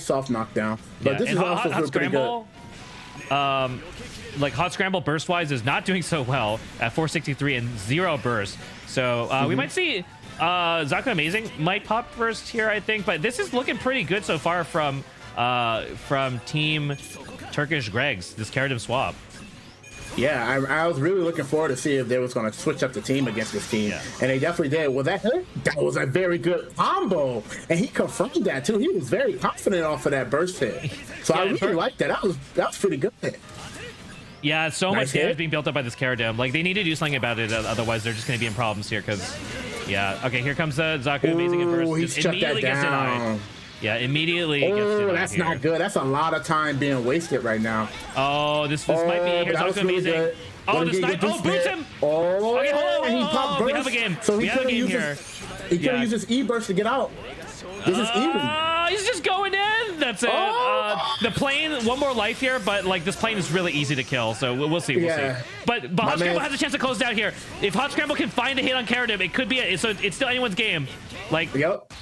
Speaker 2: soft knockdown, but this is also
Speaker 1: Hot Scramble. Hot Scramble burst wise is not doing so well at 463 and 0 burst. So we might see Zaku Amazing might pop first here, I think, but this is looking pretty good so far from Team Turkish Gregs, this Keradim swap.
Speaker 2: Yeah, I was really looking forward to see if they was going to switch up the team against this team, and they definitely did. Well, that was a very good combo, and he confirmed that too. He was very confident off of that burst hit, so I really liked that. That was pretty good.
Speaker 1: Yeah, so much damage being built up by this Keradim. They need to do something about it, otherwise they're just going to be in problems here because Yeah. Okay, here comes Zaku Amazing in burst.
Speaker 2: He
Speaker 1: Just
Speaker 2: shut that
Speaker 1: immediately gets denied.
Speaker 2: down.
Speaker 1: Yeah, immediately gets denied.
Speaker 2: That's
Speaker 1: here.
Speaker 2: not good. That's a lot of time being wasted right now.
Speaker 1: Oh, this might be. Here's Zaku Amazing.
Speaker 2: Good.
Speaker 1: Oh, the snipe. Oh, boots him.
Speaker 2: Oh,
Speaker 1: okay, hold on.
Speaker 2: and he popped burst.
Speaker 1: We have a game.
Speaker 2: So
Speaker 1: we have a game here.
Speaker 2: He could have used his E-burst to get out. This is even.
Speaker 1: He's just going in. That's it. The plane, one more life here, but like this plane is really easy to kill. So we'll see. We'll see. But Hot Scramble has a chance to close down here. If Hot Scramble can find a hit on Karadim, it could be it. So it's still anyone's game. Like.
Speaker 2: Yep.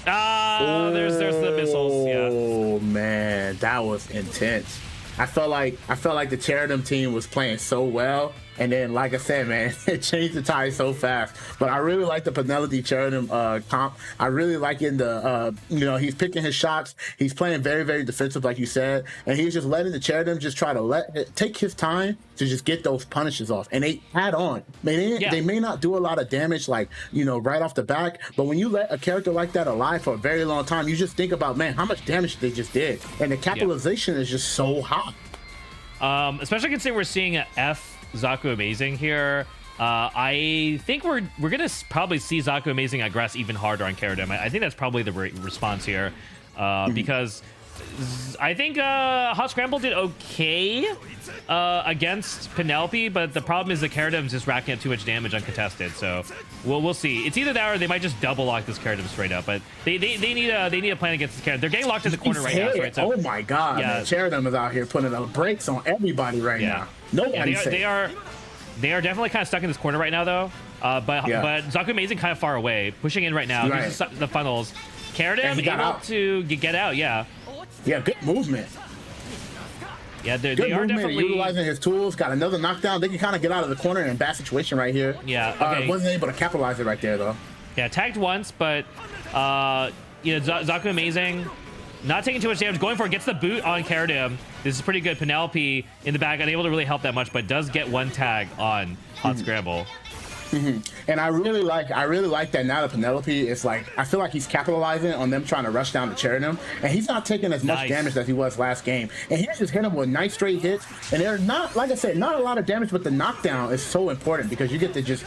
Speaker 1: There's the missiles. Yeah.
Speaker 2: Oh man, that was intense. I felt like the Cherubim team was playing so well, and then like I said, man, it changed the tide so fast. But I really like the Penelope Cherubim comp. I really like in the he's picking his shots. He's playing very, very defensive, like you said, and he's just letting the Cherubim just try to take his time to just get those punishes off, and they add on. They may not do a lot of damage, like right off the back, but when you let a character like that alive for a very long time, you just think about, man, how much damage they just did, and the capitalization is just so high.
Speaker 1: Especially considering we're seeing a F Zaku Amazing here. I think we're gonna probably see Zaku Amazing aggress even harder on Karadim. I think that's probably the response here, because I think Hot Scramble did okay against Penelope, but the problem is the Karadim's just racking up too much damage uncontested. So we'll see. It's either that or they might just double lock this Karadim straight up. But they need a plan against this Karadim. They're getting locked in the corner right now. Right? So,
Speaker 2: oh my god, yeah. Karadim is out here putting the brakes on everybody right now. Nobody.
Speaker 1: They are definitely kind of stuck in this corner right now though. But Zaku Amazing kind of far away, pushing in right now.
Speaker 2: Right.
Speaker 1: The funnels. Karadim able to get out.
Speaker 2: Yeah, good movement.
Speaker 1: Yeah, they are definitely
Speaker 2: utilizing his tools. Got another knockdown. They can kind of get out of the corner in a bad situation right here.
Speaker 1: Yeah, okay.
Speaker 2: Wasn't able to capitalize it right there though.
Speaker 1: Yeah, tagged once, but Zaku Amazing, not taking too much damage. Going for it, gets the boot on Karadim. This is pretty good. Penelope in the back, unable to really help that much, but does get one tag on Hot Scramble.
Speaker 2: And I really like that now that Penelope is like, I feel like he's capitalizing on them trying to rush down the Cherubim, and he's not taking as much damage as he was last game. And he's just hit him with nice straight hits, and they're not, like I said, not a lot of damage, but the knockdown is so important because you get to just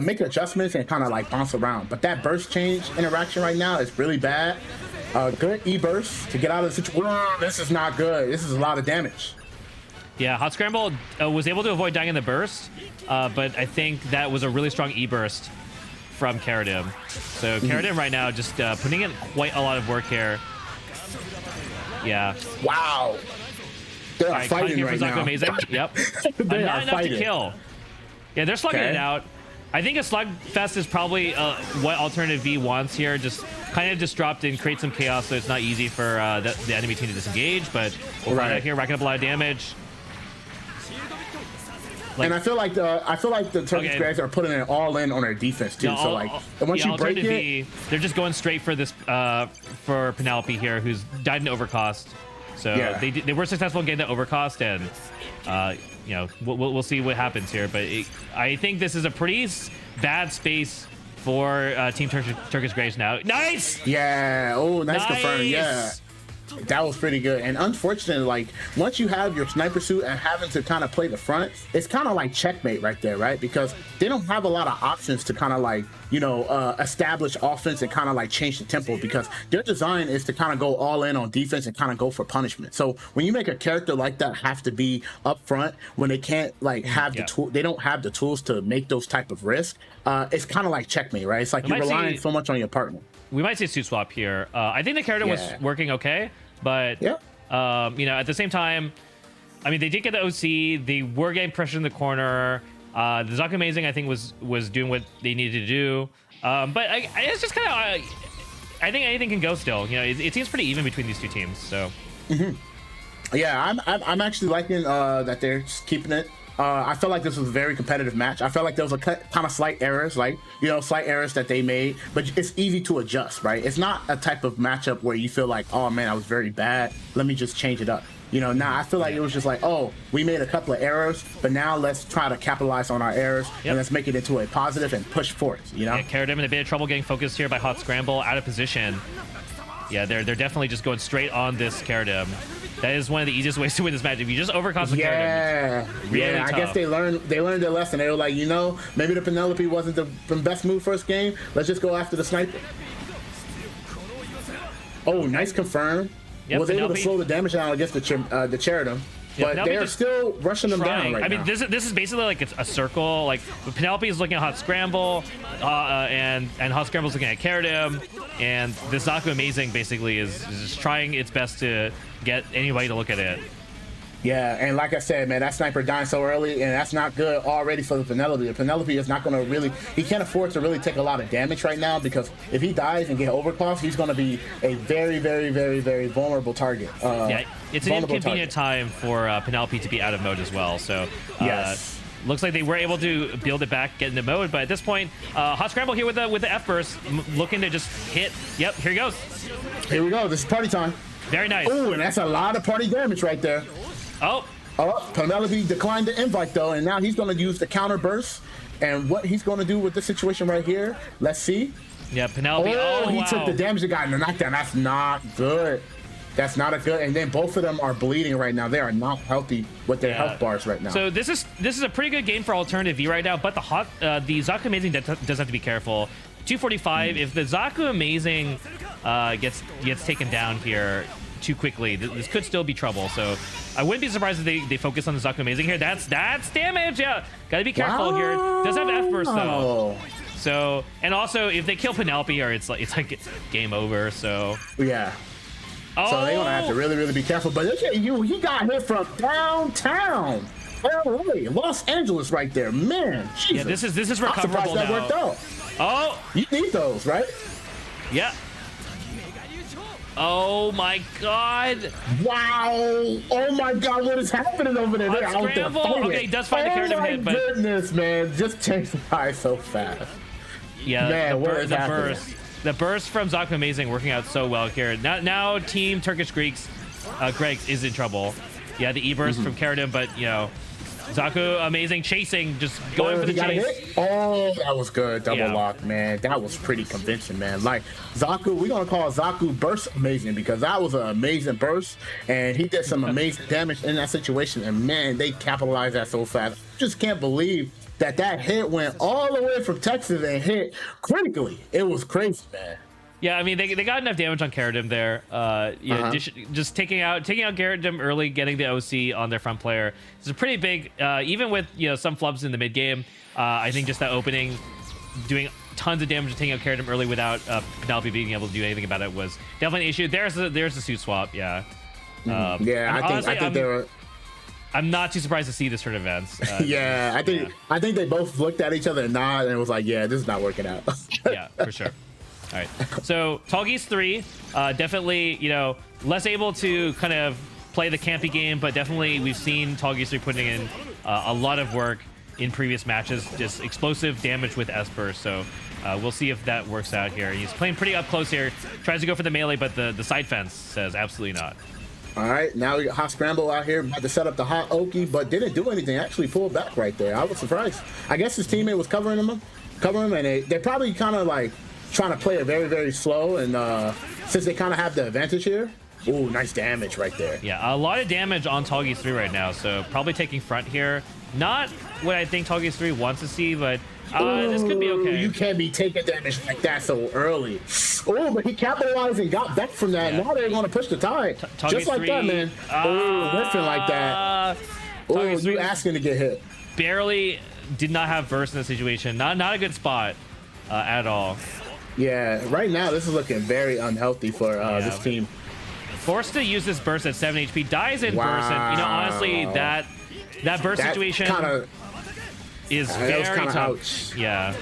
Speaker 2: make adjustments and kind of like bounce around. But that burst change interaction right now is really bad. Good E-burst to get out of the situation. This is not good. This is a lot of damage.
Speaker 1: Yeah, Hot Scramble was able to avoid dying in the burst, but I think that was a really strong E-burst from Karadim. So Karadim right now just putting in quite a lot of work here. Yeah.
Speaker 2: Wow. They're fighting
Speaker 1: here
Speaker 2: right
Speaker 1: for Zaku
Speaker 2: now.
Speaker 1: Amazing. Yep.
Speaker 2: They
Speaker 1: not
Speaker 2: are
Speaker 1: enough
Speaker 2: fighting.
Speaker 1: to kill. Yeah, they're slugging it out. I think a slugfest is probably what Alternative V wants here. Just kind of disrupt and create some chaos so it's not easy for the enemy team to disengage. But we'll find out here, racking up a lot of damage.
Speaker 2: And I feel like the Turkish guys are putting it all in on their defense too. So like, and once you break it,
Speaker 1: they're just going straight for this for Penelope here, who's died in overcost. So they were successful in getting the overcost, and we'll see what happens here. But I think this is a pretty bad space for Team Turkish Grays now. Nice.
Speaker 2: Yeah. Oh, nice confirm. Yeah. That was pretty good. And unfortunately, like, once you have your sniper suit and having to kind of play the front, it's kind of like checkmate right there, right? Because they don't have a lot of options to kind of like, establish offense and kind of like change the tempo, because their design is to kind of go all in on defense and kind of go for punishment. So when you make a character like that have to be up front when they can't like have the tool, they don't have the tools to make those type of risks. It's kind of like checkmate, right? It's like you're relying so much on your partner.
Speaker 1: We might see suit swap here. I think the character was working okay, but at the same time, I mean, they did get the OC. They were getting pressure in the corner. The Zaku Amazing, I think, was doing what they needed to do. But it's just kind of, I think anything can go still. It seems pretty even between these two teams. So,
Speaker 2: yeah, I'm actually liking that they're just keeping it. I felt like this was a very competitive match. I felt like there was a kind of slight errors, slight errors that they made, but it's easy to adjust, right? It's not a type of matchup where you feel like, oh man, I was very bad, let me just change it up. Now I feel like it was just like, oh, we made a couple of errors, but now let's try to capitalize on our errors and let's make it into a positive and push forward,
Speaker 1: Yeah, Karadim in a bit of trouble getting focused here by Hot Scramble, out of position. Yeah, they're definitely just going straight on this Caradem. That is one of the easiest ways to win this match. If you just overcost the Caradem, really
Speaker 2: I
Speaker 1: tough.
Speaker 2: guess they learned their lesson. They were like, you know, maybe the Penelope wasn't the best move first game. Let's just go after the sniper. Oh, nice confirm.
Speaker 1: Yep,
Speaker 2: was able
Speaker 1: Penelope
Speaker 2: to slow the damage down against the Charadem.
Speaker 1: Yeah,
Speaker 2: But they're still rushing them down right now.
Speaker 1: I mean, this is basically like a circle. Like Penelope is looking at Hot Scramble, and Hot Scramble's looking at Caradem, and this Zaku Amazing basically is just trying its best to get anybody to look at it.
Speaker 2: Yeah, and like I said, man, that sniper dying so early, and that's not good already for the Penelope. The Penelope is not going to really, he can't afford to really take a lot of damage right now, because if he dies and get overclocked, he's going to be a very, very, very, very vulnerable target.
Speaker 1: Yeah, it's an inconvenient time for Penelope to be out of mode as well. So
Speaker 2: yes.
Speaker 1: Looks like they were able to build it back, get into mode, but at this point, Hot Scramble here with the F burst, looking to just hit. Yep, here he goes.
Speaker 2: Here we go. This is party time.
Speaker 1: Very nice.
Speaker 2: Ooh, and that's a lot of party damage right there.
Speaker 1: Oh,
Speaker 2: Penelope declined the invite though, and now he's going to use the counter burst. And what he's going to do with this situation right here, let's see.
Speaker 1: Yeah, Penelope.
Speaker 2: Oh, he took the damage and got in the knockdown. That's not good. That's not a good. And then both of them are bleeding right now. They are not healthy with their health bars right now.
Speaker 1: So this is a pretty good game for Alternative V right now. But the Zaku Amazing does have to be careful. 245. If the Zaku Amazing gets taken down here too quickly, this could still be trouble. So I wouldn't be surprised if they focus on the Zaku Amazing here. That's damage. Yeah, gotta be careful here. Does have F burst though. So, and also if they kill Penelope, or it's like game over. So
Speaker 2: yeah. So they're gonna have to really, really be careful. But look at you, he got hit from downtown, LA, Los Angeles, right there, man. Jesus.
Speaker 1: Yeah, this is recoverable
Speaker 2: I'm surprised that worked out.
Speaker 1: Oh,
Speaker 2: you need those, right?
Speaker 1: Yeah. Oh my God!
Speaker 2: Wow! Oh my God! What is happening over there? They're out there fighting.
Speaker 1: Okay, he does find the Caradem hit, but
Speaker 2: goodness, man, just changed the pie so fast.
Speaker 1: Yeah,
Speaker 2: man,
Speaker 1: the burst from Zaku Amazing working out so well here. Now Team Turkish Greeks, Gregs is in trouble. Yeah, the E burst from Caradem, but you know, Zaku Amazing chasing, just going for the chase.
Speaker 2: Oh, that was good. Double lock, man. That was pretty convincing, man. Like Zaku, we're gonna call Zaku burst amazing, because that was an amazing burst, and he did some amazing damage in that situation. And man, they capitalized that so fast. Just can't believe that hit went all the way from Texas and hit critically. It was crazy, man.
Speaker 1: Yeah, I mean they got enough damage on Caradem there. Yeah, just taking out Caradem early, getting the OC on their front player. It's a pretty big, even with some flubs in the mid game. I think just that opening, doing tons of damage and taking out Caradem early without Penelope being able to do anything about it was definitely an issue. There's the suit swap. Yeah.
Speaker 2: Yeah, I think they were.
Speaker 1: I'm not too surprised to see this sort of events.
Speaker 2: Yeah, I think they both looked at each other and nodded and was like, yeah, this is not working out.
Speaker 1: Yeah, for sure. All right, so Tallgeese 3, definitely, less able to kind of play the campy game, but definitely we've seen Tallgeese 3 putting in a lot of work in previous matches, just explosive damage with Esper. So we'll see if that works out here. He's playing pretty up close here, tries to go for the melee, but the side fence says absolutely not.
Speaker 2: All right, now we got Hot Scramble out here, about to set up the Hot Oki, but didn't do anything. Actually pulled back right there. I was surprised. I guess his teammate was covering him, and they probably kind of like trying to play it very, very slow, and since they kind of have the advantage here. Ooh, nice damage right there.
Speaker 1: Yeah, a lot of damage on Tallgeese 3 right now, so probably taking front here. Not what I think Tallgeese 3 wants to see, but this could be okay.
Speaker 2: You can't be taking damage like that so early. Oh, but he capitalized and got back from that. Yeah. Now they're going to push the tide. Just like that, man. Whiffing like that. Oh, you asking to get hit.
Speaker 1: Barely did not have burst in the situation. Not a good spot at all.
Speaker 2: Yeah, right now this is looking very unhealthy for this team.
Speaker 1: Forced to use this burst at 7 HP, dies in burst, and honestly, that burst situation is very tough.
Speaker 2: Ouch.
Speaker 1: Yeah.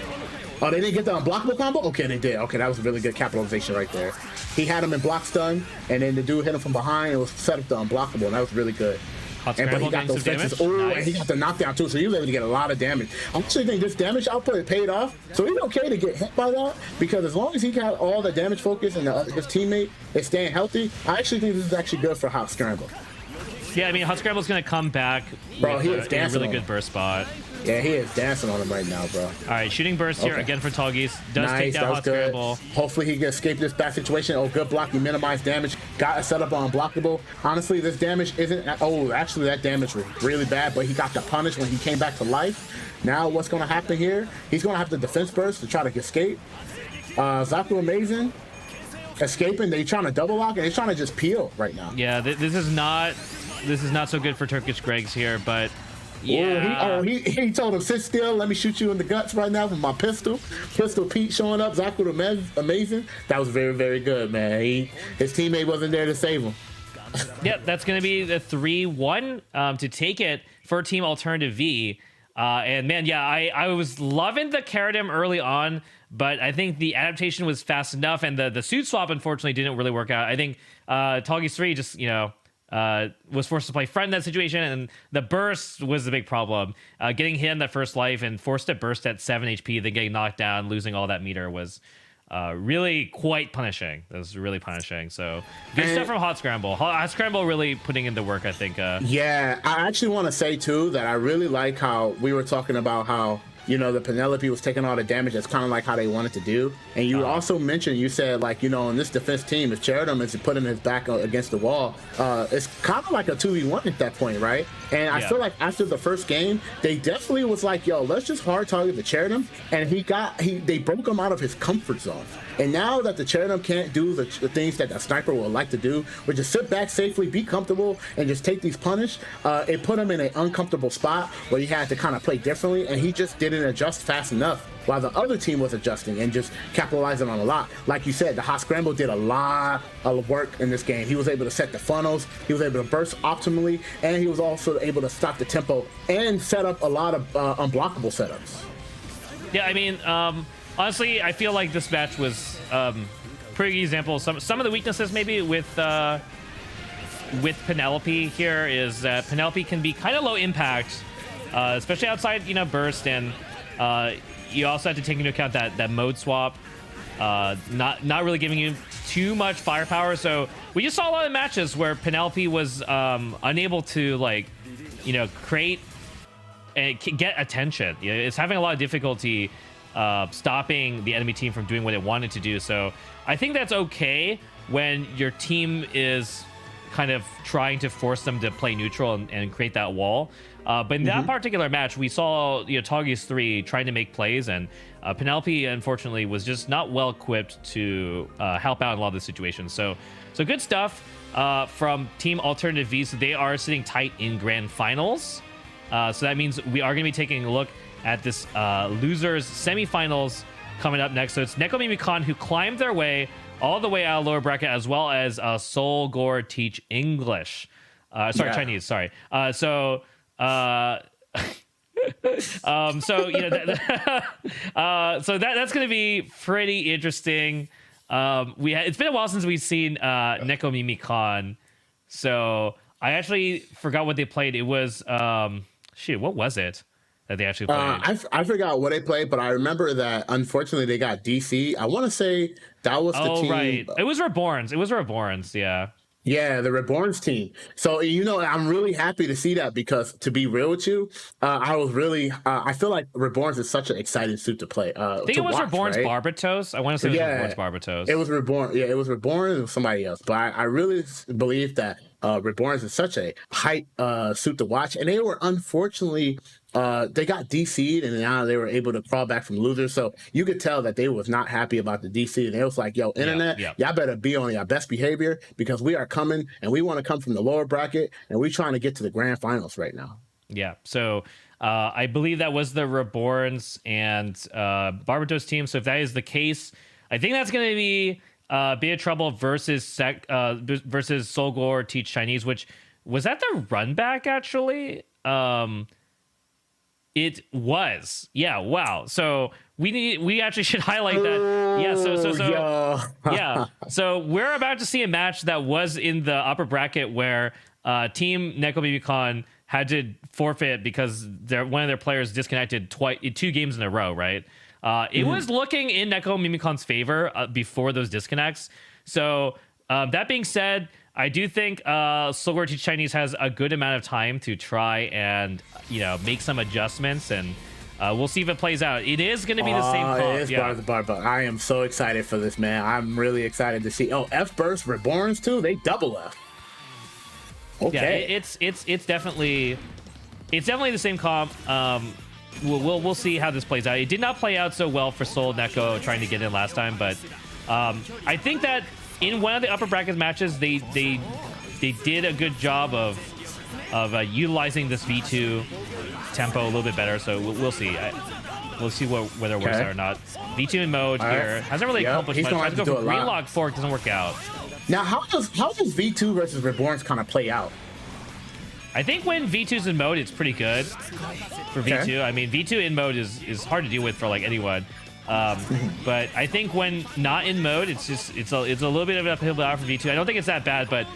Speaker 2: Oh, they didn't get the unblockable combo? Okay, they did. Okay, that was a really good capitalization right there. He had him in block stun, and then the dude hit him from behind and was set up the unblockable, and that was really good.
Speaker 1: But
Speaker 2: he got those fences. Oh, nice. And he got the knockdown too, so he was able to get a lot of damage. I actually think this damage output paid off, so he's okay to get hit by that, because as long as he got all the damage focus and his teammate is staying healthy, I actually think this is actually good for Hot Scramble.
Speaker 1: Yeah, I mean, Hot Scramble's going to come back with
Speaker 2: he was
Speaker 1: a really good burst spot.
Speaker 2: Yeah, he is dancing on him right now, bro.
Speaker 1: All right, shooting burst here again for Toggies. Does take
Speaker 2: Nice,
Speaker 1: down
Speaker 2: that was
Speaker 1: hot
Speaker 2: good.
Speaker 1: scramble.
Speaker 2: Hopefully he can escape this bad situation. Oh, good block. He minimized damage. Got a setup on unblockable. Honestly, this damage isn't... Oh, actually, that damage was really bad, but he got the punish when he came back to life. Now what's going to happen here? He's going to have the defense burst to try to escape. Zaku Amazing escaping. They're trying to double lock, and they're trying to just peel right now.
Speaker 1: Yeah, this is not so good for Turkish Gregs here, but... Yeah.
Speaker 2: He told him, sit still, let me shoot you in the guts right now with my pistol. Pistol Pete showing up, Zaku Amazing. That was very, very good, man. His teammate wasn't there to save him.
Speaker 1: Yep, that's going to be the 3-1 to take it for Team Alternative V. And man, yeah, I was loving the Karadim early on, but I think the adaptation was fast enough, and the suit swap, unfortunately, didn't really work out. I think Toggies 3 just, was forced to play friend in that situation, and the burst was the big problem. Getting hit in that first life and forced to burst at 7 HP, then getting knocked down, losing all that meter was really quite punishing. It was really punishing. So good stuff from Hot Scramble. Hot Scramble really putting in the work, I think.
Speaker 2: Yeah, I actually want to say too that I really like how we were talking about how the Penelope was taking all the damage. That's kind of like how they wanted to do. And you also mentioned, you said, like, in this defense team, if Cheridum is putting his back against the wall, it's kind of like a 2v1 at that point, right? And I feel like after the first game, they definitely was like, yo, let's just hard target the Cheridum. And they broke him out of his comfort zone. And now that the Cheridum can't do the things that the sniper would like to do, which is sit back safely, be comfortable, and just take these punish, it put him in an uncomfortable spot where he had to kind of play differently, and he just didn't adjust fast enough while the other team was adjusting and just capitalizing on a lot. Like you said, the Hot Scramble did a lot of work in this game. He was able to set the funnels, he was able to burst optimally, and he was also able to stop the tempo and set up a lot of unblockable setups.
Speaker 1: Yeah, I mean, honestly, I feel like this match was pretty good example. Some of the weaknesses maybe with Penelope here is that Penelope can be kind of low impact, especially outside burst, and you also have to take into account that mode swap, not really giving you too much firepower. So we just saw a lot of matches where Penelope was unable to create and get attention. It's having a lot of difficulty stopping the enemy team from doing what it wanted to do. So I think that's okay when your team is kind of trying to force them to play neutral and create that wall. But in that particular match, we saw Toggies 3 trying to make plays, and Penelope unfortunately was just not well equipped to help out in a lot of the situations. So good stuff from Team Alternative V. So they are sitting tight in grand finals. So that means we are going to be taking a look at this losers semifinals coming up next. So it's Neko Mimikon, who climbed their way all the way out of lower bracket, as well as Soul Gore Teach English. Chinese. Sorry. So that's going to be pretty interesting. It's been a while since we've seen Neko Mimikon, so I actually forgot what they played. It was what was it that they actually played?
Speaker 2: I forgot what they played, but I remember that unfortunately they got DC. I want to say that was the team.
Speaker 1: Right. It was Reborns. Yeah.
Speaker 2: Yeah, the Reborns team. So, I'm really happy to see that, because to be real with you, I was really, I feel like Reborns is such an exciting suit to play.
Speaker 1: I think it was Reborns, right? Barbatos. I want to say it was Reborns Barbatos.
Speaker 2: It was Reborn. Yeah, it was Reborn and somebody else. But I really believe that Reborns is such a hype suit to watch. And they were unfortunately, they got DC'd, and now they were able to crawl back from losers. So you could tell that they was not happy about the DC. And they was like, yo, internet, y'all better be on your best behavior, because we are coming, and we want to come from the lower bracket, and we're trying to get to the grand finals right now.
Speaker 1: Yeah. So I believe that was the Reborns and Barbatos team. So if that is the case, I think that's going to be Be of Trouble versus Solgor Teach Chinese, which was that the run back actually? It was. Yeah, wow. So we actually should highlight that. Yeah, so we're about to see a match that was in the upper bracket where Team Neko Mimikon had to forfeit because one of their players disconnected 2 games in a row, right? It was looking in Neko Mimikon's favor before those disconnects. So that being said, I do think Silver Teach Chinese has a good amount of time to try and, you know, make some adjustments, and we'll see if it plays out. It is going to be the same comp.
Speaker 2: It is but I am so excited for this, man. I'm really excited to see. Oh, F Burst Reborns too. They double F. Okay.
Speaker 1: Yeah, it's definitely the same comp. We'll see how this plays out. It did not play out so well for Soul Neko trying to get in last time, but I think that in one of the upper bracket matches, they did a good job of utilizing this V2 tempo a little bit better. So we'll see. We'll see whether it works out or not. V2 in mode here hasn't really accomplished much. Tries to go for green lock fork, doesn't work out.
Speaker 2: Now, how does V2 versus Reborns kind of play out?
Speaker 1: I think when V2's in mode, it's pretty good for V2. I mean, V2 in mode is hard to deal with for like anyone. But I think when not in mode, it's a little bit of an uphill battle for V2. I don't think it's that bad, but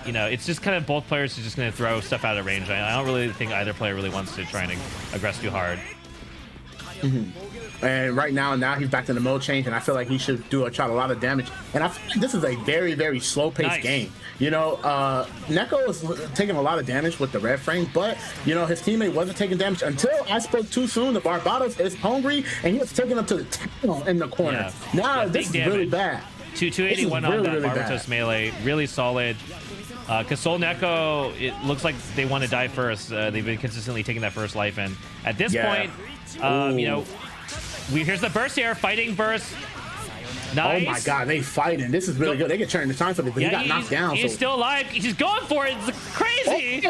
Speaker 1: you know, it's just kind of both players are just going to throw stuff out of range. I don't really think either player really wants to try and aggress too hard.
Speaker 2: And right now he's back in the mode change, and I feel like he should try a lot of damage. And I feel like this is a very, very slow-paced game. You know, Neko is taking a lot of damage with the red frame, but, you know, his teammate wasn't taking damage until I spoke too soon. The Barbados is hungry, and he was taking him to the tackle in the corner. Now, this is really bad.
Speaker 1: 281 on that Barbados melee. Really solid. Because Soul Neko, it looks like they want to die first. They've been consistently taking that first life, and at this point, you know, here's the burst here, fighting burst. Nice.
Speaker 2: Oh my god, they fighting. This is really good. They can turn the time for this, but he got knocked down.
Speaker 1: He's still alive. He's going for it. It's crazy.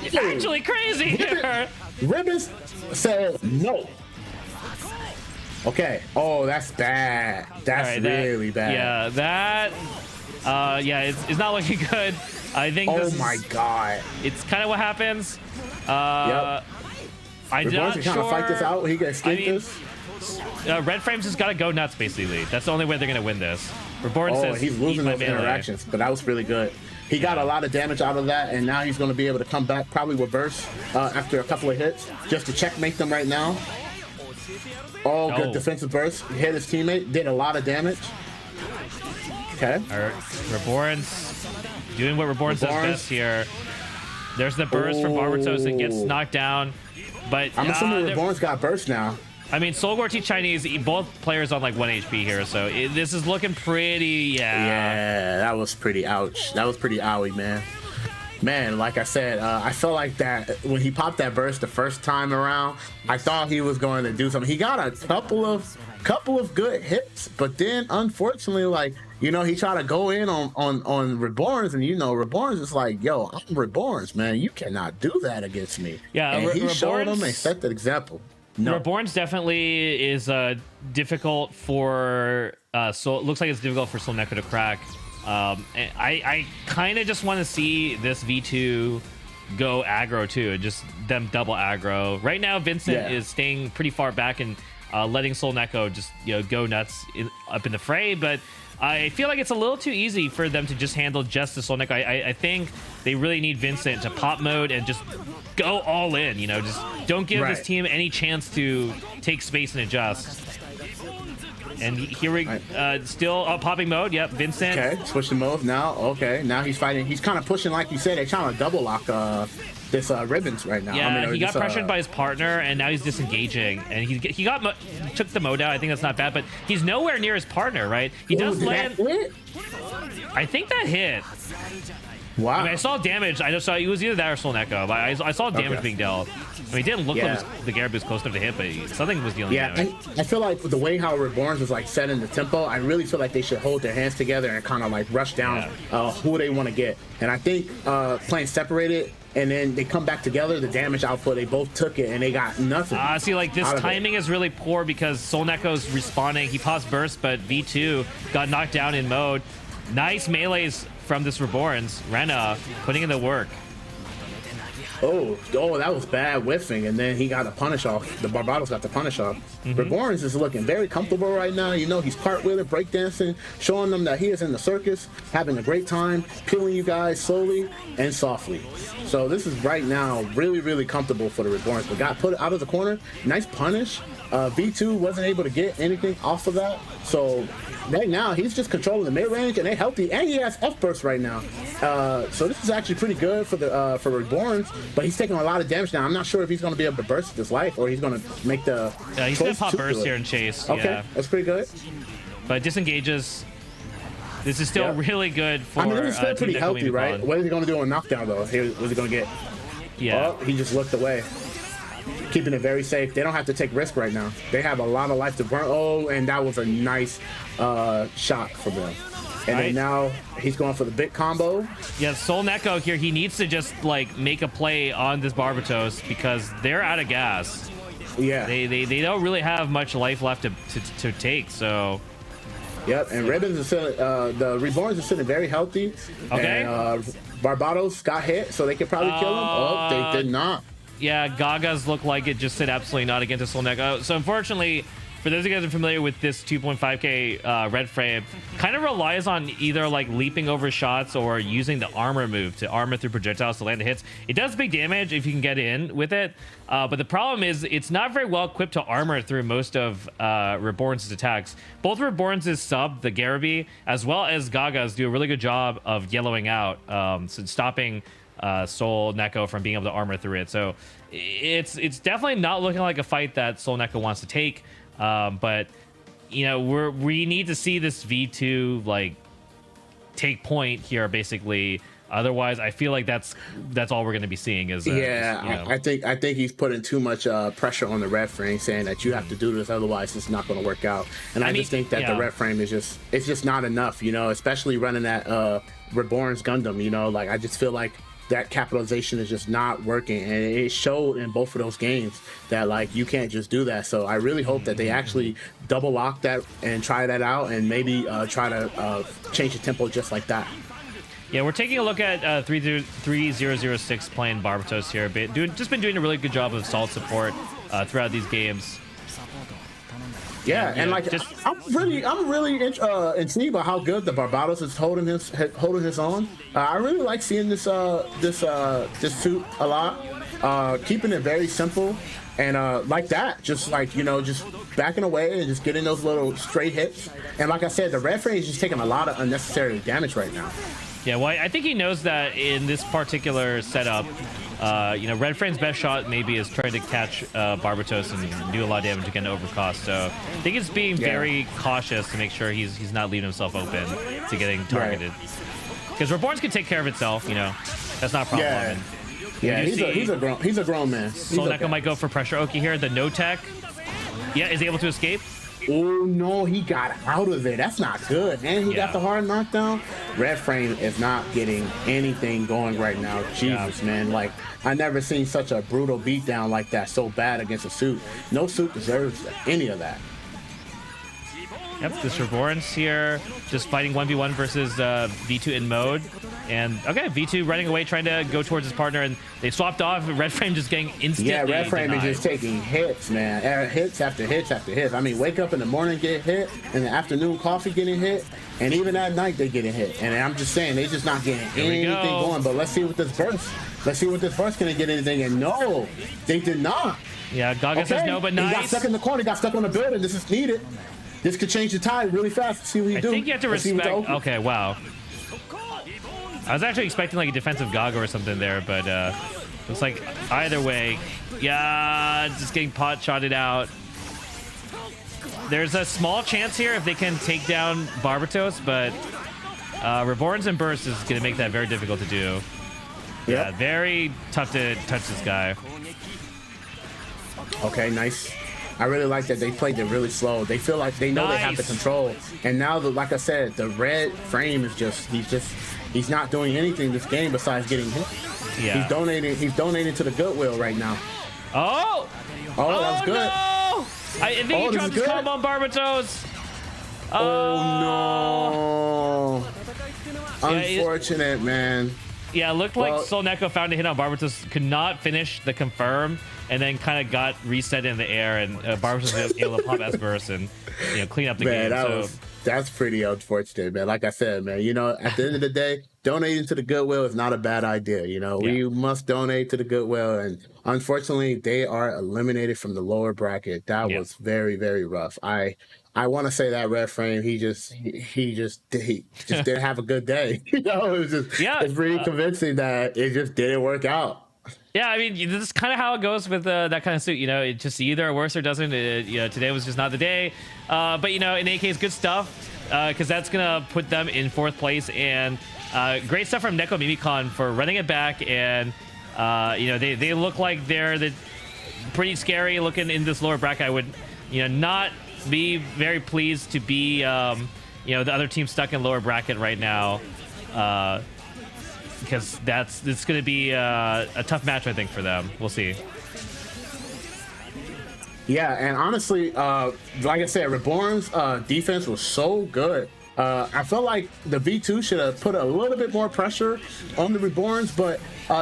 Speaker 1: It's actually crazy here.
Speaker 2: Ribbons said no. Okay. Oh, that's bad. That's really bad.
Speaker 1: Yeah, that. Yeah, it's not looking good. I think.
Speaker 2: Oh my god.
Speaker 1: It's kind of what happens.
Speaker 2: Yep.
Speaker 1: I'm not sure.
Speaker 2: Kind of fight this out. He can escape this.
Speaker 1: Red Frames has got to go nuts, basically. That's the only way they're going to win this. Reborn says
Speaker 2: he's losing those interactions, but that was really good. He got a lot of damage out of that, and now he's going to be able to come back, probably reverse after a couple of hits, just to checkmate them right now. Oh, good defensive burst. He hit his teammate, did a lot of damage. Okay.
Speaker 1: Reborn's doing what Reborn does best here. There's the burst from Barbatos that gets knocked down. But
Speaker 2: I'm assuming Reborn's got burst now.
Speaker 1: I mean, Soul Teach Chinese, both players on like 1 HP here, so this is looking pretty,
Speaker 2: Yeah, that was pretty ouch. That was pretty owie, man. Man, like I said, I felt like that when he popped that burst the first time around, I thought he was going to do something. He got a couple of good hits, but then unfortunately, like, you know, he tried to go in on Reborns, and you know, Reborns is like, yo, I'm Reborns, man. You cannot do that against me.
Speaker 1: Yeah,
Speaker 2: and he showed him and set the example. No.
Speaker 1: Reborn's definitely is difficult for Soul. It looks like it's difficult for Soul Neko to crack. And I kind of just want to see this V2 go aggro too, just them double aggro. Right now, Vincent is staying pretty far back and letting Soul Neko just, you know, go nuts up in the fray, but I feel like it's a little too easy for them to just handle just the Soul Neko. I think they really need Vincent to pop mode and just go all in, you know, just don't give this team any chance to take space and adjust. And here we still popping mode. Yep, Vincent.
Speaker 2: Okay, switch the mode now. Okay, now he's fighting. He's kind of pushing, like you said. They're trying to double lock this Ribbons right now.
Speaker 1: Yeah, he got pressured by his partner, and now he's disengaging. And he took the mode out. I think that's not bad, but he's nowhere near his partner, right? He does land. I think that hit.
Speaker 2: Wow.
Speaker 1: I mean, I saw damage. I just saw it was either that or Soul Neko, but I saw damage being dealt. I mean, it didn't look like the Garab was close enough to hit, but something was dealing damage.
Speaker 2: I feel like the way how Reborns was like set in the tempo, I really feel like they should hold their hands together and kind of like rush down who they want to get. And I think playing separated and then they come back together, the damage output, they both took it and they got nothing.
Speaker 1: See, like this timing is really poor because Soul Neko's respawning. He paused burst, but V2 got knocked down in mode. Nice melees from this Reborns. Rena putting in the work.
Speaker 2: Oh, that was bad whiffing, and then he got a punish off. The Barbados got the punish off. Reborns is looking very comfortable right now. You know, he's cartwheeling, breakdancing, showing them that he is in the circus, having a great time, peeling you guys slowly and softly. So this is right now really, really comfortable for the Reborns. But got put out of the corner. Nice punish. V2 wasn't able to get anything off of that. So right now he's just controlling the mid range, and they're healthy, and he has F burst right now. So this is actually pretty good for the for Reborns, but he's taking a lot of damage now. I'm not sure if he's going to be able to burst this life, or he's going to make the.
Speaker 1: Yeah, he's going to pop burst here and chase.
Speaker 2: Okay,
Speaker 1: yeah.
Speaker 2: that's pretty good.
Speaker 1: But disengages. This is still really good for.
Speaker 2: I mean, this is still pretty healthy, right? What is he going to do on knockdown though? Here, what's he going to get?
Speaker 1: Yeah.
Speaker 2: Oh, he just looked away. Keeping it very safe. They don't have to take risk right now. They have a lot of life to burn. Oh, and that was a nice shot from them. And then now he's going for the big combo.
Speaker 1: Yeah, Sol Neko here, he needs to just like make a play on this Barbatos because they're out of gas.
Speaker 2: Yeah.
Speaker 1: They don't really have much life left to take, so.
Speaker 2: Yep, and Ribbons is sitting, the Reborns are sitting very healthy.
Speaker 1: Okay.
Speaker 2: And Barbatos got hit, so they could probably kill him. Oh, they did not.
Speaker 1: Yeah, Gaga's look like it just said absolutely not against a Sol Neko. So unfortunately, for those of you guys who are familiar with this 2.5k red frame, kind of relies on either like leaping over shots or using the armor move to armor through projectiles to land the hits. It does big damage if you can get in with it, but the problem is it's not very well equipped to armor through most of Reborn's attacks. Both Reborn's sub, the Garaby, as well as Gaga's do a really good job of yellowing out, so stopping Sol Neko from being able to armor through it. So it's definitely not looking like a fight that Sol Neko wants to take. But you know, we need to see this V2 like take point here basically. Otherwise, I feel like that's all we're going to be seeing is
Speaker 2: I think he's putting too much pressure on the red frame, saying that you have to do this, otherwise it's not going to work out. And I just think that the red frame is just not enough, you know, especially running that Reborn's Gundam, you know, like I just feel like that capitalization is just not working, and it showed in both of those games that like you can't just do that. So I really hope that they actually double lock that and try that out, and maybe try to change the tempo just like that.
Speaker 1: Yeah, we're taking a look at 3006 playing Barbatos here, but just been doing a really good job of solid support throughout these games.
Speaker 2: Yeah, and like I'm really intrigued by how good the Barbatos is holding his own. I really like seeing this suit a lot, keeping it very simple and like that, just like, you know, just backing away and just getting those little straight hits. And like I said, the red frame is just taking a lot of unnecessary damage right now.
Speaker 1: Yeah, well, I think he knows that in this particular setup, you know, Red Frame's best shot maybe is trying to catch Barbatos and do a lot of damage again to overcost. So I think he's being very cautious to make sure he's not leaving himself open to getting targeted. Because Reborns can take care of itself, you know, that's not a problem.
Speaker 2: Yeah, he's a grown man.
Speaker 1: Sol Neko might go for pressure Oki here. The no tech, is able to escape.
Speaker 2: Oh no, he got out of it. That's not good. And he got the hard knockdown. Red frame is not getting anything going right now. Jesus, man. Like, I never seen such a brutal beatdown like that so bad against a suit. No suit deserves any of that.
Speaker 1: Yep, this Reborn's here, just fighting 1v1 versus V2 in mode. And, okay, V2 running away, trying to go towards his partner, and they swapped off. Red Frame just getting instantly
Speaker 2: Red Frame
Speaker 1: denied.
Speaker 2: is just taking hits, man. Hits after hits after hits. I mean, wake up in the morning, get hit, in the afternoon, coffee getting hit, and even at night, they getting hit. And I'm just saying, they just not getting anything going. But let's see what this burst. Let's see what this burst can get anything. And no, they did not.
Speaker 1: Yeah, Gaga says no, but nice.
Speaker 2: He got stuck in the corner, got stuck on the building. This is needed. This could change the tide really fast. See what he do.
Speaker 1: I think you have to respect. Okay, wow. I was actually expecting like a defensive Gaga or something there, but looks like either way, just getting pot shotted out. There's a small chance here if they can take down Barbatos, but Reborns and Burst is going to make that very difficult to do. Yeah, very tough to touch this guy.
Speaker 2: Okay, nice. I really like that they played it really slow. They feel like they know they have the control. And now, like I said, the red frame is he's not doing anything this game besides getting hit.
Speaker 1: Yeah.
Speaker 2: He's donating to the Goodwill right now.
Speaker 1: Oh,
Speaker 2: that was good.
Speaker 1: No! I think he dropped his combo on Barbatos.
Speaker 2: Oh no. Unfortunate, man.
Speaker 1: Yeah, it looked like Sol Neko found a hit on Barbatos, could not finish the confirm, and then kind of got reset in the air, and Barbatos was able to pop S-burst and clean up the game.
Speaker 2: That's pretty unfortunate, man. Like I said, man, at the end of the day, donating to the Goodwill is not a bad idea. We must donate to the Goodwill, and unfortunately, they are eliminated from the lower bracket. That was very, very rough. I I want to say that red frame, he just didn't have a good day. You know, it was just, it's really convincing that it just didn't work out.
Speaker 1: Yeah, I mean, this is kind of how it goes with that kind of suit. You know, it just either works or doesn't. You know, today was just not the day. But, you know, in any case, good stuff, because that's going to put them in 4th place. And great stuff from Neko Mimikon for running it back. And, you know, they look like they're pretty scary looking in this lower bracket. I would, you know, not be very pleased to be, you know, the other team stuck in lower bracket right now. Because it's going to be a tough match, I think, for them. We'll see.
Speaker 2: Yeah, and honestly, like I said, Reborn's defense was so good. I felt like the V2 should have put a little bit more pressure on the Reborns, but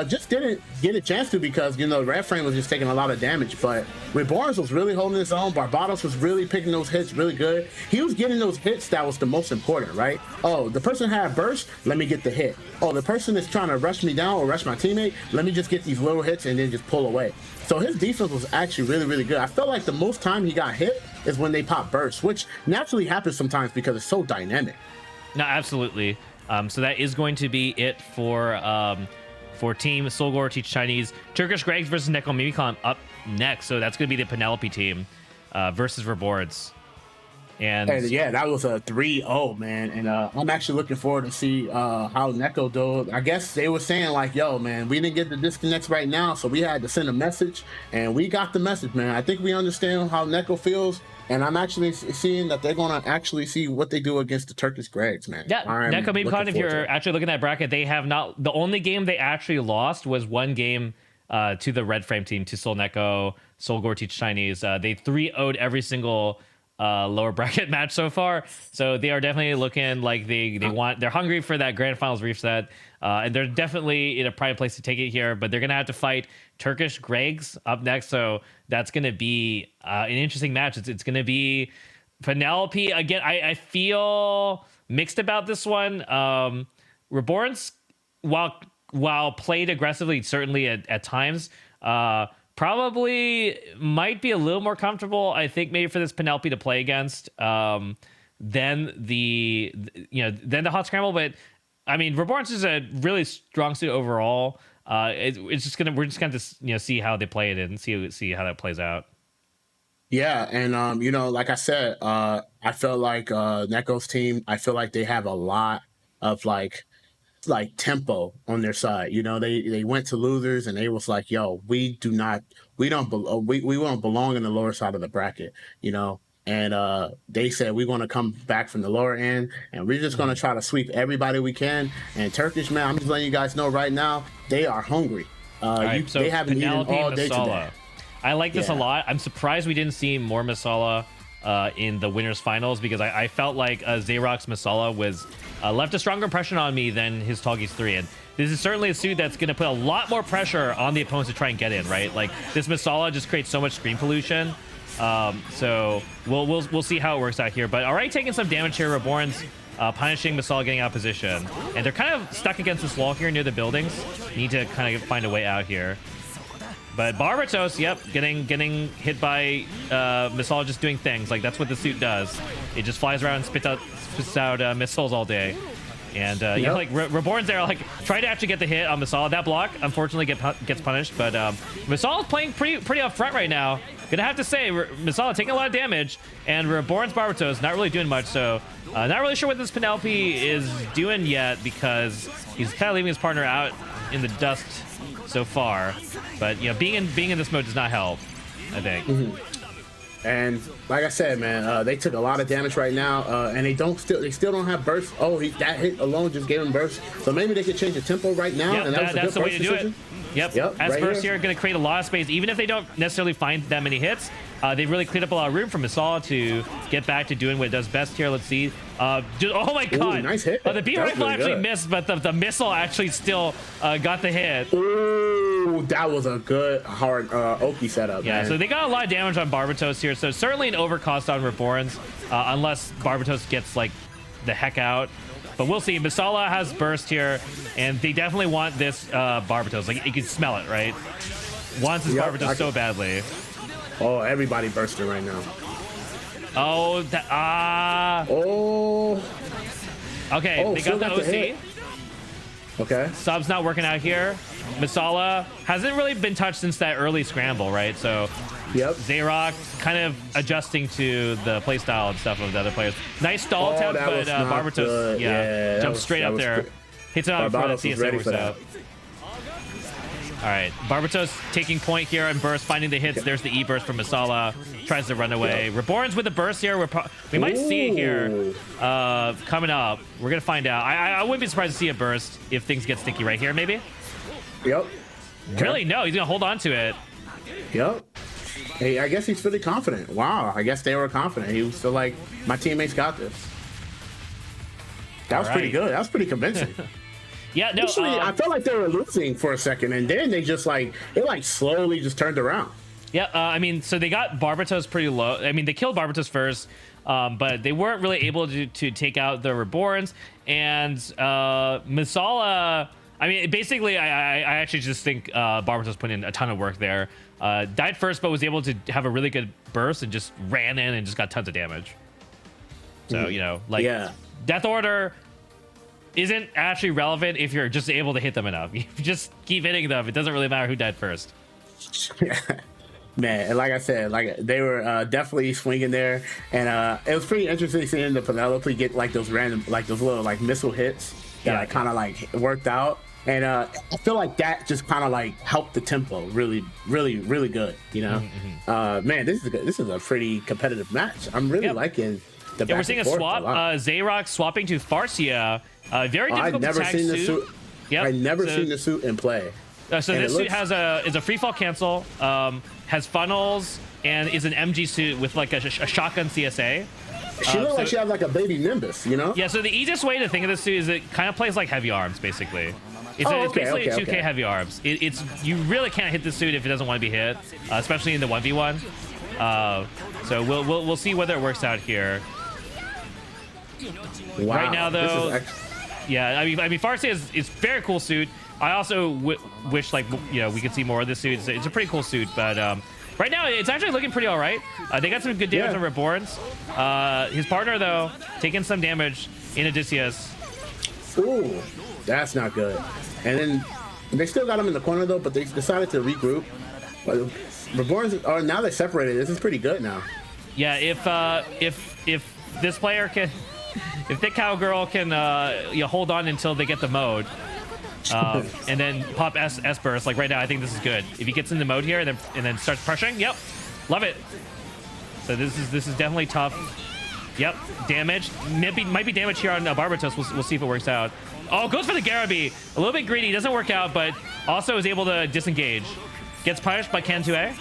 Speaker 2: just didn't get a chance to because, you know, Red Frame was just taking a lot of damage. But Reborns was really holding his own. Barbados was really picking those hits really good. He was getting those hits that was the most important, right? Oh, the person had burst, let me get the hit. Oh, the person is trying to rush me down or rush my teammate, let me just get these little hits and then just pull away. So his defense was actually really, really good. I felt like the most time he got hit is when they pop burst, which naturally happens sometimes because it's so dynamic.
Speaker 1: No, absolutely. So that is going to be it for Team Solgor Teach Chinese. Turkish Gregs versus Neko Mimikon up next. So that's going to be the Penelope team versus Rebords. And
Speaker 2: yeah, that was a 3-0, man. And I'm actually looking forward to see how Neko do. I guess they were saying like, yo, man, we didn't get the disconnects right now, so we had to send a message, and we got the message, man. I think we understand how Neko feels, and I'm actually seeing that they're going to actually see what they do against the Turkish Gregs, man.
Speaker 1: Yeah, Neko Mimikon, if you're actually looking at that bracket, they have not. The only game they actually lost was one game to the Red Frame team, to Seoul Neko, Solgor Teach Chinese. They 3-0'd every single lower bracket match so far, so they are definitely looking like they're hungry for that grand finals reset, and they're definitely in a prime place to take it here, but they're gonna have to fight Turkish Gregs up next, so that's gonna be an interesting match. It's gonna be Penelope again. I feel mixed about this one. Reborn's, while played aggressively, certainly at times, probably might be a little more comfortable, I think, maybe for this Penelope to play against than the Hot Scramble. But I mean, Reborn's is a really strong suit overall. We're just gonna see how they play it and see how that plays out.
Speaker 2: Yeah, and you know, like I said, I felt like Neko's team, I feel like they have a lot of like tempo on their side. You know, they went to losers and they was like, yo, we won't belong in the lower side of the bracket, you know. And they said we're going to come back from the lower end and we're just going to try to sweep everybody we can. And Turkish, man, I'm just letting you guys know right now, they are hungry.
Speaker 1: Right, so
Speaker 2: they haven't eaten all day
Speaker 1: Masala.
Speaker 2: today.
Speaker 1: I like this a lot. I'm surprised we didn't see more Masala in the winners finals, because I felt like Xerox Masala was left a stronger impression on me than his Toggies 3, and this is certainly a suit that's going to put a lot more pressure on the opponents to try and get in, right? Like, this Masala just creates so much screen pollution. So we'll see how it works out here, but already taking some damage here. Reborn's punishing Masala getting out of position, and they're kind of stuck against this wall here near the buildings. Need to kind of find a way out here. But Barbatos, yep, getting hit by Masala, just doing things. Like, that's what the suit does. It just flies around and spits out missiles all day. And, you know, like, Reborn's there, like, trying to actually get the hit on Masala. That block, unfortunately, gets punished. But Masala's playing pretty up front right now. Gonna have to say, Masala taking a lot of damage. And Reborn's Barbatos not really doing much. So, not really sure what this Penelope is doing yet, because he's kind of leaving his partner out in the dust so far. But, you know, being in this mode does not help, I think.
Speaker 2: And like I said, man, they took a lot of damage right now, and they still don't have burst. Oh, that hit alone just gave him burst. So maybe they could change the tempo right now.
Speaker 1: Yep,
Speaker 2: and
Speaker 1: that's the way to do it. Yep. As
Speaker 2: right
Speaker 1: burst here, going to create a lot of space, even if they don't necessarily find that many hits. They've really cleaned up a lot of room for Masala to get back to doing what it does best here. Let's see. Oh my god!
Speaker 2: Ooh, nice hit.
Speaker 1: The beam rifle actually missed, but the missile actually still got the hit.
Speaker 2: Ooh, that was a good hard Oki setup.
Speaker 1: Yeah,
Speaker 2: man.
Speaker 1: So they got a lot of damage on Barbatos here. So certainly an overcost on Reborns, unless Barbatos gets like the heck out. But we'll see. Masala has burst here, and they definitely want this Barbatos. Like, you can smell it, right? Wants this Barbatos so badly.
Speaker 2: Oh, everybody bursting right now.
Speaker 1: Oh,
Speaker 2: Oh.
Speaker 1: Okay,
Speaker 2: Oh,
Speaker 1: they
Speaker 2: still
Speaker 1: got the
Speaker 2: got the
Speaker 1: OC.
Speaker 2: hit. Okay.
Speaker 1: Sub's not working out here. Masala hasn't really been touched since that early scramble, right? So
Speaker 2: Yep.
Speaker 1: Zayrok kind of adjusting to the playstyle and stuff of the other players. Nice stall attempt,
Speaker 2: that
Speaker 1: but
Speaker 2: was not
Speaker 1: Barbatos,
Speaker 2: good. Yeah, that
Speaker 1: jumps
Speaker 2: was-
Speaker 1: straight
Speaker 2: that
Speaker 1: up
Speaker 2: was
Speaker 1: there.
Speaker 2: good.
Speaker 1: Hits it on front of
Speaker 2: Barbatos was
Speaker 1: CSA
Speaker 2: ready
Speaker 1: works
Speaker 2: for that.
Speaker 1: out. All right, Barbatos taking point here and burst, finding the hits. There's the E burst from Masala. Tries to run away. Reborn's with the burst here. We might see it here coming up. We're gonna find out. I wouldn't be surprised to see a burst if things get sticky right here. Maybe.
Speaker 2: Yep.
Speaker 1: Really? No, he's gonna hold on to it.
Speaker 2: Yep. Hey, I guess he's pretty confident. Wow. I guess they were confident. He was still like, my teammates got this. That was pretty good. That was pretty convincing.
Speaker 1: Yeah, no.
Speaker 2: Actually, I felt like they were losing for a second, and then they just like slowly just turned around.
Speaker 1: Yeah, I mean, so they got Barbatos pretty low. I mean, they killed Barbatos first, but they weren't really able to take out the Reborns. And Masala, I mean, basically, I actually just think Barbatos put in a ton of work there. Died first, but was able to have a really good burst and just ran in and just got tons of damage. So, you know, like, Death Order isn't actually relevant if you're just able to hit them enough. You just keep hitting them. It doesn't really matter who died first.
Speaker 2: Man, and like I said, like they were definitely swinging there, and it was pretty interesting seeing the Penelope get like those random, like those little like missile hits that like kind of like worked out, and I feel like that just kind of like helped the tempo really good, you know. Man, this is good. This is a pretty competitive match. I'm really liking the back
Speaker 1: we're seeing
Speaker 2: and
Speaker 1: a
Speaker 2: forth
Speaker 1: swap. Zayrok swapping to Farsia. Very difficult
Speaker 2: I've never
Speaker 1: to tag
Speaker 2: seen the
Speaker 1: suit.
Speaker 2: suit.
Speaker 1: Yep.
Speaker 2: I've never seen the suit in play.
Speaker 1: So this suit has is a free fall cancel, has funnels, and is an MG suit with like a shotgun CSA.
Speaker 2: She looked like she had like a baby Nimbus, you know?
Speaker 1: Yeah, so the easiest way to think of this suit is it kind of plays like heavy arms, basically. It's basically a 2K heavy arms. It's you really can't hit this suit if it doesn't want to be hit, especially in the 1v1. So we'll see whether it works out here.
Speaker 2: Wow.
Speaker 1: Right now, though, yeah, I mean, Farsi is very cool suit. I also wish like we could see more of this suit. It's a pretty cool suit, but right now it's actually looking pretty all right. They got some good damage on Reborns. His partner though taking some damage in Odysseus.
Speaker 2: Ooh, that's not good. And then they still got him in the corner though, but they decided to regroup. But Reborns are now they separated. This is pretty good now.
Speaker 1: Yeah, if this player can, if Thick Cowgirl can hold on until they get the mode. And then pop S burst like right now. I think this is good. If he gets in the mode here and then starts pressuring, yep, love it. So this is definitely tough. Yep, damage might be damage here on Barbatos. We'll see if it works out. Oh, goes for the Garabi. A little bit greedy, doesn't work out, but also is able to disengage. Gets punished by Can2A.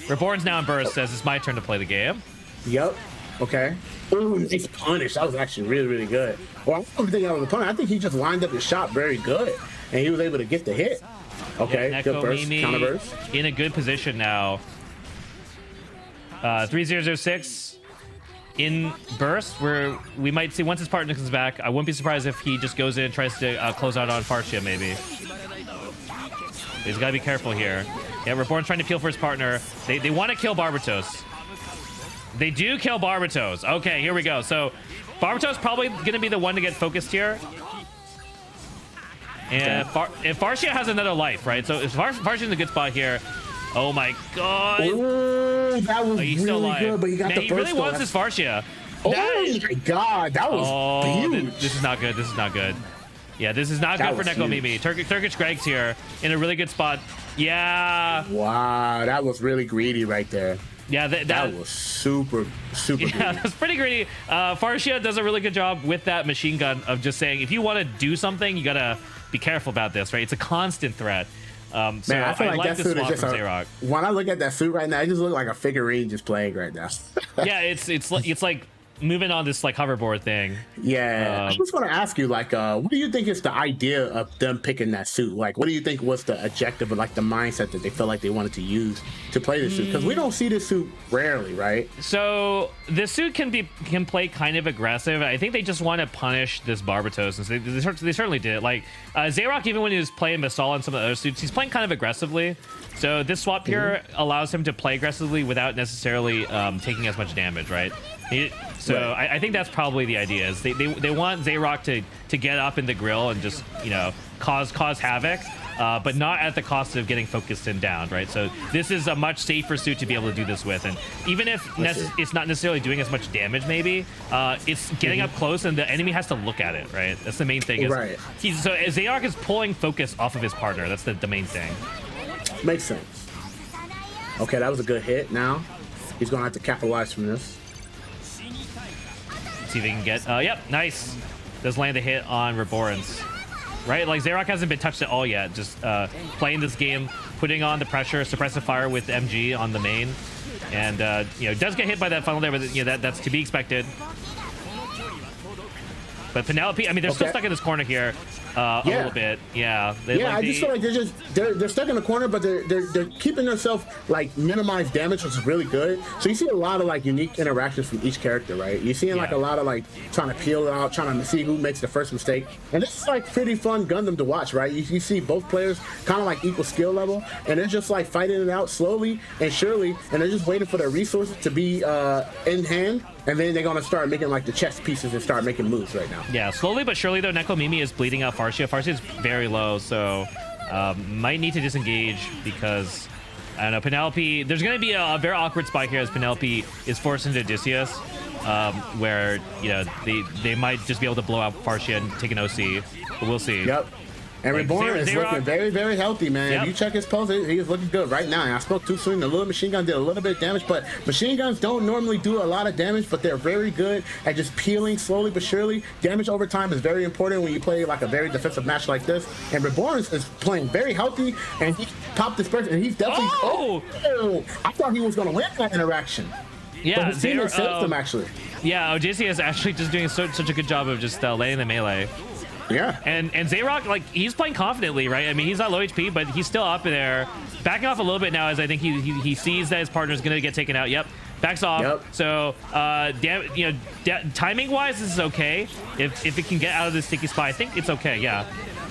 Speaker 1: Reborn's now in burst. Says it's my turn to play the game.
Speaker 2: Yep. Okay. Ooh, nice punish. That was actually really good. Well, I don't think that was a punish. I think he just lined up his shot very good, and he was able to get the hit. Okay,
Speaker 1: Yeah,
Speaker 2: good burst,
Speaker 1: Mimi
Speaker 2: counter burst.
Speaker 1: in a good position now. 3006 in burst, where we might see once his partner comes back. I wouldn't be surprised if he just goes in and tries to close out on Farsia, maybe. He's got to be careful here. Yeah, Reborn's trying to peel for his partner. They want to kill Barbatos. They do kill Barbatos. Okay, here we go. So Barbatos probably going to be the one to get focused here. And if Farsia has another life, right? So if Farsia's in a good spot here. Oh my god.
Speaker 2: Ooh, that was
Speaker 1: He's still
Speaker 2: really
Speaker 1: alive.
Speaker 2: good, but he got
Speaker 1: Man,
Speaker 2: the
Speaker 1: he
Speaker 2: first
Speaker 1: really wants his Farsia.
Speaker 2: Oh my god, that was huge.
Speaker 1: This is not good. This is not good. Yeah, this is not good for Neko Mimi. Turkish Greg's here in a really good spot. Yeah.
Speaker 2: Wow, that was really greedy right there.
Speaker 1: Yeah,
Speaker 2: that was super greedy.
Speaker 1: Yeah, that's pretty greedy. Farsia does a really good job with that machine gun of just saying, if you want to do something, you gotta be careful about this, right? It's a constant threat. So
Speaker 2: Man, I feel like that suit is just
Speaker 1: from
Speaker 2: when I look at that suit right now, it just looks like a figurine just playing right now.
Speaker 1: Yeah, it's like moving on this like hoverboard thing.
Speaker 2: Yeah, I was going to ask you, like, what do you think is the idea of them picking that suit? Like, what do you think was the objective or like the mindset that they felt like they wanted to use to play this suit? Because we don't see this suit rarely, right?
Speaker 1: So this suit can play kind of aggressive. I think they just want to punish this Barbatos, and so they certainly did. Like Zarock, even when he was playing Masala and some of the other suits, he's playing kind of aggressively. So this swap here allows him to play aggressively without necessarily taking as much damage, right? So I think that's probably the idea. Is they want Zarock to get up in the grill and just, you know, cause havoc, but not at the cost of getting focused and down, right? So this is a much safer suit to be able to do this with, and even if it's not necessarily doing as much damage, maybe it's getting up close and the enemy has to look at it, right? That's the main thing. So Zarock is pulling focus off of his partner. That's the main thing.
Speaker 2: Makes sense. Okay, that was a good hit. Now he's gonna have to capitalize from this.
Speaker 1: See if he can get yep, nice. Does land a hit on Reborns, right? Like Zarock hasn't been touched at all yet, just playing this game, putting on the pressure, suppressive fire with MG on the main, and you know, does get hit by that funnel there, but you know, that's to be expected. But Penelope, I mean, they're still stuck in this corner here a little bit. Yeah.
Speaker 2: I just feel like they're stuck in the corner, but they're keeping themselves like minimized damage, which is really good. So you see a lot of like unique interactions from each character, right? You're seeing like a lot of like trying to peel it out, trying to see who makes the first mistake. And this is like pretty fun Gundam to watch, right? You see both players kind of like equal skill level, and they're just like fighting it out slowly and surely, and they're just waiting for their resources to be in hand. And then they're gonna start making like the chess pieces and start making moves right now.
Speaker 1: Yeah, slowly but surely though, Nekomimi is bleeding out Farsia. Farsia is very low, so might need to disengage because I don't know. Penelope, there's gonna be a very awkward spot here as Penelope is forced into Odysseus, where you know they might just be able to blow out Farsia and take an OC, but we'll see.
Speaker 2: Yep. And Reborn is looking very, very healthy, man. If you check his pulse, he is looking good right now. And I spoke too soon. The little machine gun did a little bit of damage, but machine guns don't normally do a lot of damage, but they're very good at just peeling slowly but surely. Damage over time is very important when you play like a very defensive match like this. And Reborn is playing very healthy, and he popped this person, and he's definitely. Oh! I thought he was going to win that interaction.
Speaker 1: Yeah,
Speaker 2: but his teammate saved him actually.
Speaker 1: Yeah, Odysseus actually just doing such a good job of just laying the melee.
Speaker 2: Yeah,
Speaker 1: and Zarock, like, he's playing confidently, right? I mean, he's not low HP, but he's still up in there, backing off a little bit now as I think he sees that his partner's gonna get taken out. Yep, backs off.
Speaker 2: Yep.
Speaker 1: So timing wise, this is okay. If it can get out of this sticky spot, I think it's okay. Yeah.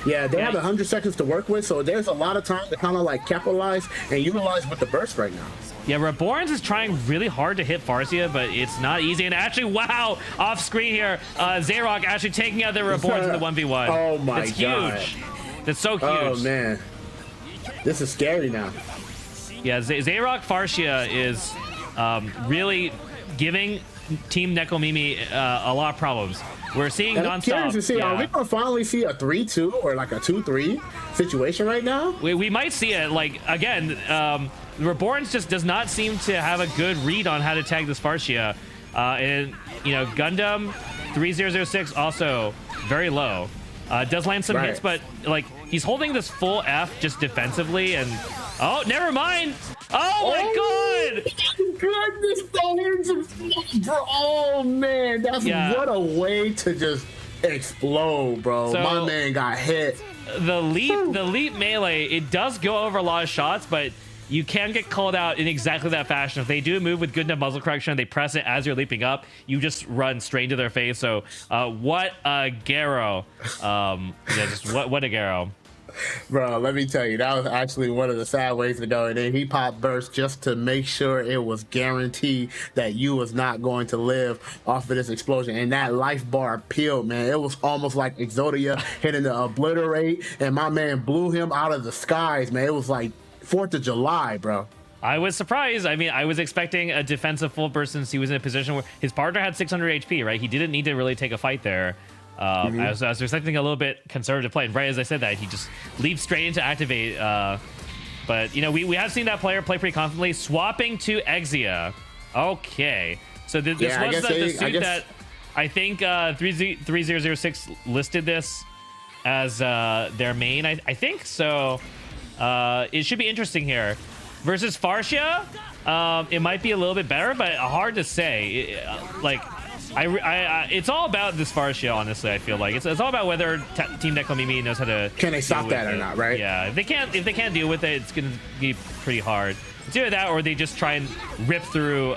Speaker 2: Yeah, they have 100 seconds to work with, so there's a lot of time to kind of like capitalize and utilize with the burst right now.
Speaker 1: Yeah, Reborns is trying really hard to hit Farsia, but it's not easy. And actually, wow, off screen here, Zarock actually taking out the Reborns in the 1v1.
Speaker 2: Oh my
Speaker 1: God. Huge. That's so huge.
Speaker 2: Oh man, this is scary now.
Speaker 1: Yeah, Zarock Farsia is really giving Team Nekomimi a lot of problems. We're seeing nonstop.
Speaker 2: I'm curious to see, are we gonna finally see a 3-2 or like a 2-3 situation right now?
Speaker 1: We might see it. Like again, Reborns just does not seem to have a good read on how to tag this Farsia, and you know, Gundam 3006 also very low. Does land some hits, but like he's holding this full F just defensively, and oh, never mind. Oh my God!
Speaker 2: Goodness, bro! Oh man, that's what a way to just explode, bro. So, my man got hit.
Speaker 1: The leap melee, it does go over a lot of shots, but you can get called out in exactly that fashion. If they do move with Gundam muzzle correction, they press it as you're leaping up, you just run straight into their face. So what a Garo. Just what a Garo.
Speaker 2: Bro, let me tell you, that was actually one of the sad ways to go. And then he popped burst just to make sure it was guaranteed that you was not going to live off of this explosion. And that life bar peeled, man. It was almost like Exodia hitting the obliterate, and my man blew him out of the skies, man. It was like 4th of July, bro.
Speaker 1: I was surprised. I mean, I was expecting a defensive full burst since he was in a position where his partner had 600 HP, right? He didn't need to really take a fight there. I was expecting a little bit conservative play, and right as I said that, he just leaps straight into activate. But you know, we have seen that player play pretty confidently, swapping to Exia. Okay, so this was the suit that I think 3006 listed this as their main. I think so. It should be interesting here versus Farsia. It might be a little bit better, but hard to say. It's all about this Farsia, honestly. I feel like it's all about whether Team Nekomimi knows how to.
Speaker 2: Can they stop that or not? Right?
Speaker 1: Yeah. If they can't deal with it, it's gonna be pretty hard. It's either that or they just try and rip through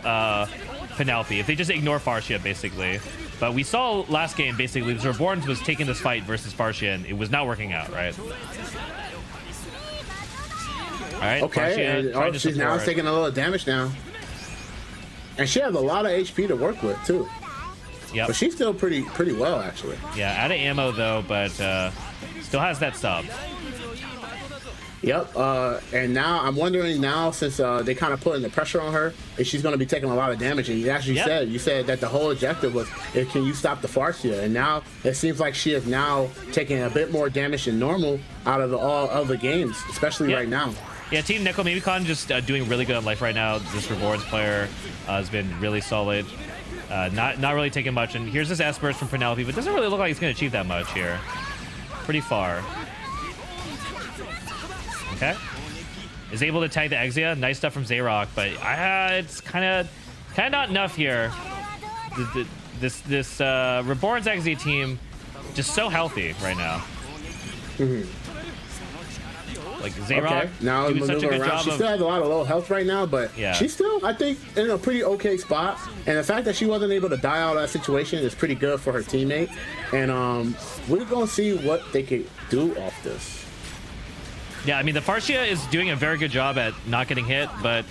Speaker 1: Penelope. If they just ignore Farsia, basically. But we saw last game, basically, the Reborns was taking this fight versus Farsia, and it was not working out, right? All right.
Speaker 2: Okay.
Speaker 1: Farsia,
Speaker 2: she's now taking a little damage now. And she has a lot of HP to work with, too.
Speaker 1: Yep.
Speaker 2: But she's still pretty well, actually.
Speaker 1: Yeah, out of ammo, though, but still has that sub.
Speaker 2: Yep. And now I'm wondering since they kind of putting the pressure on her, if she's going to be taking a lot of damage. And you said that the whole objective was, can you stop the Farsia? And now it seems like she is now taking a bit more damage than normal out of all other games, especially right now.
Speaker 1: Yeah, Team Nekomimicon just doing really good in life right now. This Reborns player has been really solid. Not really taking much. And here's this S-Burst from Penelope, but doesn't really look like he's going to achieve that much here. Pretty far. Okay. Is able to tag the Exia. Nice stuff from Zarock, but it's kind of not enough here. This Reborn's Exia team just so healthy right now. Like Zarock,
Speaker 2: now
Speaker 1: doing such a good job.
Speaker 2: She still has a lot of low health right now, but she's still, I think, in a pretty okay spot. And the fact that she wasn't able to die out of that situation is pretty good for her teammate. And we're gonna see what they could do off this.
Speaker 1: Yeah, I mean, the Farsia is doing a very good job at not getting hit, but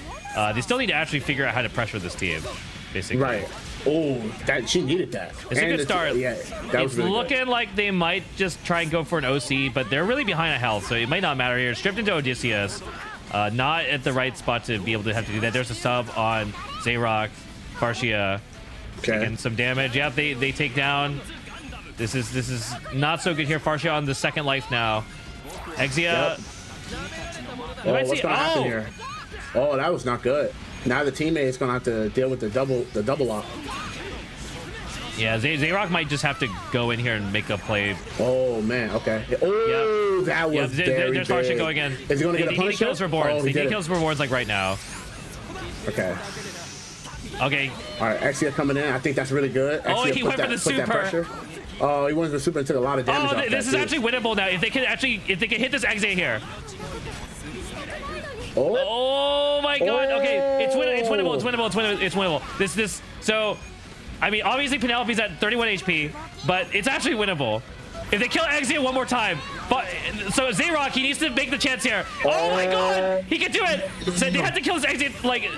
Speaker 1: they still need to actually figure out how to pressure this team, basically.
Speaker 2: Right. Oh, she needed that.
Speaker 1: It's a good start.
Speaker 2: Yeah,
Speaker 1: it's really looking good. Like they might just try and go for an OC, but they're really behind on health, so it might not matter here. Stripped into Odysseus. Not at the right spot to be able to have to do that. There's a sub on Zarock, Farsia. Taking some damage. Yeah, they take down. This is not so good here. Farsia on the second life now. Exia.
Speaker 2: Yep. Oh, what's gonna happen here? Oh, that was not good. Now the teammate is gonna have to deal with the double lock.
Speaker 1: Yeah, Zarock might just have to go in here and make a play.
Speaker 2: Oh man, okay. Oh, that was very
Speaker 1: there's Farsia going in.
Speaker 2: Is he gonna get a punish?
Speaker 1: He kills Reborns. He kills Reborns like right now.
Speaker 2: Okay.
Speaker 1: Okay.
Speaker 2: All right, Exia coming in. I think that's really good. Exia
Speaker 1: he went for the super.
Speaker 2: Oh, he went for the super and took a lot of damage.
Speaker 1: Oh, this is actually winnable now. If they can hit this Exia here. Oh my god. Okay, it's winnable. So I mean, obviously Penelope's at 31 HP, but it's actually winnable. If they kill Exia one more time, but so Zarock, he needs to make the chance here. Oh my god, he can do it. So they have to kill this Exia like.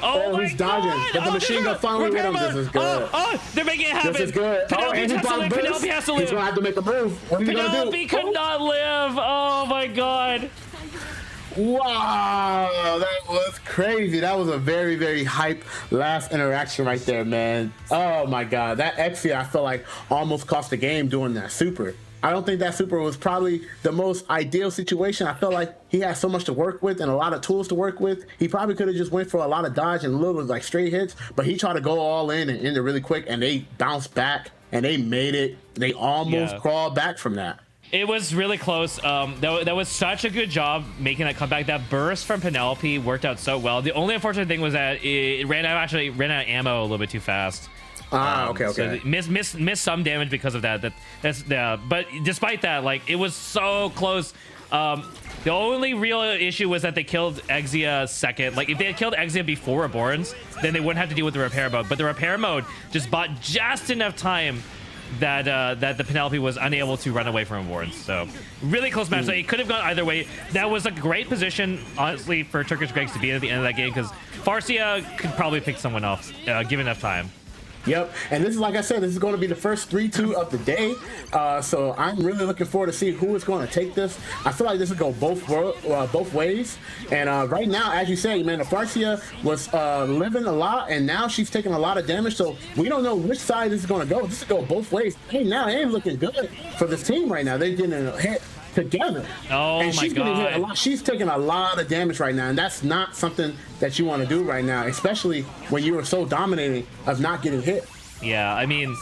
Speaker 1: Oh,
Speaker 2: he's dodging. But the machine gun finally with him. This is good.
Speaker 1: They're making it happen.
Speaker 2: This is good.
Speaker 1: Penelope has to live.
Speaker 2: He's gonna have to make a move. What is he gonna do?
Speaker 1: Penelope could not live. Oh my god.
Speaker 2: Wow, that was crazy. That was a very, very hype last interaction right there, man. Oh my god, that Exia I feel like almost cost the game doing that super. I don't think that super was probably the most ideal situation. I felt like he had so much to work with and a lot of tools to work with. He probably could have just went for a lot of dodge and little like straight hits, but he tried to go all in and end it really quick, and they bounced back and they made it. They almost crawled back from that.
Speaker 1: It was really close. That was such a good job making that comeback. That burst from Penelope worked out so well. The only unfortunate thing was that it ran out of ammo a little bit too fast.
Speaker 2: Okay.
Speaker 1: So missed some damage because of that. But despite that, like it was so close. The only real issue was that they killed Exia second. Like if they had killed Exia before Reborns, then they wouldn't have to deal with the repair mode. But the repair mode just bought just enough time that the Penelope was unable to run away from Reborns. So really close match. So it could have gone either way. That was a great position, honestly, for Turkish Gregs to be at the end of that game because Farsia could probably pick someone else, given enough time.
Speaker 2: Yep, and this is, like I said, this is going to be the first 3-2 of the day. So I'm really looking forward to see who is going to take this. I feel like this will go both ways. And right now, as you say, man, the Farsia was living a lot, and now she's taking a lot of damage. So we don't know which side this is going to go. This will go both ways. Hey, now it ain't looking good for this team right now. They're getting a hit together.
Speaker 1: Oh
Speaker 2: and she's
Speaker 1: my god.
Speaker 2: Hit a lot. She's taking a lot of damage right now, and that's not something that you want to do right now, especially when you are so dominating of not getting hit.
Speaker 1: Yeah, I mean,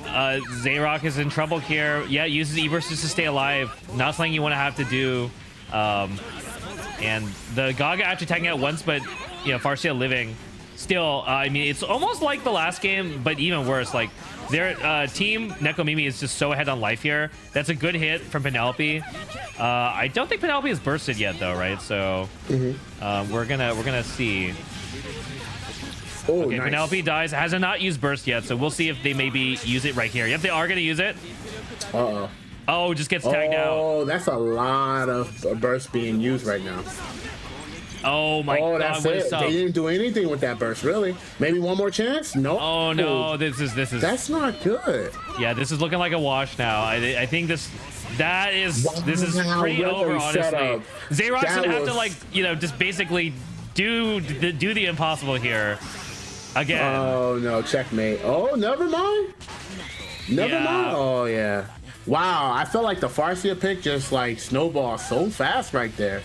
Speaker 1: Zarock is in trouble here. Yeah, uses E-Burst just to stay alive. Not something you want to have to do. And the Gaga actually tagging out once, but you know, Farsia living. still, I mean, it's almost like the last game, but even worse. Like, their team Nekomimi is just so ahead on life here. That's a good hit from Penelope. I don't think Penelope has bursted yet, though, right? So we're gonna see.
Speaker 2: Oh,
Speaker 1: okay,
Speaker 2: nice.
Speaker 1: Penelope dies. Has not used burst yet, so we'll see if they maybe use it right here. Yep, they are gonna use it.
Speaker 2: Uh-oh.
Speaker 1: Oh, just gets tagged out.
Speaker 2: Oh, that's a lot of burst being used right now.
Speaker 1: Oh my god,
Speaker 2: that's
Speaker 1: what
Speaker 2: it.
Speaker 1: is up?
Speaker 2: They didn't do anything with that burst, really. Maybe one more chance? No.
Speaker 1: Oh no, this is
Speaker 2: That's not good.
Speaker 1: yeah, this is looking like a wash now. I think this is pretty over, honestly. Zayrox gonna have to, like, you know, just basically do the impossible here again.
Speaker 2: Oh no, checkmate. Oh, never mind. Never mind. Oh yeah. Wow, I felt like the Farsia pick just like snowballed so fast right there.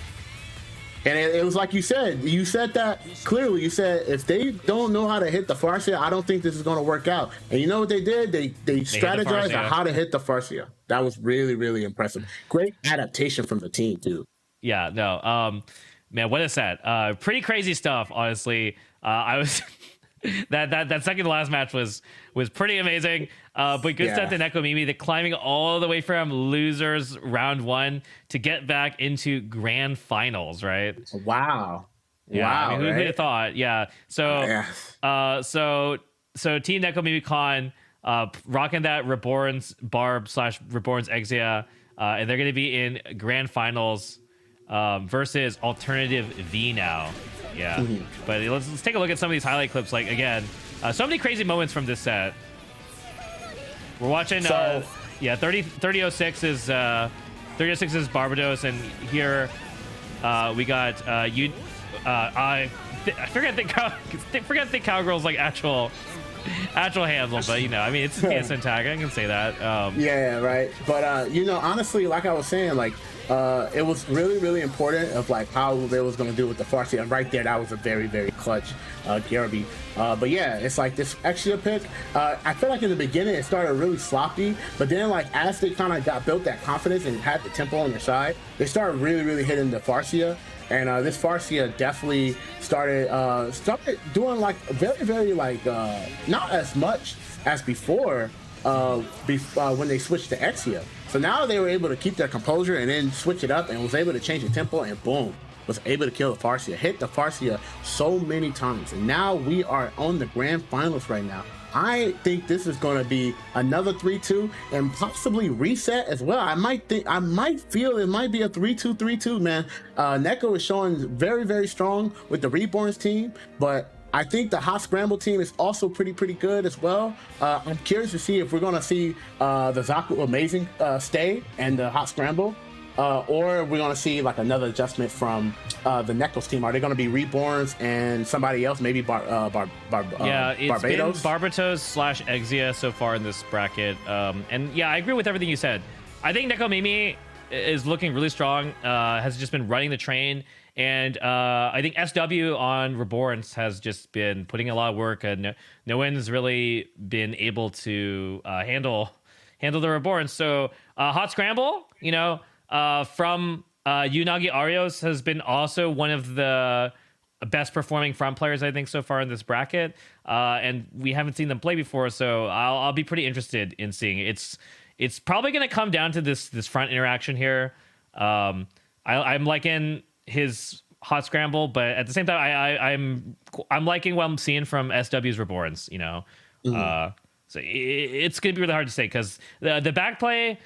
Speaker 2: And it was like you said that clearly. You said if they don't know how to hit the Farsia, I don't think this is going to work out. And you know what they did? They strategized on how to hit the Farsia. That was really, really impressive. Great adaptation from the team too.
Speaker 1: Yeah, no, man, what a set. Pretty crazy stuff, honestly. I was that second to last match was pretty amazing. But good stuff to Nekomimi. The climbing all the way from losers round 1 to get back into grand finals, right?
Speaker 2: Wow.
Speaker 1: Yeah,
Speaker 2: wow.
Speaker 1: I mean, who'd have thought? Yeah. So, so Team Nekomimi Con, rocking that Reborn's Barb / Reborn's Exia, and they're going to be in grand finals versus Alternative V now. Yeah. But let's take a look at some of these highlight clips. Like, again, so many crazy moments from this set. We're watching, 3006 is Barbados, and here we got I forget the Cowgirl's like actual handle, but you know, I mean, it's a PSN tag. I can say that.
Speaker 2: Yeah, right. But you know, honestly, like I was saying, like it was really, really important of like how they was gonna do with the Farsi, and right there, that was a very, very clutch Garaby. But yeah, it's like this extra pick. I feel like in the beginning it started really sloppy, but then like as they kind of built that confidence and had the tempo on their side, they started really, really hitting the Farsia. And this Farsia definitely started doing like very, very like not as much as before when they switched to Exia. So now they were able to keep their composure and then switch it up and was able to change the tempo, and boom, was able to kill the Farsia, hit the Farsia so many times. And now we are on the grand finals right now. I think this is going to be another 3-2 and possibly reset as well. I might feel it might be a 3-2, 3-2, man. Neko is showing very, very strong with the Reborns team, but I think the Hot Scramble team is also pretty good as well. I'm curious to see if we're going to see the Zaku Amazing stay and the Hot Scramble. Or we're going to see like another adjustment from the Necros team. Are they going to be Reborns and somebody else, maybe Barbados?
Speaker 1: Been Barbatos / Exia so far in this bracket. And yeah, I agree with everything you said. I think Nekomimi is looking really strong, has just been running the train. And I think SW on Reborns has just been putting a lot of work, and no one's really been able to handle the Reborns. So Hot Scramble, you know, from Unagi Arios has been also one of the best performing front players, I think, so far in this bracket. And we haven't seen them play before, so I'll be pretty interested in seeing it. It's probably going to come down to this front interaction here. I'm liking his Hot Scramble, but at the same time, I'm liking what I'm seeing from SW's Reborns, you know. So it's going to be really hard to say, because the back play,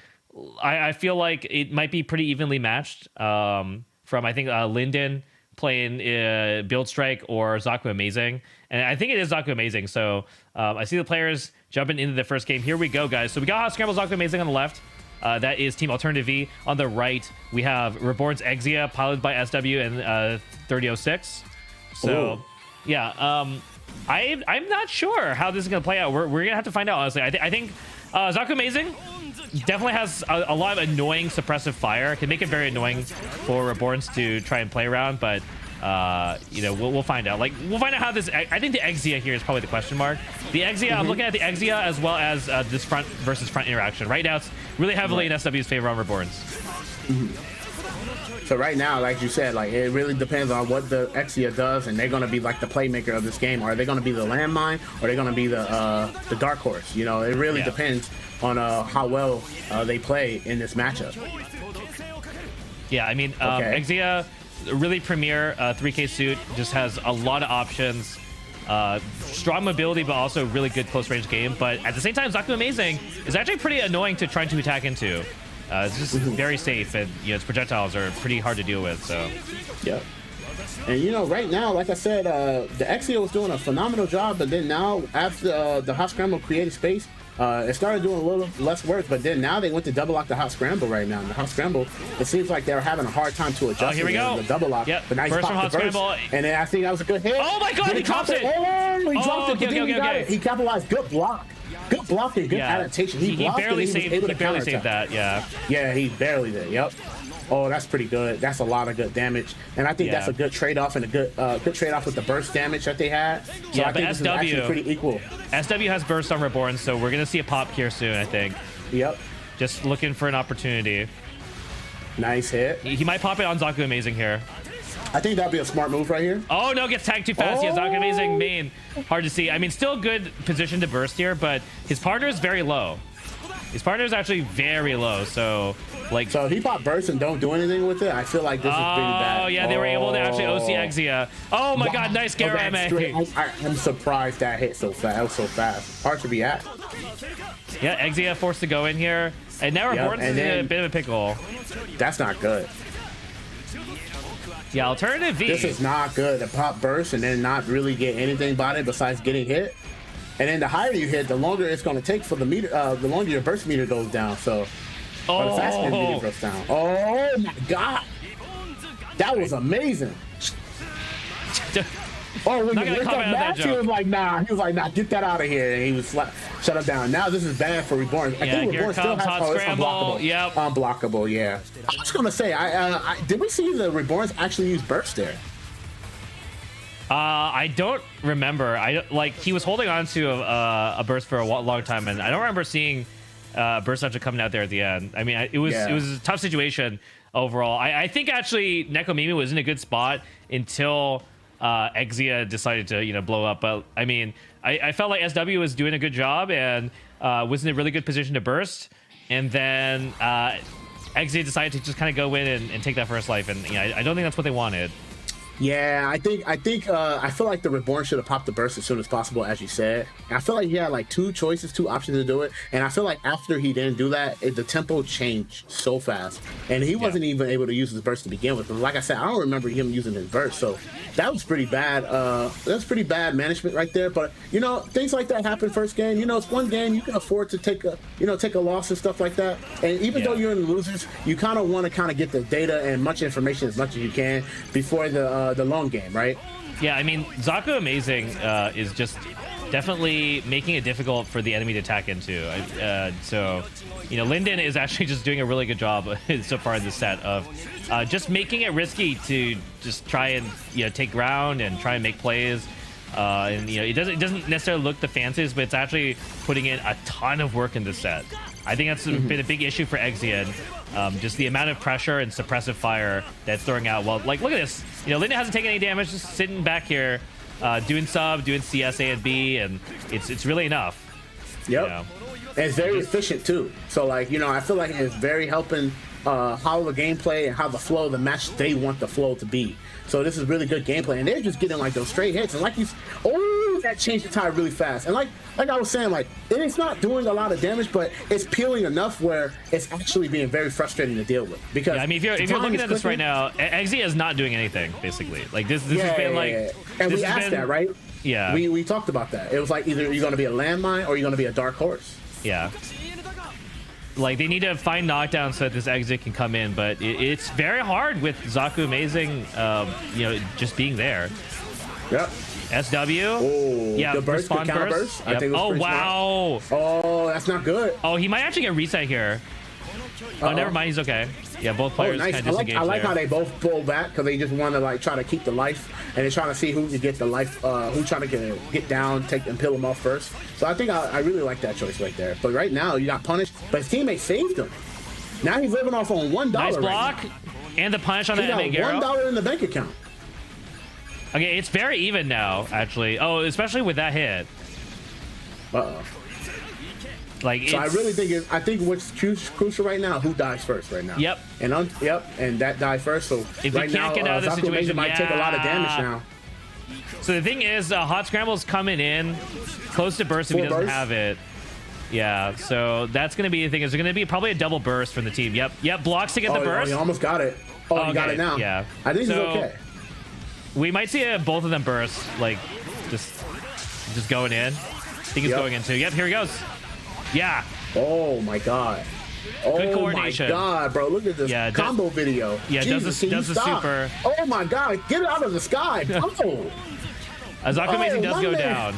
Speaker 1: I feel like it might be pretty evenly matched from, I think, Linden playing Build Strike or Zaku Amazing. And I think it is Zaku Amazing. So I see the players jumping into the first game. Here we go, guys. So we got Hot Scramble Zaku Amazing on the left. That is Team Alternative V. On the right, we have Reborn's Exia, piloted by SW and 3006. So, yeah, I'm not sure how this is going to play out. We're going to have to find out, honestly. I think Zaku Amazing definitely has a lot of annoying suppressive fire. It can make it very annoying for Reborns to try and play around, but you know, we'll find out. Like, we'll find out how this. I think the Exia here is probably the question mark. The Exia, I'm looking at the Exia as well as this front versus front interaction. Right now, it's really heavily in SW's favor on Reborns.
Speaker 2: So right now, like you said, like it really depends on what the Exia does, and they're gonna be like the playmaker of this game. Are they gonna be the landmine, or are they gonna be the dark horse? You know, it really depends on how well they play in this matchup.
Speaker 1: Yeah, I mean, Exia, really premier 3K suit, just has a lot of options. Strong mobility, but also really good close range game. But at the same time, Zaku Amazing is actually pretty annoying to try to attack into. It's just very safe, and you know, its projectiles are pretty hard to deal with. So,
Speaker 2: yeah. And you know, right now, like I said, the Exia was doing a phenomenal job, but then now after the hot scramble created space, it started doing a little less work. But then now they went to double lock the hot scramble right now. And the hot scramble, it seems like they're having a hard time to adjust.
Speaker 1: Oh, here we go.
Speaker 2: The double lock.
Speaker 1: Yep.
Speaker 2: But now he's
Speaker 1: Burst from hot scramble.
Speaker 2: And then I think that was a good hit.
Speaker 1: Oh my God, he dropped it.
Speaker 2: Oh, he dropped it.
Speaker 1: Okay.
Speaker 2: He capitalized. Good block. Good blocking, good adaptation. He
Speaker 1: barely saved that. Yeah.
Speaker 2: Yeah, he barely did. Yep. Oh, that's pretty good. That's a lot of good damage, and I think that's a good trade-off and a good trade-off with the burst damage that they had. So I think this is actually pretty equal.
Speaker 1: SW has burst on Reborn, so we're gonna see a pop here soon, I think.
Speaker 2: Yep.
Speaker 1: Just looking for an opportunity.
Speaker 2: Nice hit.
Speaker 1: He might pop it on Zaku Amazing here.
Speaker 2: I think that'd be a smart move right here.
Speaker 1: Oh no, gets tagged too fast. Yeah, Zaku Amazing main. Hard to see. I mean, still good position to burst here, but his partner is very low. His partner is actually very low, so like.
Speaker 2: So if he pop burst and don't do anything with it, I feel like this is pretty bad.
Speaker 1: Oh yeah, they were able to actually OC Exia. Oh my God, nice Garame.
Speaker 2: I'm surprised that hit so fast. That was so fast. Hard to be at.
Speaker 1: Yeah, Exia forced to go in here, and now Reborn's in a bit of a pickle.
Speaker 2: That's not good.
Speaker 1: Yeah, alternative V.
Speaker 2: This is not good. The pop burst and then not really get anything by it besides getting hit. And then the higher you hit, the longer it's going to take for the meter. The longer your burst meter goes down. So, or the faster the meter goes down. Oh my God, that was amazing. Oh, when you looked up Max, he was like, nah, get that out of here. And he was shut him down. Now this is bad for Reborn. I think Reborn still has unblockable.
Speaker 1: Yep.
Speaker 2: Unblockable, yeah. I was going to say, did we see the Reborns actually use burst there?
Speaker 1: I don't remember. He was holding on to a burst for a long time, and I don't remember seeing burst actually coming out there at the end. I mean, it was a tough situation overall. I think actually Nekomimi was in a good spot until Exia decided to blow up. But I mean, I felt like SW was doing a good job and was in a really good position to burst, and then Exia decided to just kind of go in and take that first life, and I don't think that's what they wanted.
Speaker 2: Yeah, I feel like the Reborn should have popped the burst as soon as possible, as you said. And I feel like he had like two options to do it. And I feel like after he didn't do that, the tempo changed so fast. And he wasn't even able to use his burst to begin with. And like I said, I don't remember him using his burst. So that was pretty bad. That's pretty bad management right there. But, things like that happen first game. It's one game. You can afford to take a loss and stuff like that. And even though you're in the losers, you kind of want to get the data and much information as much as you can before the long game, right?
Speaker 1: Yeah, I mean, Zaku Amazing is just definitely making it difficult for the enemy to attack into. So, Linden is actually just doing a really good job so far in the set of just making it risky to just try and take ground and try and make plays. And it doesn't necessarily look the fanciest, but it's actually putting in a ton of work in the set. I think that's been a big issue for Exia. Just the amount of pressure and suppressive fire that's throwing out. Well, like, look at this. Linden hasn't taken any damage, just sitting back here, doing sub, doing CS A and B, and it's really enough.
Speaker 2: Yep. And it's very efficient too. So I feel like it's very helping how the gameplay and how the flow of the match they want the flow to be. So this is really good gameplay, and they're just getting like those straight hits, and that changed the tide really fast. And like I was saying, it's not doing a lot of damage, but it's peeling enough where it's actually being very frustrating to deal with. Because
Speaker 1: I mean, if you're looking at this right now, Exia is not doing anything basically. Like this has been like,
Speaker 2: and we asked that, right?
Speaker 1: Yeah,
Speaker 2: we talked about that. It was like either you're going to be a landmine or you're going to be a dark horse.
Speaker 1: Yeah. Like, they need to find knockdown so that this Exia can come in, but it's very hard with Zaku Amazing, just being there.
Speaker 2: Yep.
Speaker 1: SW.
Speaker 2: Oh,
Speaker 1: yeah,
Speaker 2: the burst,
Speaker 1: respawn burst.
Speaker 2: Yep. I think it was
Speaker 1: wow.
Speaker 2: Smart. Oh, that's not good.
Speaker 1: Oh, he might actually get reset here. Oh, never mind. He's okay. Yeah, both players kind of disengaged.
Speaker 2: I like how they both pull back because they just want to try to keep the life, and they're trying to see who can get the life, who's trying to get down, take and peel him off first. So I think I really like that choice right there. But right now you got punished, but his teammate saved him. Now he's living off on $1.
Speaker 1: Nice block.
Speaker 2: Right
Speaker 1: And the punish on
Speaker 2: He
Speaker 1: the
Speaker 2: got
Speaker 1: Emigero.
Speaker 2: $1 in the bank account.
Speaker 1: Okay, it's very even now, actually. Oh, especially with that hit.
Speaker 2: Uh-oh.
Speaker 1: Like,
Speaker 2: So I really think I think what's crucial right now, who dies first right now.
Speaker 1: Yep.
Speaker 2: And that died first. So
Speaker 1: if
Speaker 2: right
Speaker 1: we can't
Speaker 2: now,
Speaker 1: get out of the
Speaker 2: Zaku
Speaker 1: situation,
Speaker 2: might take a lot of damage now.
Speaker 1: So the thing is, Hot Scramble's coming in close to burst if he doesn't have it. Yeah, so that's going to be the thing. Is there going to be probably a double burst from the team? Yep, blocks to get the burst.
Speaker 2: He almost got it. Oh, he got it now.
Speaker 1: Yeah.
Speaker 2: I think he's okay.
Speaker 1: We might see both of them burst, like, just going in. I think he's going in too. Yep, here he goes. Yeah.
Speaker 2: Oh, my God.
Speaker 1: Good coordination.
Speaker 2: Oh, my God, bro. Look at this combo video.
Speaker 1: Yeah,
Speaker 2: Jesus,
Speaker 1: does the super.
Speaker 2: Oh, my God. Get it out of the sky. Oh.
Speaker 1: Zaku Amazing does go down.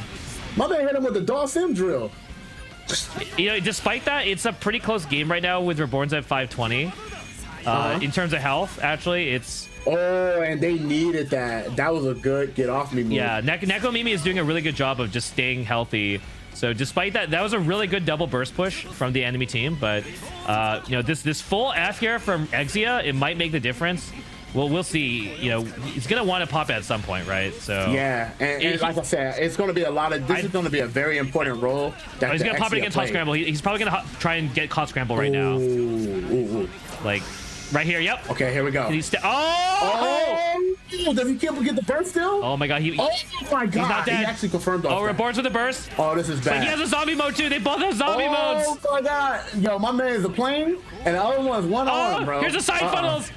Speaker 2: My man hit him with the Dawson drill.
Speaker 1: You know, despite that, it's a pretty close game right now with Reborn's at 520. In terms of health, actually, it's...
Speaker 2: Oh, and they needed that. That was a good get off me move.
Speaker 1: Yeah, Neko Mimi is doing a really good job of just staying healthy. So despite that, that was a really good double burst push from the enemy team. But, you know, this full F here from Exia, it might make the difference. Well, we'll see. You know, he's going to want to pop at some point, right? So
Speaker 2: yeah, and like I said, it's going to be a lot of... This is going to be a very important role. That
Speaker 1: he's going to pop it against Hot Scramble. He's probably going to try and get Hot Scramble right now. Like, right here, yep.
Speaker 2: Okay, here we go.
Speaker 1: Oh!
Speaker 2: Does he get the burst still?
Speaker 1: Oh my God,
Speaker 2: oh my God,
Speaker 1: he's not dead.
Speaker 2: He actually confirmed off
Speaker 1: Reborn's with the burst.
Speaker 2: Oh, this is bad.
Speaker 1: But he has a zombie mode too. They both have zombie modes.
Speaker 2: Oh my God. Yo, my man is a plane, and the other one's one arm, bro.
Speaker 1: Here's the side funnels.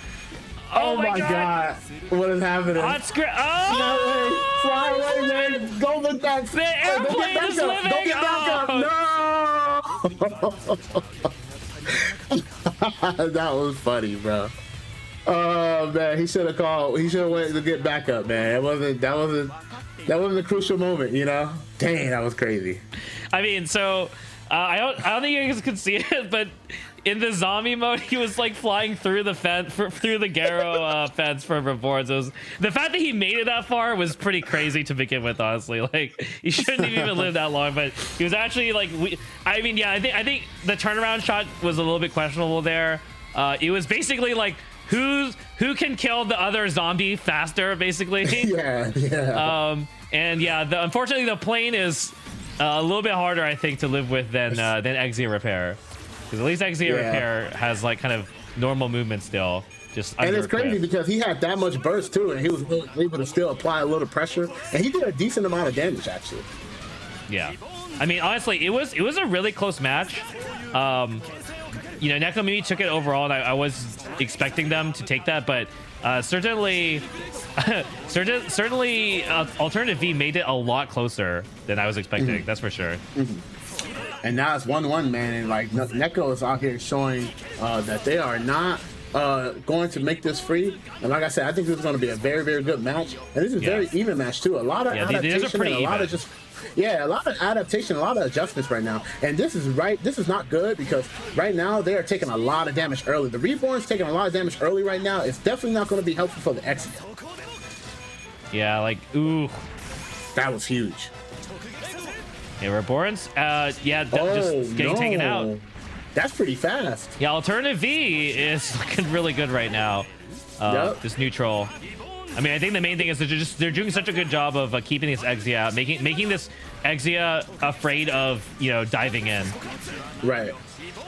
Speaker 2: Oh my God. What is happening?
Speaker 1: Hot Scramble.
Speaker 2: Oh! Fly away, man. Go with that.
Speaker 1: The airplane is living.
Speaker 2: Don't get back up. No! That was funny, bro. Oh man, he should have called. He should have waited to get back up, man. That wasn't a crucial moment, you know. Dang, that was crazy.
Speaker 1: I mean, so I don't think you guys could see it, but in the zombie mode, he was like flying through the fence, through the Garo fence for Reborn. So the fact that he made it that far was pretty crazy to begin with, honestly. Like, he shouldn't have even lived that long, but he was actually like, I mean, yeah, I think the turnaround shot was a little bit questionable there. It was basically like, who can kill the other zombie faster, basically.
Speaker 2: Yeah.
Speaker 1: And yeah, unfortunately the plane is a little bit harder, I think, to live with than Exia Repair, because at least Exia Repair has like kind of normal movement still. And
Speaker 2: it's crazy because he had that much burst too, and he was able to still apply a little pressure, and he did a decent amount of damage actually.
Speaker 1: Yeah, I mean, honestly, it was a really close match. You know, Neko Mimi took it overall, and I was expecting them to take that, but certainly Alternative V made it a lot closer than I was expecting. That's for sure.
Speaker 2: And now it's 1-1, man, and like Neko is out here showing that they are not going to make this free. And like I said, I think this is going to be a very, very good match, and this is a very even match too. A lot of adaptation, and a lot of just. Yeah, a lot of adaptation, a lot of adjustments right now. And this is not good, because right now they are taking a lot of damage early. The Reborn's taking a lot of damage early right now. It's definitely not going to be helpful for the X.
Speaker 1: Yeah, like, ooh.
Speaker 2: That was huge.
Speaker 1: Yeah, Reborn's, just getting taken out.
Speaker 2: That's pretty fast.
Speaker 1: Yeah, Alternative V is looking really good right now. Just neutral. I mean, I think the main thing is that they're doing such a good job of keeping this Exia out, making this Exia afraid of, you know, diving in.
Speaker 2: Right.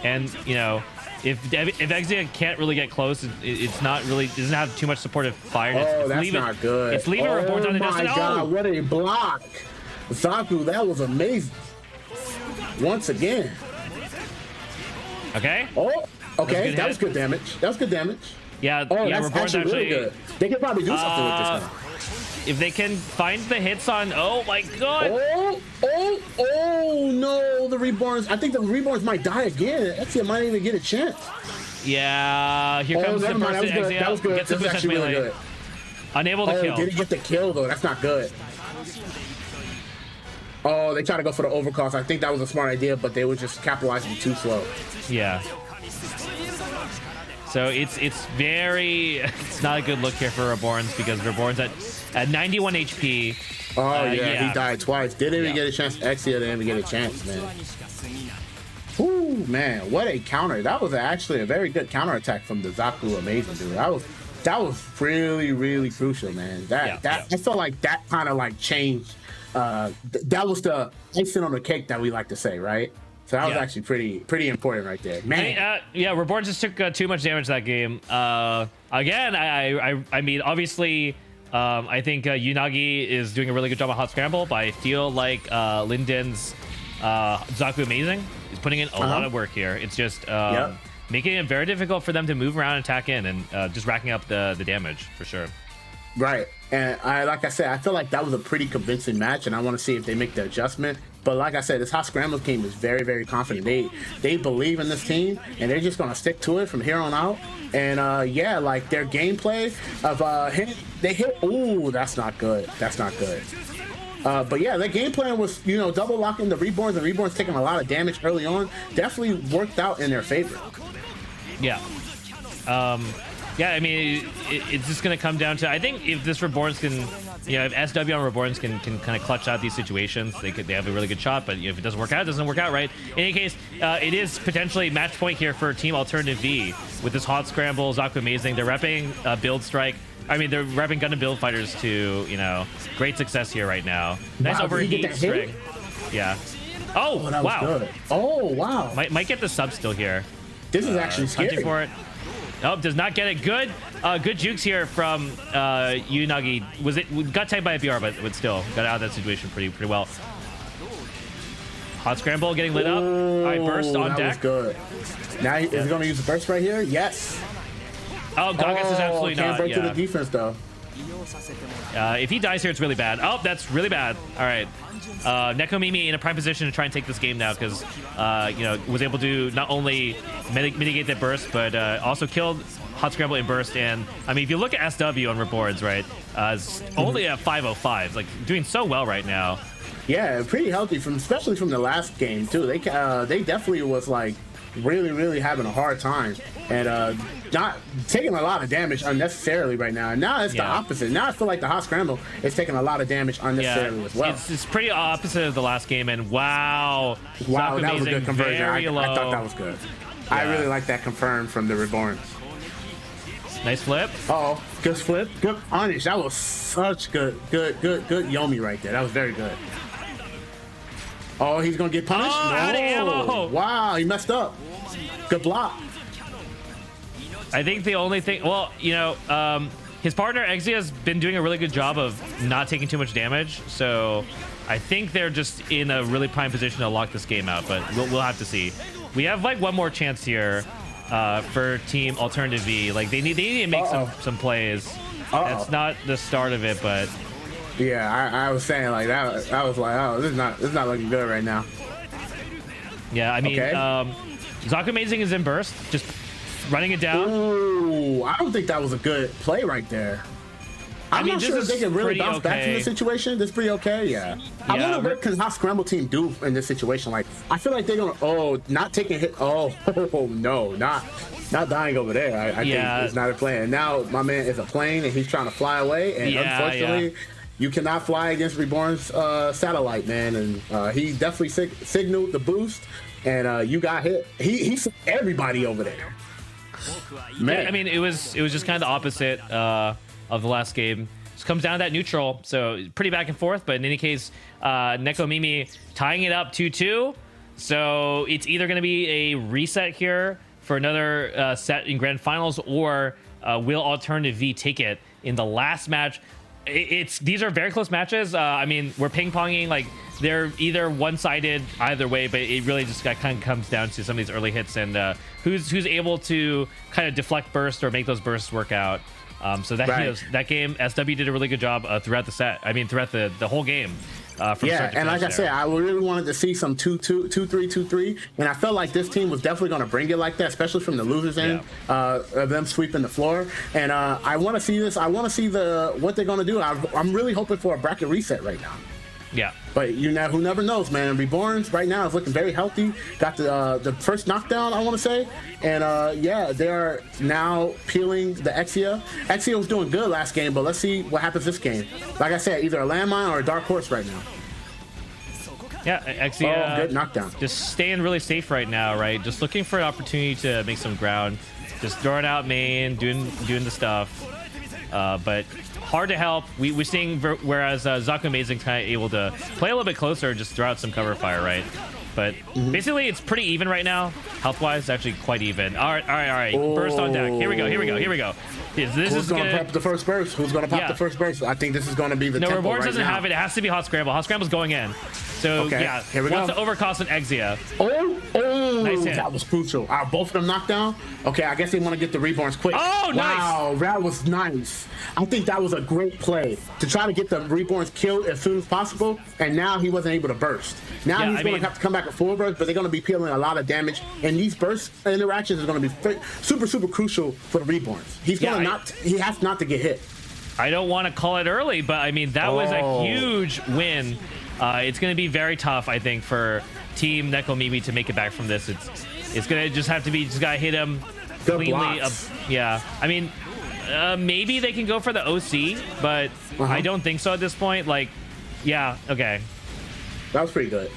Speaker 1: And, you know, if Exia can't really get close, it's not really, doesn't have too much supportive fire.
Speaker 2: That's not good.
Speaker 1: It's leaving Reborns on the dust.
Speaker 2: Oh my God, what a block. Zaku, that was amazing. Once again.
Speaker 1: Okay.
Speaker 2: Oh, okay. That was good damage. That was good damage.
Speaker 1: Yeah,
Speaker 2: that's actually really good. They could probably do something with this one.
Speaker 1: If they can find the hits on, oh my God!
Speaker 2: Oh no! The Reborns. I think the Reborns might die again. Exia might even get a chance.
Speaker 1: Yeah, here comes the burst.
Speaker 2: That was good.
Speaker 1: Gets the boost touch melee.
Speaker 2: Good.
Speaker 1: Unable to kill.
Speaker 2: Did he get the kill though? That's not good. Oh, they tried to go for the overcast. I think that was a smart idea, but they were just capitalizing too slow.
Speaker 1: Yeah. So it's not a good look here for Reborns, because Reborns at 91 HP.
Speaker 2: Oh yeah, he died twice. Didn't even get a chance. Exia didn't even get a chance, man. Woo. Ooh, man, what a counter. That was actually a very good counter attack from the Zaku Amazing, dude. That was really, really crucial, man. I felt like that kind of like changed. That was the icing on the cake that we like to say, right? So that was actually pretty important right there, man.
Speaker 1: Yeah, Reborn just took too much damage that game. Again, I mean, obviously, I think Unagi is doing a really good job on Hot Scramble, but I feel like Linden's Zaku Amazing is putting in a lot of work here. It's just making it very difficult for them to move around and attack in, and just racking up the damage for sure.
Speaker 2: Right, and like I said, I feel like that was a pretty convincing match, and I want to see if they make the adjustment. But like I said, this Hot Scramble team is very, very confident. They believe in this team, and they're just gonna stick to it from here on out. And yeah, like their gameplay of they hit. Ooh, that's not good. That's not good. But yeah, their game plan was, you know, double locking the Reborns, and Reborns taking a lot of damage early on. Definitely worked out in their favor.
Speaker 1: Yeah. Yeah, I mean, it's just going to come down to, I think if this Reborns can, you know, if SW on Reborns can kind of clutch out these situations, they have a really good shot, but you know, if it doesn't work out, it doesn't work out, right? In any case, it is potentially match point here for Team Alternative V with this Hot Scramble, Zaku Amazing. They're repping Build Strike. I mean, they're repping Gundam Build Fighters to, you know, great success here right now. Nice overheat string. Yeah. Oh,
Speaker 2: that
Speaker 1: wow.
Speaker 2: Was good. Oh, wow.
Speaker 1: Might get the sub still here.
Speaker 2: This is actually scary.
Speaker 1: Hunting for it. Nope, does not get it. Good jukes here from Unagi. Got tagged by a BR, but still got out of that situation pretty well. Hot Scramble getting lit up. All right, burst on deck.
Speaker 2: That was good. Now is he going to use the burst right here? Yes.
Speaker 1: Oh, Gagas is absolutely
Speaker 2: can't
Speaker 1: not.
Speaker 2: break to the defense though.
Speaker 1: If he dies here, it's really bad. Oh, that's really bad. All right. Nekomimi in a prime position to try and take this game now because, you know, was able to not only mitigate that burst, but also killed Hot Scramble in burst. And, I mean, if you look at SW on Reborns, right, it's only at 505. Like, doing so well right now.
Speaker 2: Yeah, pretty healthy, especially from the last game, too. They definitely was, like, really having a hard time and not taking a lot of damage unnecessarily right now. And now it's the opposite. Now I feel like the Hot Scramble is taking a lot of damage unnecessarily as well.
Speaker 1: It's pretty opposite of the last game. And wow,
Speaker 2: that was a good conversion. I thought that was good.
Speaker 1: Yeah.
Speaker 2: I really like that confirm from the Reborns.
Speaker 1: Nice flip.
Speaker 2: Uh-oh, good flip, good punish. That was such good Yomi right there. That was very good. Oh, he's gonna get punished.
Speaker 1: Oh, out of ammo.
Speaker 2: Wow, he messed up. Good block.
Speaker 1: I think the only thing, well, you know, his partner Exia has been doing a really good job of not taking too much damage, so I think they're just in a really prime position to lock this game out. But we'll have to see. We have like one more chance here for Team Alternative V. Like they need to make some plays. That's not the start of it, but.
Speaker 2: Yeah, I was saying like that. I was like, oh, this is not looking good right now.
Speaker 1: Yeah, I mean, Zaku Amazing is in burst, just running it down.
Speaker 2: Ooh, I don't think that was a good play right there. I'm not sure if they can really bounce back from the situation. This is pretty okay, yeah. I wonder what can Hot Scramble team do in this situation. Like, I feel like they're gonna not taking a hit. Oh no, not dying over there. I think it's not a plane. And now my man is a plane and he's trying to fly away. And unfortunately. You cannot fly against Reborn's satellite, man, and he definitely signaled the boost, and you got hit. He sent everybody over there. Man,
Speaker 1: I mean, it was just kind of the opposite of the last game. It comes down to that neutral, so pretty back and forth. But in any case, Nekomimi tying it up 2-2. So it's either going to be a reset here for another set in grand finals, or will Alternative V take it in the last match? These are very close matches. I mean, we're ping-ponging, like they're either one-sided either way, but it really just kind of comes down to some of these early hits and who's able to kind of deflect burst or make those bursts work out. So that game, SW did a really good job throughout the set. I mean, throughout the whole game.
Speaker 2: And like I said, I really wanted to see some 2-2, 2-3, 2-3, and I felt like this team was definitely going to bring it like that, especially from the losers end, of them sweeping the floor. And I want to see this. I want to see what they're going to do. I'm really hoping for a bracket reset right now.
Speaker 1: Yeah.
Speaker 2: But who never knows, man. Reborns right now is looking very healthy. Got the first knockdown, I want to say. And they are now peeling the Exia. Exia was doing good last game, but let's see what happens this game. Like I said, either a landmine or a dark horse right now.
Speaker 1: Yeah, Exia,
Speaker 2: good knockdown.
Speaker 1: just staying really safe right now, right? Just looking for an opportunity to make some ground. Just throwing out main, doing the stuff. But hard to help. We're seeing, whereas Zaku Amazing's kind of able to play a little bit closer, just throw out some cover fire, right? But basically, it's pretty even right now. Health-wise, actually quite even. All right.
Speaker 2: Oh.
Speaker 1: Burst on deck. Here we go.
Speaker 2: Who's going to pop the first burst? Who's going to pop the first burst? I think this is going to be the tempo
Speaker 1: Reborn
Speaker 2: right
Speaker 1: doesn't
Speaker 2: now.
Speaker 1: have it. It has to be Hot Scramble. Hot Scramble's going in. So,
Speaker 2: okay,
Speaker 1: yeah,
Speaker 2: here we go.
Speaker 1: Wants to overcost an Exia.
Speaker 2: Oh,
Speaker 1: nice hit.
Speaker 2: That was crucial. Both of them knocked down. Okay, I guess they want to get the Reborns quick.
Speaker 1: Oh, nice.
Speaker 2: Wow, that was nice. I think that was a great play to try to get the Reborns killed as soon as possible, and now he wasn't able to burst. Now he's going to have to come back with full burst, but they're going to be peeling a lot of damage, and these burst interactions are going to be super crucial for the Reborns. He's going to he has not to get hit. I
Speaker 1: don't want to call it early, but I mean, that was a huge win. It's going to be very tough, I think, for Team Nekomimi to make it back from this. It's going to just have to be, just got to hit him cleanly. Yeah. I mean, maybe they can go for the OC, but I don't think so at this point. Like, yeah, okay.
Speaker 2: That was pretty good.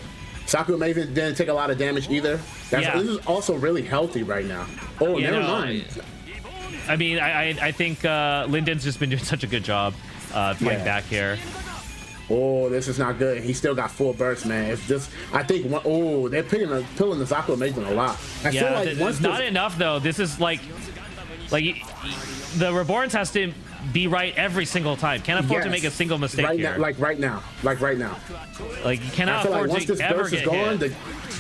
Speaker 2: Zaku Amazing didn't take a lot of damage either. This is also really healthy right now. Oh, never mind.
Speaker 1: I mean, I think Linden's just been doing such a good job playing back here.
Speaker 2: Oh, this is not good. He still got full burst, man. It's just, I think, they're pilling the Zaku Amazing a lot. I feel like
Speaker 1: it's not enough, though. This is like the Reborns has to be right every single time. Can't afford to make a single mistake here.
Speaker 2: Right now. Like
Speaker 1: you cannot afford
Speaker 2: once
Speaker 1: to
Speaker 2: this
Speaker 1: ever
Speaker 2: burst is
Speaker 1: get
Speaker 2: gone,
Speaker 1: hit.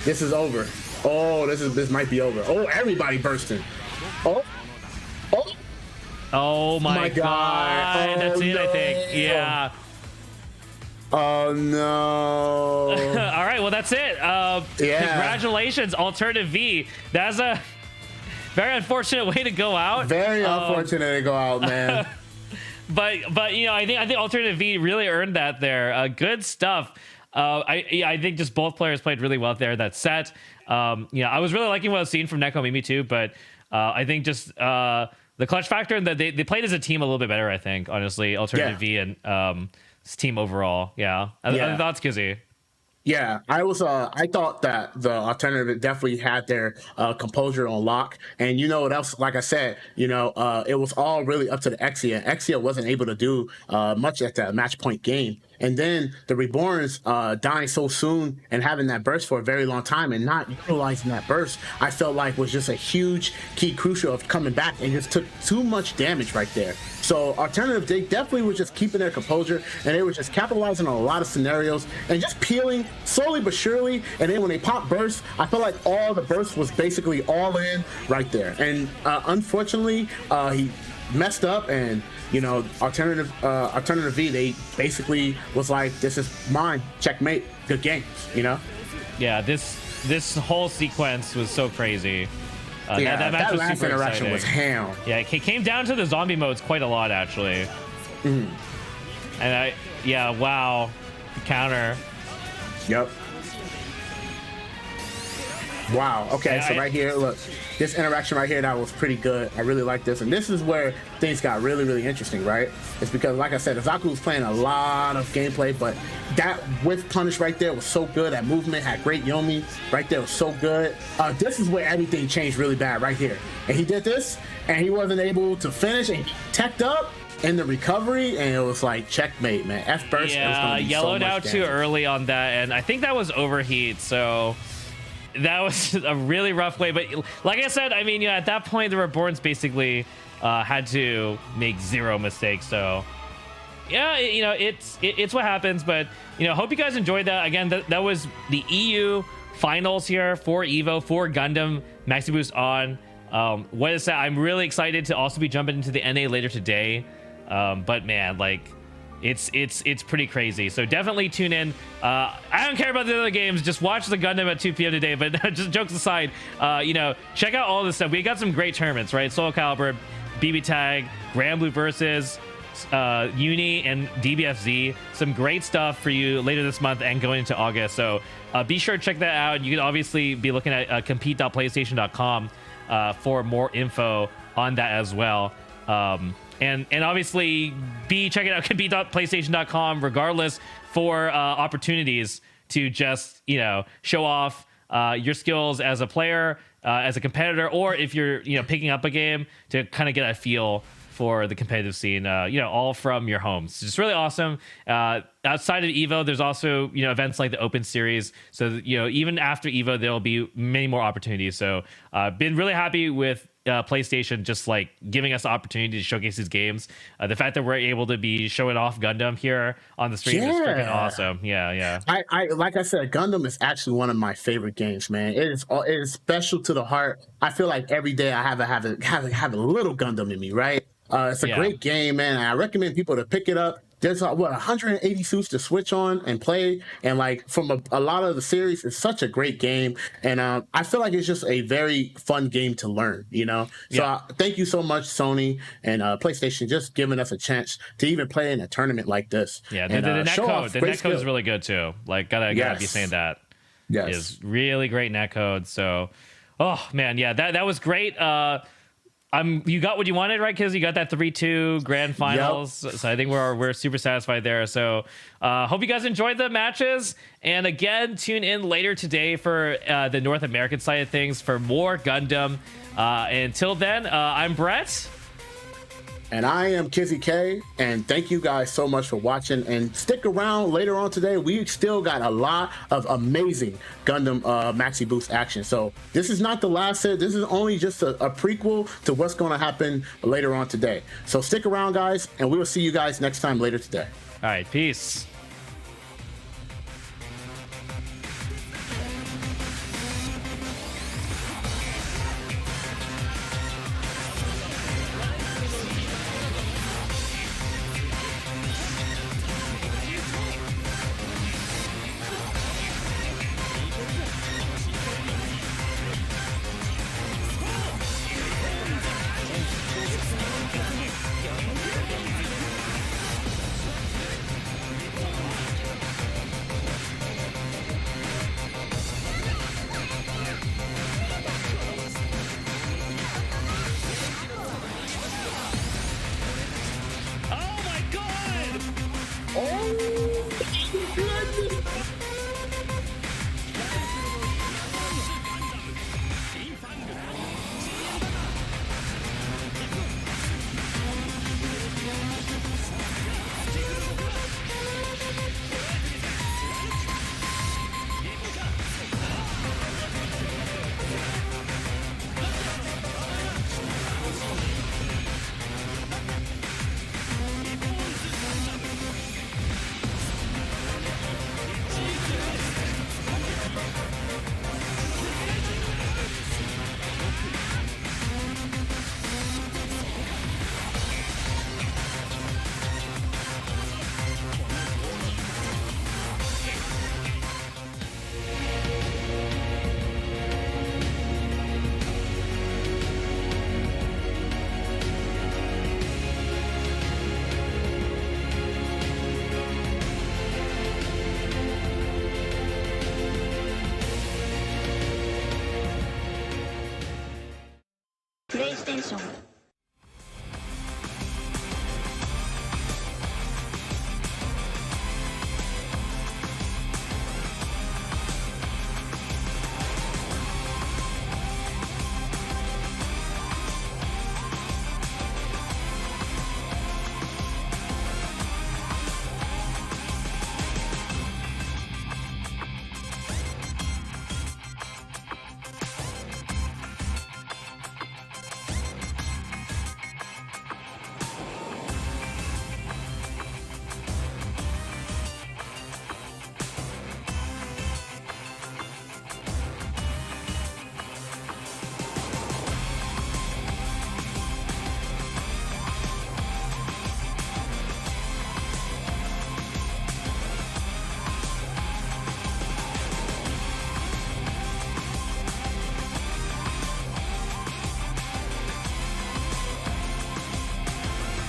Speaker 2: this is over. Oh, this might be over. Oh, everybody bursting.
Speaker 1: Oh my God. That's it, I think. Yeah.
Speaker 2: Oh no.
Speaker 1: All right, well that's it. Congratulations, Alternative V. That's a very unfortunate way to go out.
Speaker 2: Very unfortunate to go out, man.
Speaker 1: but you know, I think Alternative V really earned that there. Good stuff. I think just both players played really well there. That set. I was really liking what I was seeing from Nekomimi too, but I think just the clutch factor and that they played as a team a little bit better. I think honestly, Alternative V and team overall. Other thoughts, Kizzy?
Speaker 2: Yeah, I thought that the Alternative definitely had their composure on lock, and you know what else? Like I said, it was all really up to the Exia. Exia wasn't able to do much at that match point game, and then the Reborns dying so soon and having that burst for a very long time and not utilizing that burst, I felt like was just a huge key crucial of coming back and just took too much damage right there. So Alternative, they definitely were just keeping their composure, and they were just capitalizing on a lot of scenarios and just peeling slowly but surely. And then when they pop burst, I felt like all the burst was basically all in right there. And unfortunately, he messed up, and Alternative V, they basically was like, this is mine, checkmate, good game,
Speaker 1: Yeah, this whole sequence was so crazy.
Speaker 2: That
Speaker 1: match was
Speaker 2: last
Speaker 1: super
Speaker 2: interaction
Speaker 1: exciting.
Speaker 2: was ham.
Speaker 1: Yeah, it came down to the zombie modes quite a lot, actually. And wow, the counter.
Speaker 2: Yep. Wow. Okay, so right here, look, this interaction right here, that was pretty good. I really like this, and this is where things got really, really interesting, right? It's because, like I said, Zaku was playing a lot of gameplay, but that whiff punish right there was so good. That movement had great Yomi right there, was so good. This is where everything changed really bad right here, and he did this, and he wasn't able to finish, and he teched up in the recovery, and it was like checkmate, man. F burst.
Speaker 1: Yeah, yellowed out too early on that, and I think that was overheat. So that was a really rough way. But like I said, I mean, at that point, the Reborns basically had to make zero mistakes. So yeah, it's what happens. But hope you guys enjoyed that. Again, that was the EU finals here for EVO, for Gundam Maxiboost on. What is that? I'm really excited to also be jumping into the NA later today. But man, like it's pretty crazy. So definitely tune in. I don't care about the other games. Just watch the Gundam at 2 p.m. today. But just jokes aside, check out all this stuff. We got some great tournaments, right? Soul Calibur, BB Tag, Grand Blue versus Uni and DBFZ. Some great stuff for you later this month and going into August. So be sure to check that out. You can obviously be looking at compete.playstation.com for more info on that as well. And obviously be checking out compete.playstation.com regardless for opportunities to just, you know, show off your skills as a player, as a competitor, or if you're, you know, picking up a game to kind of get a feel for the competitive scene, you know, all from your home. It's just really awesome. Outside of EVO, there's also, you know, events like the Open Series. So, you know, even after EVO, there'll be many more opportunities. So been really happy with PlayStation just like giving us the opportunity to showcase these games. The fact that we're able to be showing off Gundam here on the stream is freaking awesome. Yeah.
Speaker 2: I like I said, Gundam is actually one of my favorite games, man. It is special to the heart. I feel like every day I have a little Gundam in me, right? It's a great game, man. I recommend people to pick it up. There's 180 suits to switch on and play, and like from a lot of the series, it's such a great game, and I feel like it's just a very fun game to learn, you know. So thank you so much, Sony and PlayStation, just giving us a chance to even play in a tournament like this.
Speaker 1: Yeah,
Speaker 2: and,
Speaker 1: the netcode is really good too. Like gotta be saying that.
Speaker 2: Yes,
Speaker 1: is really great netcode. So, oh man, yeah, that was great. You got what you wanted, right? Because you got that 3-2 grand finals. Yep. So I think we're super satisfied there. So hope you guys enjoyed the matches. And again, tune in later today for the North American side of things for more Gundam. Until then, I'm Brett.
Speaker 2: And I am Kizzy K, and thank you guys so much for watching. And stick around later on today. We still got a lot of amazing Gundam Maxiboost action. So this is not the last set. This is only just a prequel to what's going to happen later on today. So stick around, guys, and we will see you guys next time later today.
Speaker 1: All right, peace.
Speaker 2: Oh